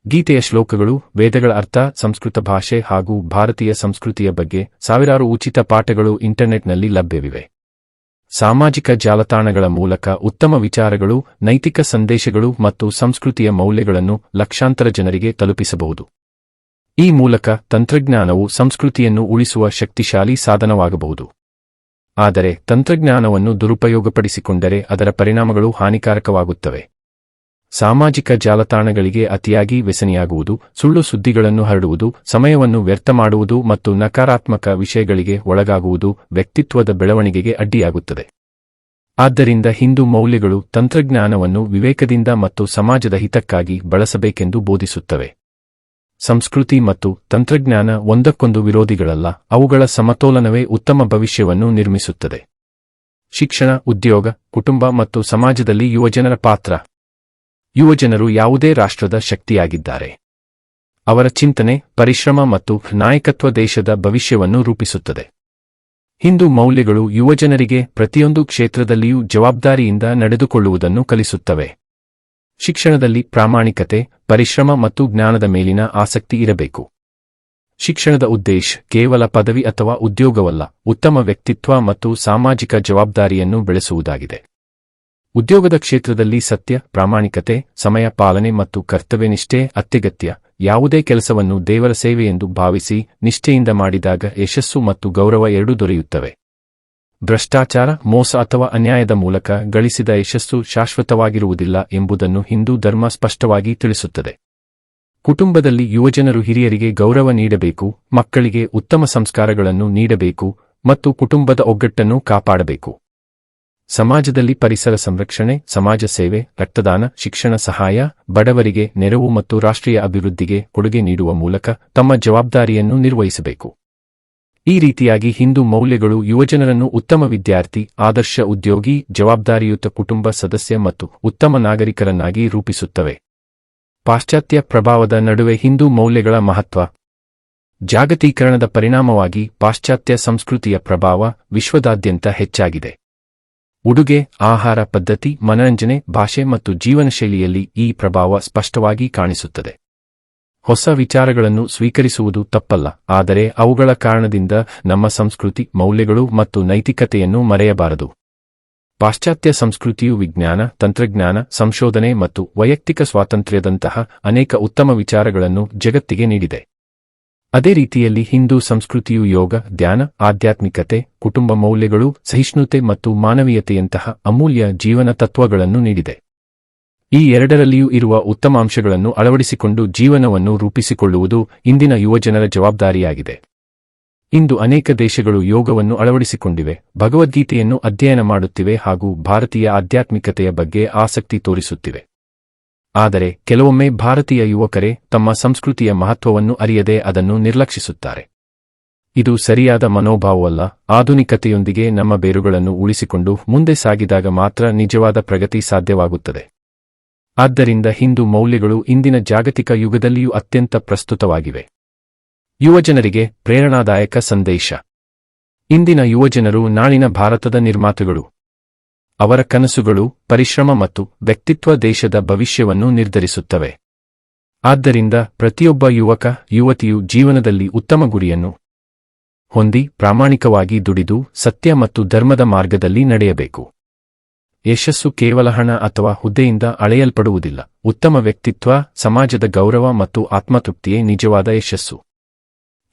ಗೀತೆಯ ಶ್ಲೋಕಗಳು, ವೇದಗಳ ಅರ್ಥ, ಸಂಸ್ಕೃತ ಭಾಷೆ ಹಾಗೂ ಭಾರತೀಯ ಸಂಸ್ಕೃತಿಯ ಬಗ್ಗೆ ಸಾವಿರಾರು ಉಚಿತ ಪಾಠಗಳು ಇಂಟರ್ನೆಟ್ನಲ್ಲಿ ಲಭ್ಯವಿವೆ. ಸಾಮಾಜಿಕ ಜಾಲತಾಣಗಳ ಮೂಲಕ ಉತ್ತಮ ವಿಚಾರಗಳು, ನೈತಿಕ ಸಂದೇಶಗಳು ಮತ್ತು ಸಂಸ್ಕೃತಿಯ ಮೌಲ್ಯಗಳನ್ನು ಲಕ್ಷಾಂತರ ಜನರಿಗೆ ತಲುಪಿಸಬಹುದು. ಈ ಮೂಲಕ ತಂತ್ರಜ್ಞಾನವು ಸಂಸ್ಕೃತಿಯನ್ನು ಉಳಿಸುವ ಶಕ್ತಿಶಾಲಿ ಸಾಧನವಾಗಬಹುದು. ಆದರೆ ತಂತ್ರಜ್ಞಾನವನ್ನು ದುರುಪಯೋಗಪಡಿಸಿಕೊಂಡರೆ ಅದರ ಪರಿಣಾಮಗಳು ಹಾನಿಕಾರಕವಾಗುತ್ತವೆ. ಸಾಮಾಜಿಕ ಜಾಲತಾಣಗಳಿಗೆ ಅತಿಯಾಗಿ ವ್ಯಸನಿಯಾಗುವುದು, ಸುಳ್ಳು ಸುದ್ದಿಗಳನ್ನು ಹರಡುವುದು, ಸಮಯವನ್ನು ವ್ಯರ್ಥ ಮಾಡುವುದು ಮತ್ತು ನಕಾರಾತ್ಮಕ ವಿಷಯಗಳಿಗೆ ಒಳಗಾಗುವುದು ವ್ಯಕ್ತಿತ್ವದ ಬೆಳವಣಿಗೆಗೆ ಅಡ್ಡಿಯಾಗುತ್ತದೆ. ಆದ್ದರಿಂದ ಹಿಂದೂ ಮೌಲ್ಯಗಳು ತಂತ್ರಜ್ಞಾನವನ್ನು ವಿವೇಕದಿಂದ ಮತ್ತು ಸಮಾಜದ ಹಿತಕ್ಕಾಗಿ ಬಳಸಬೇಕೆಂದು ಬೋಧಿಸುತ್ತವೆ. ಸಂಸ್ಕೃತಿ ಮತ್ತು ತಂತ್ರಜ್ಞಾನ ಒಂದಕ್ಕೊಂದು ವಿರೋಧಿಗಳಲ್ಲ, ಅವುಗಳ ಸಮತೋಲನವೇ ಉತ್ತಮ ಭವಿಷ್ಯವನ್ನು ನಿರ್ಮಿಸುತ್ತದೆ. ಶಿಕ್ಷಣ, ಉದ್ಯೋಗ, ಕುಟುಂಬ ಮತ್ತು ಸಮಾಜದಲ್ಲಿ ಯುವಜನರ ಪಾತ್ರ. ಯುವಜನರು ಯಾವುದೇ ರಾಷ್ಟ್ರದ ಶಕ್ತಿಯಾಗಿದ್ದಾರೆ. ಅವರ ಚಿಂತನೆ, ಪರಿಶ್ರಮ ಮತ್ತು ನಾಯಕತ್ವ ದೇಶದ ಭವಿಷ್ಯವನ್ನು ರೂಪಿಸುತ್ತದೆ. ಹಿಂದೂ ಮೌಲ್ಯಗಳು ಯುವಜನರಿಗೆ ಪ್ರತಿಯೊಂದು ಕ್ಷೇತ್ರದಲ್ಲಿಯೂ ಜವಾಬ್ದಾರಿಯಿಂದ ನಡೆದುಕೊಳ್ಳುವುದನ್ನು ಕಲಿಸುತ್ತವೆ. ಶಿಕ್ಷಣದಲ್ಲಿ ಪ್ರಾಮಾಣಿಕತೆ, ಪರಿಶ್ರಮ ಮತ್ತು ಜ್ಞಾನದ ಮೇಲಿನ ಆಸಕ್ತಿ ಇರಬೇಕು. ಶಿಕ್ಷಣದ ಉದ್ದೇಶ ಕೇವಲ ಪದವಿ ಅಥವಾ ಉದ್ಯೋಗವಲ್ಲ, ಉತ್ತಮ ವ್ಯಕ್ತಿತ್ವ ಮತ್ತು ಸಾಮಾಜಿಕ ಜವಾಬ್ದಾರಿಯನ್ನು ಬೆಳೆಸುವುದಾಗಿದೆ. ಉದ್ಯೋಗದ ಕ್ಷೇತ್ರದಲ್ಲಿ ಸತ್ಯ, ಪ್ರಾಮಾಣಿಕತೆ, ಸಮಯ ಪಾಲನೆ ಮತ್ತು ಕರ್ತವ್ಯನಿಷ್ಠೆ ಅತ್ಯಗತ್ಯ. ಯಾವುದೇ ಕೆಲಸವನ್ನು ದೇವರ ಸೇವೆಯೆಂದು ಭಾವಿಸಿ ನಿಷ್ಠೆಯಿಂದ ಮಾಡಿದಾಗ ಯಶಸ್ಸು ಮತ್ತು ಗೌರವ ಎರಡೂ ದೊರೆಯುತ್ತವೆ. ಭ್ರಷ್ಟಾಚಾರ, ಮೋಸ ಅಥವಾ ಅನ್ಯಾಯದ ಮೂಲಕ ಗಳಿಸಿದ ಯಶಸ್ಸು ಶಾಶ್ವತವಾಗಿರುವುದಿಲ್ಲ ಎಂಬುದನ್ನು ಹಿಂದೂ ಧರ್ಮ ಸ್ಪಷ್ಟವಾಗಿ ತಿಳಿಸುತ್ತದೆ. ಕುಟುಂಬದಲ್ಲಿ ಯುವಜನರು ಹಿರಿಯರಿಗೆ ಗೌರವ ನೀಡಬೇಕು, ಮಕ್ಕಳಿಗೆ ಉತ್ತಮ ಸಂಸ್ಕಾರಗಳನ್ನು ನೀಡಬೇಕು ಮತ್ತು ಕುಟುಂಬದ ಒಗ್ಗಟ್ಟನ್ನು ಕಾಪಾಡಬೇಕು. ಸಮಾಜದಲ್ಲಿ ಪರಿಸರ ಸಂರಕ್ಷಣೆ, ಸಮಾಜ ಸೇವೆ, ರಕ್ತದಾನ, ಶಿಕ್ಷಣ ಸಹಾಯ, ಬಡವರಿಗೆ ನೆರವು ಮತ್ತು ರಾಷ್ಟ್ರೀಯ ಅಭಿವೃದ್ಧಿಗೆ ಕೊಡುಗೆ ನೀಡುವ ಮೂಲಕ ತಮ್ಮ ಜವಾಬ್ದಾರಿಯನ್ನು ನಿರ್ವಹಿಸಬೇಕು. ಈ ರೀತಿಯಾಗಿ ಹಿಂದೂ ಮೌಲ್ಯಗಳು ಯುವಜನರನ್ನು ಉತ್ತಮ ವಿದ್ಯಾರ್ಥಿ, ಆದರ್ಶ ಉದ್ಯೋಗಿ, ಜವಾಬ್ದಾರಿಯುತ ಕುಟುಂಬ ಸದಸ್ಯ ಮತ್ತು ಉತ್ತಮ ನಾಗರಿಕರನ್ನಾಗಿ ರೂಪಿಸುತ್ತವೆ. ಪಾಶ್ಚಾತ್ಯ ಪ್ರಭಾವದ ನಡುವೆ ಹಿಂದೂ ಮೌಲ್ಯಗಳ ಮಹತ್ವ. ಜಾಗತೀಕರಣದ ಪರಿಣಾಮವಾಗಿ ಪಾಶ್ಚಾತ್ಯ ಸಂಸ್ಕೃತಿಯ ಪ್ರಭಾವ ವಿಶ್ವದಾದ್ಯಂತ ಹೆಚ್ಚಾಗಿದೆ. ಉಡುಗೆ, ಆಹಾರ ಪದ್ಧತಿ, ಮನರಂಜನೆ, ಭಾಷೆ ಮತ್ತು ಜೀವನಶೈಲಿಯಲ್ಲಿ ಈ ಪ್ರಭಾವ ಸ್ಪಷ್ಟವಾಗಿ ಕಾಣಿಸುತ್ತದೆ. ಹೊಸ ವಿಚಾರಗಳನ್ನು ಸ್ವೀಕರಿಸುವುದು ತಪ್ಪಲ್ಲ, ಆದರೆ ಅವುಗಳ ಕಾರಣದಿಂದ ನಮ್ಮ ಸಂಸ್ಕೃತಿ, ಮೌಲ್ಯಗಳು ಮತ್ತು ನೈತಿಕತೆಯನ್ನು ಮರೆಯಬಾರದು. ಪಾಶ್ಚಾತ್ಯ ಸಂಸ್ಕೃತಿಯು ವಿಜ್ಞಾನ, ತಂತ್ರಜ್ಞಾನ, ಸಂಶೋಧನೆ ಮತ್ತು ವೈಯಕ್ತಿಕ ಸ್ವಾತಂತ್ರ್ಯದಂತಹ ಅನೇಕ ಉತ್ತಮ ವಿಚಾರಗಳನ್ನು ಜಗತ್ತಿಗೆ ನೀಡಿದೆ. ಅದೇ ರೀತಿಯಲ್ಲಿ ಹಿಂದೂ ಸಂಸ್ಕೃತಿಯು ಯೋಗ, ಧ್ಯಾನ, ಆಧ್ಯಾತ್ಮಿಕತೆ, ಕುಟುಂಬ ಮೌಲ್ಯಗಳು, ಸಹಿಷ್ಣುತೆ ಮತ್ತು ಮಾನವೀಯತೆಯಂತಹ ಅಮೂಲ್ಯ ಜೀವನ ತತ್ವಗಳನ್ನು ನೀಡಿದೆ. ಈ ಎರಡರಲ್ಲಿಯೂ ಇರುವ ಉತ್ತಮ ಅಂಶಗಳನ್ನು ಅಳವಡಿಸಿಕೊಂಡು ಜೀವನವನ್ನು ರೂಪಿಸಿಕೊಳ್ಳುವುದು ಇಂದಿನ ಯುವಜನರ ಜವಾಬ್ದಾರಿಯಾಗಿದೆ. ಇಂದು ಅನೇಕ ದೇಶಗಳು ಯೋಗವನ್ನು ಅಳವಡಿಸಿಕೊಂಡಿವೆ, ಭಗವದ್ಗೀತೆಯನ್ನು ಅಧ್ಯಯನ ಮಾಡುತ್ತಿವೆ ಹಾಗೂ ಭಾರತೀಯ ಆಧ್ಯಾತ್ಮಿಕತೆಯ ಬಗ್ಗೆ ಆಸಕ್ತಿ ತೋರಿಸುತ್ತಿವೆ. ಆದರೆ ಕೆಲವೊಮ್ಮೆ ಭಾರತೀಯ ಯುವಕರೇ ತಮ್ಮ ಸಂಸ್ಕೃತಿಯ ಮಹತ್ವವನ್ನು ಅರಿಯದೆ ಅದನ್ನು ನಿರ್ಲಕ್ಷಿಸುತ್ತಾರೆ. ಇದು ಸರಿಯಾದ ಮನೋಭಾವವಲ್ಲ. ಆಧುನಿಕತೆಯೊಂದಿಗೆ ನಮ್ಮ ಬೇರುಗಳನ್ನು ಉಳಿಸಿಕೊಂಡು ಮುಂದೆ ಸಾಗಿದಾಗ ಮಾತ್ರ ನಿಜವಾದ ಪ್ರಗತಿ ಸಾಧ್ಯವಾಗುತ್ತದೆ. ಆದ್ದರಿಂದ ಹಿಂದೂ ಮೌಲ್ಯಗಳು ಇಂದಿನ ಜಾಗತಿಕ ಯುಗದಲ್ಲಿಯೂ ಅತ್ಯಂತ ಪ್ರಸ್ತುತವಾಗಿವೆ. ಯುವಜನರಿಗೆ ಪ್ರೇರಣಾದಾಯಕ ಸಂದೇಶ. ಇಂದಿನ ಯುವಜನರು ನಾಳಿನ ಭಾರತದ ನಿರ್ಮಾತೃಗಳು. ಅವರ ಕನಸುಗಳು, ಪರಿಶ್ರಮ ಮತ್ತು ವ್ಯಕ್ತಿತ್ವ ದೇಶದ ಭವಿಷ್ಯವನ್ನು ನಿರ್ಧರಿಸುತ್ತವೆ. ಆದ್ದರಿಂದ ಪ್ರತಿಯೊಬ್ಬ ಯುವಕ, ಯುವತಿಯು ಜೀವನದಲ್ಲಿ ಉತ್ತಮ ಗುರಿಯನ್ನು ಹೊಂದಿ ಪ್ರಾಮಾಣಿಕವಾಗಿ ದುಡಿದು ಸತ್ಯ ಮತ್ತು ಧರ್ಮದ ಮಾರ್ಗದಲ್ಲಿ ನಡೆಯಬೇಕು. ಯಶಸ್ಸು ಕೇವಲ ಹಣ ಅಥವಾ ಹುದ್ದೆಯಿಂದ ಅಳೆಯಲ್ಪಡುವುದಿಲ್ಲ. ಉತ್ತಮ ವ್ಯಕ್ತಿತ್ವ, ಸಮಾಜದ ಗೌರವ ಮತ್ತು ಆತ್ಮತೃಪ್ತಿಯೇ ನಿಜವಾದ ಯಶಸ್ಸು.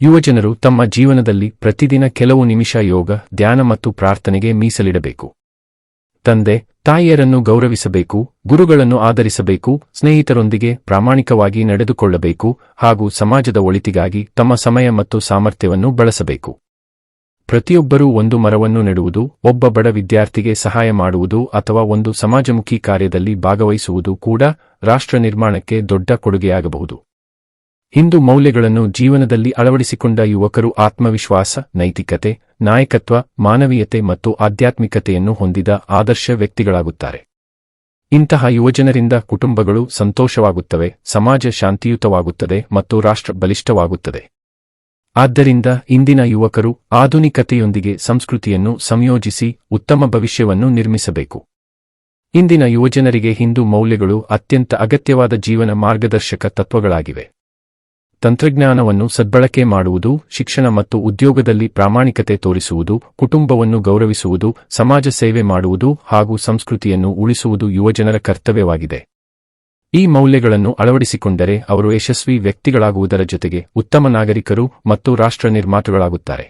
ಯುವಜನರು ತಮ್ಮ ಜೀವನದಲ್ಲಿ ಪ್ರತಿದಿನ ಕೆಲವು ನಿಮಿಷ ಯೋಗ, ಧ್ಯಾನ ಮತ್ತು ಪ್ರಾರ್ಥನೆಗೆ ಮೀಸಲಿಡಬೇಕು. ತಂದೆ, ತಾಯಿಯರನ್ನು ಗೌರವಿಸಬೇಕು, ಗುರುಗಳನ್ನು ಆದರಿಸಬೇಕು, ಸ್ನೇಹಿತರೊಂದಿಗೆ ಪ್ರಾಮಾಣಿಕವಾಗಿ ನಡೆದುಕೊಳ್ಳಬೇಕು ಹಾಗೂ ಸಮಾಜದ ಒಳಿತಿಗಾಗಿ ತಮ್ಮ ಸಮಯ ಮತ್ತು ಸಾಮರ್ಥ್ಯವನ್ನು ಬಳಸಬೇಕು. ಪ್ರತಿಯೊಬ್ಬರೂ ಒಂದು ಮರವನ್ನು ನೆಡುವುದು, ಒಬ್ಬ ಬಡ ವಿದ್ಯಾರ್ಥಿಗೆ ಸಹಾಯ ಮಾಡುವುದು ಅಥವಾ ಒಂದು ಸಮಾಜಮುಖಿ ಕಾರ್ಯದಲ್ಲಿ ಭಾಗವಹಿಸುವುದು ಕೂಡ ರಾಷ್ಟ್ರ ನಿರ್ಮಾಣಕ್ಕೆ ದೊಡ್ಡ ಕೊಡುಗೆಯಾಗಬಹುದು. ಹಿಂದೂ ಮೌಲ್ಯಗಳನ್ನು ಜೀವನದಲ್ಲಿ ಅಳವಡಿಸಿಕೊಂಡ ಯುವಕರು ಆತ್ಮವಿಶ್ವಾಸ, ನೈತಿಕತೆ, ನಾಯಕತ್ವ, ಮಾನವೀಯತೆ ಮತ್ತು ಆಧ್ಯಾತ್ಮಿಕತೆಯನ್ನು ಹೊಂದಿದ ಆದರ್ಶ ವ್ಯಕ್ತಿಗಳಾಗುತ್ತಾರೆ. ಇಂತಹ ಯುವಜನರಿಂದ ಕುಟುಂಬಗಳು ಸಂತೋಷವಾಗುತ್ತವೆ, ಸಮಾಜ ಶಾಂತಿಯುತವಾಗುತ್ತದೆ ಮತ್ತು ರಾಷ್ಟ್ರ ಬಲಿಷ್ಠವಾಗುತ್ತದೆ. ಆದ್ದರಿಂದ ಇಂದಿನ ಯುವಕರು ಆಧುನಿಕತೆಯೊಂದಿಗೆ ಸಂಸ್ಕೃತಿಯನ್ನು ಸಂಯೋಜಿಸಿ ಉತ್ತಮ ಭವಿಷ್ಯವನ್ನು ನಿರ್ಮಿಸಬೇಕು. ಇಂದಿನ ಯುವಜನರಿಗೆ ಹಿಂದೂ ಮೌಲ್ಯಗಳು ಅತ್ಯಂತ ಅಗತ್ಯವಾದ ಜೀವನ ಮಾರ್ಗದರ್ಶಕ ತತ್ವಗಳಾಗಿವೆ. ತಂತ್ರಜ್ಞಾನವನ್ನು ಸದ್ಬಳಕೆ ಮಾಡುವುದು, ಶಿಕ್ಷಣ ಮತ್ತು ಉದ್ಯೋಗದಲ್ಲಿ ಪ್ರಾಮಾಣಿಕತೆ ತೋರಿಸುವುದು, ಕುಟುಂಬವನ್ನು ಗೌರವಿಸುವುದು, ಸಮಾಜ ಸೇವೆ ಮಾಡುವುದು ಹಾಗೂ ಸಂಸ್ಕೃತಿಯನ್ನು ಉಳಿಸುವುದು ಯುವಜನರ ಕರ್ತವ್ಯವಾಗಿದೆ. ಈ ಮೌಲ್ಯಗಳನ್ನು ಅಳವಡಿಸಿಕೊಂಡರೆ ಅವರು ಯಶಸ್ವಿ ವ್ಯಕ್ತಿಗಳಾಗುವುದರ ಜೊತೆಗೆ ಉತ್ತಮ ನಾಗರಿಕರು ಮತ್ತು ರಾಷ್ಟ್ರ ನಿರ್ಮಾತೃಗಳಾಗುತ್ತಾರೆ.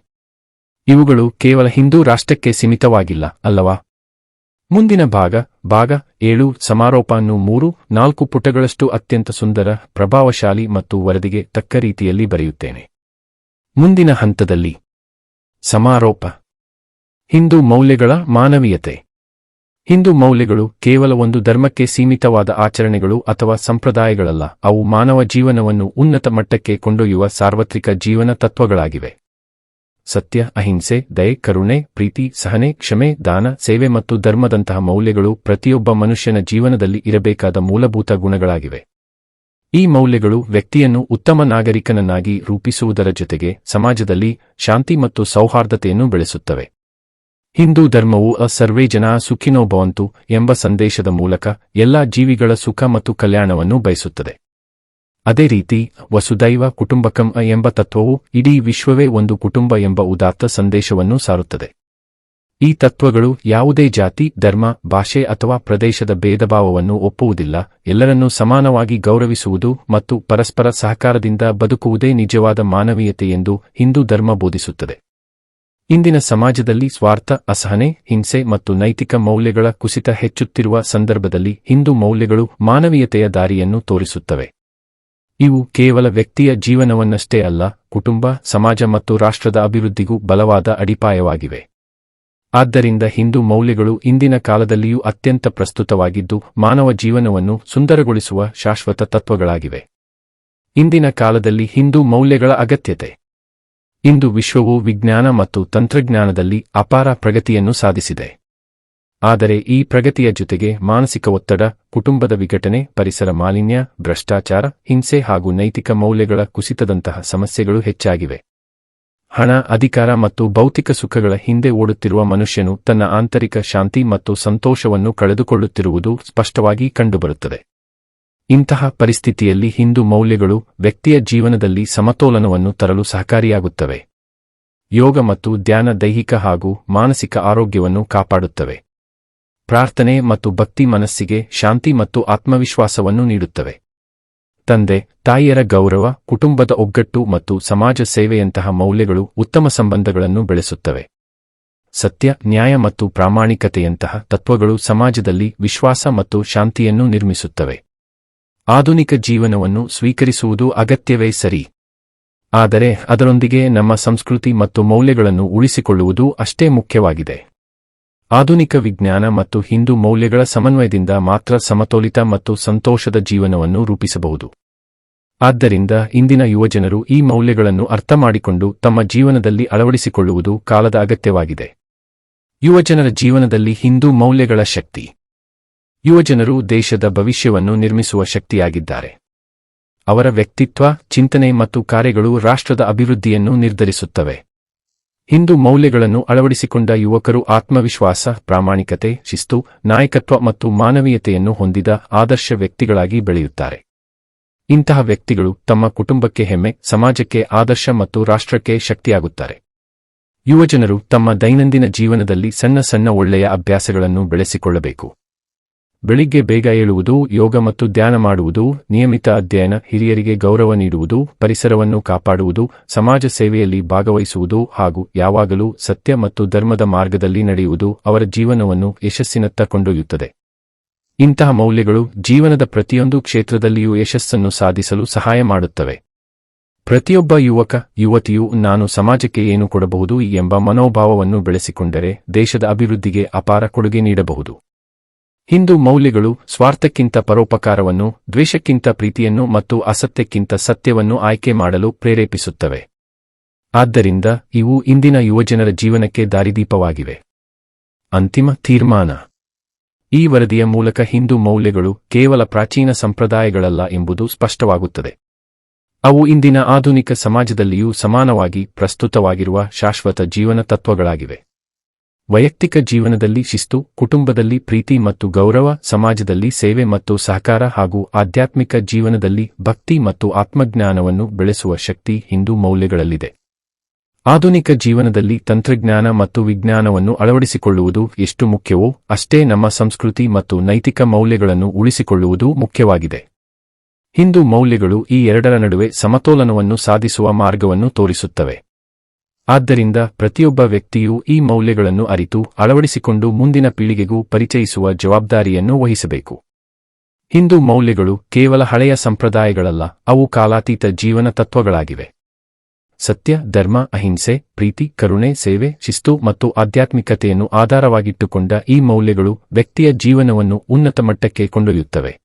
ಇವುಗಳು ಕೇವಲ ಹಿಂದೂ ರಾಷ್ಟ್ರಕ್ಕೆ ಸೀಮಿತವಾಗಿಲ್ಲ, ಅಲ್ಲವಾ? ಮುಂದಿನ ಭಾಗ 7 ಸಮಾರೋಪವನ್ನು 3-4 ಪುಟಗಳಷ್ಟು ಅತ್ಯಂತ ಸುಂದರ, ಪ್ರಭಾವಶಾಲಿ ಮತ್ತು ವರದಿಗೆ ತಕ್ಕ ರೀತಿಯಲ್ಲಿ ಬರೆಯುತ್ತೇನೆ. ಮುಂದಿನ ಹಂತದಲ್ಲಿ ಸಮಾರೋಪ. ಹಿಂದೂ ಮೌಲ್ಯಗಳ ಮಾನವೀಯತೆ. ಹಿಂದೂ ಮೌಲ್ಯಗಳು ಕೇವಲ ಒಂದು ಧರ್ಮಕ್ಕೆ ಸೀಮಿತವಾದ ಆಚರಣೆಗಳು ಅಥವಾ ಸಂಪ್ರದಾಯಗಳಲ್ಲ, ಅವು ಮಾನವ ಜೀವನವನ್ನು ಉನ್ನತ ಮಟ್ಟಕ್ಕೆ ಕೊಂಡೊಯ್ಯುವ ಸಾರ್ವತ್ರಿಕ ಜೀವನ ತತ್ವಗಳಾಗಿವೆ. ಸತ್ಯ, ಅಹಿಂಸೆ, ದಯೆ, ಕರುಣೆ, ಪ್ರೀತಿ, ಸಹನೆ, ಕ್ಷಮೆ, ದಾನ, ಸೇವೆ ಮತ್ತು ಧರ್ಮದಂತಹ ಮೌಲ್ಯಗಳು ಪ್ರತಿಯೊಬ್ಬ ಮನುಷ್ಯನ ಜೀವನದಲ್ಲಿ ಇರಬೇಕಾದ ಮೂಲಭೂತ ಗುಣಗಳಾಗಿವೆ. ಈ ಮೌಲ್ಯಗಳು ವ್ಯಕ್ತಿಯನ್ನು ಉತ್ತಮ ನಾಗರಿಕನನ್ನಾಗಿ ರೂಪಿಸುವುದರ ಜೊತೆಗೆ ಸಮಾಜದಲ್ಲಿ ಶಾಂತಿ ಮತ್ತು ಸೌಹಾರ್ದತೆಯನ್ನು ಬೆಳೆಸುತ್ತವೆ. ಹಿಂದೂ ಧರ್ಮವು ಸರ್ವೇ ಜನಾ ಸುಖಿನೋ ಭವಂತು ಎಂಬ ಸಂದೇಶದ ಮೂಲಕ ಎಲ್ಲಾ ಜೀವಿಗಳ ಸುಖ ಮತ್ತು ಕಲ್ಯಾಣವನ್ನು ಬಯಸುತ್ತದೆ. ಅದೇ ರೀತಿ ವಸುದೈವ ಕುಟುಂಬಕಂ ಎಂಬ ತತ್ವವು ಇಡೀ ವಿಶ್ವವೇ ಒಂದು ಕುಟುಂಬ ಎಂಬ ಉದಾತ್ತ ಸಂದೇಶವನ್ನು ಸಾರುತ್ತದೆ. ಈ ತತ್ವಗಳು ಯಾವುದೇ ಜಾತಿ, ಧರ್ಮ, ಭಾಷೆ ಅಥವಾ ಪ್ರದೇಶದ ಭೇದಭಾವವನ್ನು ಒಪ್ಪುವುದಿಲ್ಲ, ಎಲ್ಲರನ್ನೂ ಸಮಾನವಾಗಿ ಗೌರವಿಸುವುದು ಮತ್ತು ಪರಸ್ಪರ ಸಹಕಾರದಿಂದ ಬದುಕುವುದೇ ನಿಜವಾದ ಮಾನವೀಯತೆ ಎಂದು ಹಿಂದೂ ಧರ್ಮ ಬೋಧಿಸುತ್ತದೆ. ಇಂದಿನ ಸಮಾಜದಲ್ಲಿ ಸ್ವಾರ್ಥ, ಅಸಹನೆ, ಹಿಂಸೆ ಮತ್ತು ನೈತಿಕ ಮೌಲ್ಯಗಳ ಕುಸಿತ ಹೆಚ್ಚುತ್ತಿರುವ ಸಂದರ್ಭದಲ್ಲಿ ಹಿಂದೂ ಮೌಲ್ಯಗಳು ಮಾನವೀಯತೆಯ ದಾರಿಯನ್ನು ತೋರಿಸುತ್ತವೆ. ಇವು ಕೇವಲ ವ್ಯಕ್ತಿಯ ಜೀವನವನ್ನಷ್ಟೇ ಅಲ್ಲ, ಕುಟುಂಬ, ಸಮಾಜ ಮತ್ತು ರಾಷ್ಟ್ರದ ಅಭಿವೃದ್ಧಿಗೂ ಬಲವಾದ ಅಡಿಪಾಯವಾಗಿವೆ. ಆದ್ದರಿಂದ ಹಿಂದೂ ಮೌಲ್ಯಗಳು ಇಂದಿನ ಕಾಲದಲ್ಲಿಯೂ ಅತ್ಯಂತ ಪ್ರಸ್ತುತವಾಗಿದ್ದು, ಮಾನವ ಜೀವನವನ್ನು ಸುಂದರಗೊಳಿಸುವ ಶಾಶ್ವತ ತತ್ವಗಳಾಗಿವೆ. ಇಂದಿನ ಕಾಲದಲ್ಲಿ ಹಿಂದೂ ಮೌಲ್ಯಗಳ ಅಗತ್ಯತೆ. ಇಂದು ವಿಶ್ವವು ವಿಜ್ಞಾನ ಮತ್ತು ತಂತ್ರಜ್ಞಾನದಲ್ಲಿ ಅಪಾರ ಪ್ರಗತಿಯನ್ನು ಸಾಧಿಸಿದೆ. ಆದರೆ ಈ ಪ್ರಗತಿಯ ಜೊತೆಗೆ ಮಾನಸಿಕ ಒತ್ತಡ, ಕುಟುಂಬದ ವಿಘಟನೆ, ಪರಿಸರ ಮಾಲಿನ್ಯ, ಭ್ರಷ್ಟಾಚಾರ, ಹಿಂಸೆ ಹಾಗೂ ನೈತಿಕ ಮೌಲ್ಯಗಳ ಕುಸಿತದಂತಹ ಸಮಸ್ಯೆಗಳು ಹೆಚ್ಚಾಗಿವೆ. ಹಣ, ಅಧಿಕಾರ ಮತ್ತು ಭೌತಿಕ ಸುಖಗಳ ಹಿಂದೆ ಓಡುತ್ತಿರುವ ಮನುಷ್ಯನು ತನ್ನ ಆಂತರಿಕ ಶಾಂತಿ ಮತ್ತು ಸಂತೋಷವನ್ನು ಕಳೆದುಕೊಳ್ಳುತ್ತಿರುವುದು ಸ್ಪಷ್ಟವಾಗಿ ಕಂಡುಬರುತ್ತದೆ. ಇಂತಹ ಪರಿಸ್ಥಿತಿಯಲ್ಲಿ ಹಿಂದೂ ಮೌಲ್ಯಗಳು ವ್ಯಕ್ತಿಯ ಜೀವನದಲ್ಲಿ ಸಮತೋಲನವನ್ನು ತರಲು ಸಹಕಾರಿಯಾಗುತ್ತವೆ. ಯೋಗ ಮತ್ತು ಧ್ಯಾನ ದೈಹಿಕ ಹಾಗೂ ಮಾನಸಿಕ ಆರೋಗ್ಯವನ್ನು ಕಾಪಾಡುತ್ತವೆ. ಪ್ರಾರ್ಥನೆ ಮತ್ತು ಭಕ್ತಿ ಮನಸ್ಸಿಗೆ ಶಾಂತಿ ಮತ್ತು ಆತ್ಮವಿಶ್ವಾಸವನ್ನು ನೀಡುತ್ತವೆ. ತಂದೆ ತಾಯಿಯರ ಗೌರವ, ಕುಟುಂಬದ ಒಗ್ಗಟ್ಟು ಮತ್ತು ಸಮಾಜ ಸೇವೆಯಂತಹ ಮೌಲ್ಯಗಳು ಉತ್ತಮ ಸಂಬಂಧಗಳನ್ನು ಬೆಳೆಸುತ್ತವೆ. ಸತ್ಯ, ನ್ಯಾಯ ಮತ್ತು ಪ್ರಾಮಾಣಿಕತೆಯಂತಹ ತತ್ವಗಳು ಸಮಾಜದಲ್ಲಿ ವಿಶ್ವಾಸ ಮತ್ತು ಶಾಂತಿಯನ್ನು ನಿರ್ಮಿಸುತ್ತವೆ. ಆಧುನಿಕ ಜೀವನವನ್ನು ಸ್ವೀಕರಿಸುವುದು ಅಗತ್ಯವೇ ಸರಿ, ಆದರೆ ಅದರೊಂದಿಗೆ ನಮ್ಮ ಸಂಸ್ಕೃತಿ ಮತ್ತು ಮೌಲ್ಯಗಳನ್ನು ಉಳಿಸಿಕೊಳ್ಳುವುದು ಅಷ್ಟೇ ಮುಖ್ಯವಾಗಿದೆ. ಆಧುನಿಕ ವಿಜ್ಞಾನ ಮತ್ತು ಹಿಂದೂ ಮೌಲ್ಯಗಳ ಸಮನ್ವಯದಿಂದ ಮಾತ್ರ ಸಮತೋಲಿತ ಮತ್ತು ಸಂತೋಷದ ಜೀವನವನ್ನು ರೂಪಿಸಬಹುದು. ಆದ್ದರಿಂದ ಇಂದಿನ ಯುವಜನರು ಈ ಮೌಲ್ಯಗಳನ್ನು ಅರ್ಥಮಾಡಿಕೊಂಡು ತಮ್ಮ ಜೀವನದಲ್ಲಿ ಅಳವಡಿಸಿಕೊಳ್ಳುವುದು ಕಾಲದ ಅಗತ್ಯವಾಗಿದೆ. ಯುವಜನರ ಜೀವನದಲ್ಲಿ ಹಿಂದೂ ಮೌಲ್ಯಗಳ ಶಕ್ತಿ. ಯುವಜನರು ದೇಶದ ಭವಿಷ್ಯವನ್ನು ನಿರ್ಮಿಸುವ ಶಕ್ತಿಯಾಗಿದ್ದಾರೆ. ಅವರ ವ್ಯಕ್ತಿತ್ವ, ಚಿಂತನೆ ಮತ್ತು ಕಾರ್ಯಗಳು ರಾಷ್ಟ್ರದ ಅಭಿವೃದ್ಧಿಯನ್ನು ನಿರ್ಧರಿಸುತ್ತವೆ. ಹಿಂದೂ ಮೌಲ್ಯಗಳನ್ನು ಅಳವಡಿಸಿಕೊಂಡ ಯುವಕರು ಆತ್ಮವಿಶ್ವಾಸ, ಪ್ರಾಮಾಣಿಕತೆ, ಶಿಸ್ತು, ನಾಯಕತ್ವ ಮತ್ತು ಮಾನವೀಯತೆಯನ್ನು ಹೊಂದಿದ ಆದರ್ಶ ವ್ಯಕ್ತಿಗಳಾಗಿ ಬೆಳೆಯುತ್ತಾರೆ. ಇಂತಹ ವ್ಯಕ್ತಿಗಳು ತಮ್ಮ ಕುಟುಂಬಕ್ಕೆ ಹೆಮ್ಮೆ, ಸಮಾಜಕ್ಕೆ ಆದರ್ಶ ಮತ್ತು ರಾಷ್ಟ್ರಕ್ಕೆ ಶಕ್ತಿಯಾಗುತ್ತಾರೆ. ಯುವಜನರು ತಮ್ಮ ದೈನಂದಿನ ಜೀವನದಲ್ಲಿ ಸಣ್ಣ ಸಣ್ಣ ಒಳ್ಳೆಯ ಅಭ್ಯಾಸಗಳನ್ನು ಬೆಳೆಸಿಕೊಳ್ಳಬೇಕು. ಬೆಳಿಗ್ಗೆ ಬೇಗ ಏಳುವುದು, ಯೋಗ ಮತ್ತು ಧ್ಯಾನ ಮಾಡುವುದು, ನಿಯಮಿತ ಅಧ್ಯಯನ, ಹಿರಿಯರಿಗೆ ಗೌರವ ನೀಡುವುದು, ಪರಿಸರವನ್ನು ಕಾಪಾಡುವುದು, ಸಮಾಜ ಸೇವೆಯಲ್ಲಿ ಭಾಗವಹಿಸುವುದು ಹಾಗೂ ಯಾವಾಗಲೂ ಸತ್ಯ ಮತ್ತು ಧರ್ಮದ ಮಾರ್ಗದಲ್ಲಿ ನಡೆಯುವುದು ಅವರ ಜೀವನವನ್ನು ಯಶಸ್ಸಿನತ್ತ ಕೊಂಡೊಯ್ಯುತ್ತದೆ. ಇಂತಹ ಮೌಲ್ಯಗಳು ಜೀವನದ ಪ್ರತಿಯೊಂದು ಕ್ಷೇತ್ರದಲ್ಲಿಯೂ ಯಶಸ್ಸನ್ನು ಸಾಧಿಸಲು ಸಹಾಯ ಮಾಡುತ್ತವೆ. ಪ್ರತಿಯೊಬ್ಬ ಯುವಕ, ಯುವತಿಯು ನಾನು ಸಮಾಜಕ್ಕೆ ಏನು ಕೊಡಬಹುದು ಎಂಬ ಮನೋಭಾವವನ್ನು ಬೆಳೆಸಿಕೊಂಡರೆ ದೇಶದ ಅಭಿವೃದ್ಧಿಗೆ ಅಪಾರ ಕೊಡುಗೆ ನೀಡಬಹುದು. ಹಿಂದೂ ಮೌಲ್ಯಗಳು ಸ್ವಾರ್ಥಕ್ಕಿಂತ ಪರೋಪಕಾರವನ್ನು, ದ್ವೇಷಕ್ಕಿಂತ ಪ್ರೀತಿಯನ್ನು ಮತ್ತು ಅಸತ್ಯಕ್ಕಿಂತ ಸತ್ಯವನ್ನು ಆಯ್ಕೆ ಮಾಡಲು ಪ್ರೇರೇಪಿಸುತ್ತವೆ. ಆದ್ದರಿಂದ ಇವು ಇಂದಿನ ಯುವಜನರ ಜೀವನಕ್ಕೆ ದಾರಿದೀಪವಾಗಿವೆ. ಅಂತಿಮ ತೀರ್ಮಾನ. ಈ ವರದಿಯ ಮೂಲಕ ಹಿಂದೂ ಮೌಲ್ಯಗಳು ಕೇವಲ ಪ್ರಾಚೀನ ಸಂಪ್ರದಾಯಗಳಲ್ಲ ಎಂಬುದು ಸ್ಪಷ್ಟವಾಗುತ್ತದೆ. ಅವು ಇಂದಿನ ಆಧುನಿಕ ಸಮಾಜದಲ್ಲಿಯೂ ಸಮಾನವಾಗಿ ಪ್ರಸ್ತುತವಾಗಿರುವ ಶಾಶ್ವತ ಜೀವನ ತತ್ವಗಳಾಗಿವೆ. ವೈಯಕ್ತಿಕ ಜೀವನದಲ್ಲಿ ಶಿಸ್ತು, ಕುಟುಂಬದಲ್ಲಿ ಪ್ರೀತಿ ಮತ್ತು ಗೌರವ, ಸಮಾಜದಲ್ಲಿ ಸೇವೆ ಮತ್ತು ಸಹಕಾರ ಹಾಗೂ ಆಧ್ಯಾತ್ಮಿಕ ಜೀವನದಲ್ಲಿ ಭಕ್ತಿ ಮತ್ತು ಆತ್ಮಜ್ಞಾನವನ್ನು ಬೆಳೆಸುವ ಶಕ್ತಿ ಹಿಂದೂ ಮೌಲ್ಯಗಳಲ್ಲಿದೆ. ಆಧುನಿಕ ಜೀವನದಲ್ಲಿ ತಂತ್ರಜ್ಞಾನ ಮತ್ತು ವಿಜ್ಞಾನವನ್ನು ಅಳವಡಿಸಿಕೊಳ್ಳುವುದು ಎಷ್ಟು ಮುಖ್ಯವೋ ಅಷ್ಟೇ ನಮ್ಮ ಸಂಸ್ಕೃತಿ ಮತ್ತು ನೈತಿಕ ಮೌಲ್ಯಗಳನ್ನು ಉಳಿಸಿಕೊಳ್ಳುವುದು ಮುಖ್ಯವಾಗಿದೆ. ಹಿಂದೂ ಮೌಲ್ಯಗಳು ಈ ಎರಡರ ನಡುವೆ ಸಮತೋಲನವನ್ನು ಸಾಧಿಸುವ ಮಾರ್ಗವನ್ನು ತೋರಿಸುತ್ತವೆ. ಆದ್ದರಿಂದ ಪ್ರತಿಯೊಬ್ಬ ವ್ಯಕ್ತಿಯೂ ಈ ಮೌಲ್ಯಗಳನ್ನು ಅರಿತು ಅಳವಡಿಸಿಕೊಂಡು ಮುಂದಿನ ಪೀಳಿಗೆಗೂ ಪರಿಚಯಿಸುವ ಜವಾಬ್ದಾರಿಯನ್ನು ವಹಿಸಬೇಕು. ಹಿಂದೂ ಮೌಲ್ಯಗಳು ಕೇವಲ ಹಳೆಯ ಸಂಪ್ರದಾಯಗಳಲ್ಲ, ಅವು ಕಾಲಾತೀತ ಜೀವನ ತತ್ವಗಳಾಗಿವೆ. ಸತ್ಯ, ಧರ್ಮ, ಅಹಿಂಸೆ, ಪ್ರೀತಿ, ಕರುಣೆ, ಸೇವೆ, ಶಿಸ್ತು ಮತ್ತು ಆಧ್ಯಾತ್ಮಿಕತೆಯನ್ನು ಆಧಾರವಾಗಿಟ್ಟುಕೊಂಡ ಈ ಮೌಲ್ಯಗಳು ವ್ಯಕ್ತಿಯ ಜೀವನವನ್ನು ಉನ್ನತ ಮಟ್ಟಕ್ಕೆ ಕೊಂಡೊಯ್ಯುತ್ತವೆ.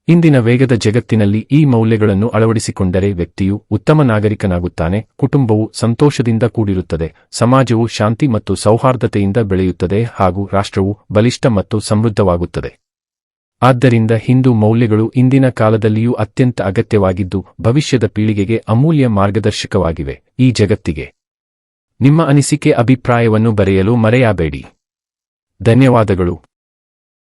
ಇಂದಿನ ವೇಗದ ಜಗತ್ತಿನಲ್ಲಿ ಈ ಮೌಲ್ಯಗಳನ್ನು ಅಳವಡಿಸಿಕೊಂಡರೆ ವ್ಯಕ್ತಿಯು ಉತ್ತಮ ನಾಗರಿಕನಾಗುತ್ತಾನೆ, ಕುಟುಂಬವು ಸಂತೋಷದಿಂದ ಕೂಡಿರುತ್ತದೆ, ಸಮಾಜವು ಶಾಂತಿ ಮತ್ತು ಸೌಹಾರ್ದತೆಯಿಂದ ಬೆಳೆಯುತ್ತದೆ ಹಾಗೂ ರಾಷ್ಟ್ರವು ಬಲಿಷ್ಠ ಮತ್ತು ಸಮೃದ್ಧವಾಗುತ್ತದೆ. ಆದ್ದರಿಂದ ಹಿಂದೂ ಮೌಲ್ಯಗಳು ಇಂದಿನ ಕಾಲದಲ್ಲಿಯೂ ಅತ್ಯಂತ ಅಗತ್ಯವಾಗಿದ್ದು ಭವಿಷ್ಯದ ಪೀಳಿಗೆಗೆ ಅಮೂಲ್ಯ ಮಾರ್ಗದರ್ಶಕವಾಗಿವೆ. ಈ ಜಗತ್ತಿಗೆ ನಿಮ್ಮ ಅನಿಸಿಕೆ ಅಭಿಪ್ರಾಯವನ್ನು ಬರೆಯಲು ಮರೆಯಬೇಡಿ. ಧನ್ಯವಾದಗಳು.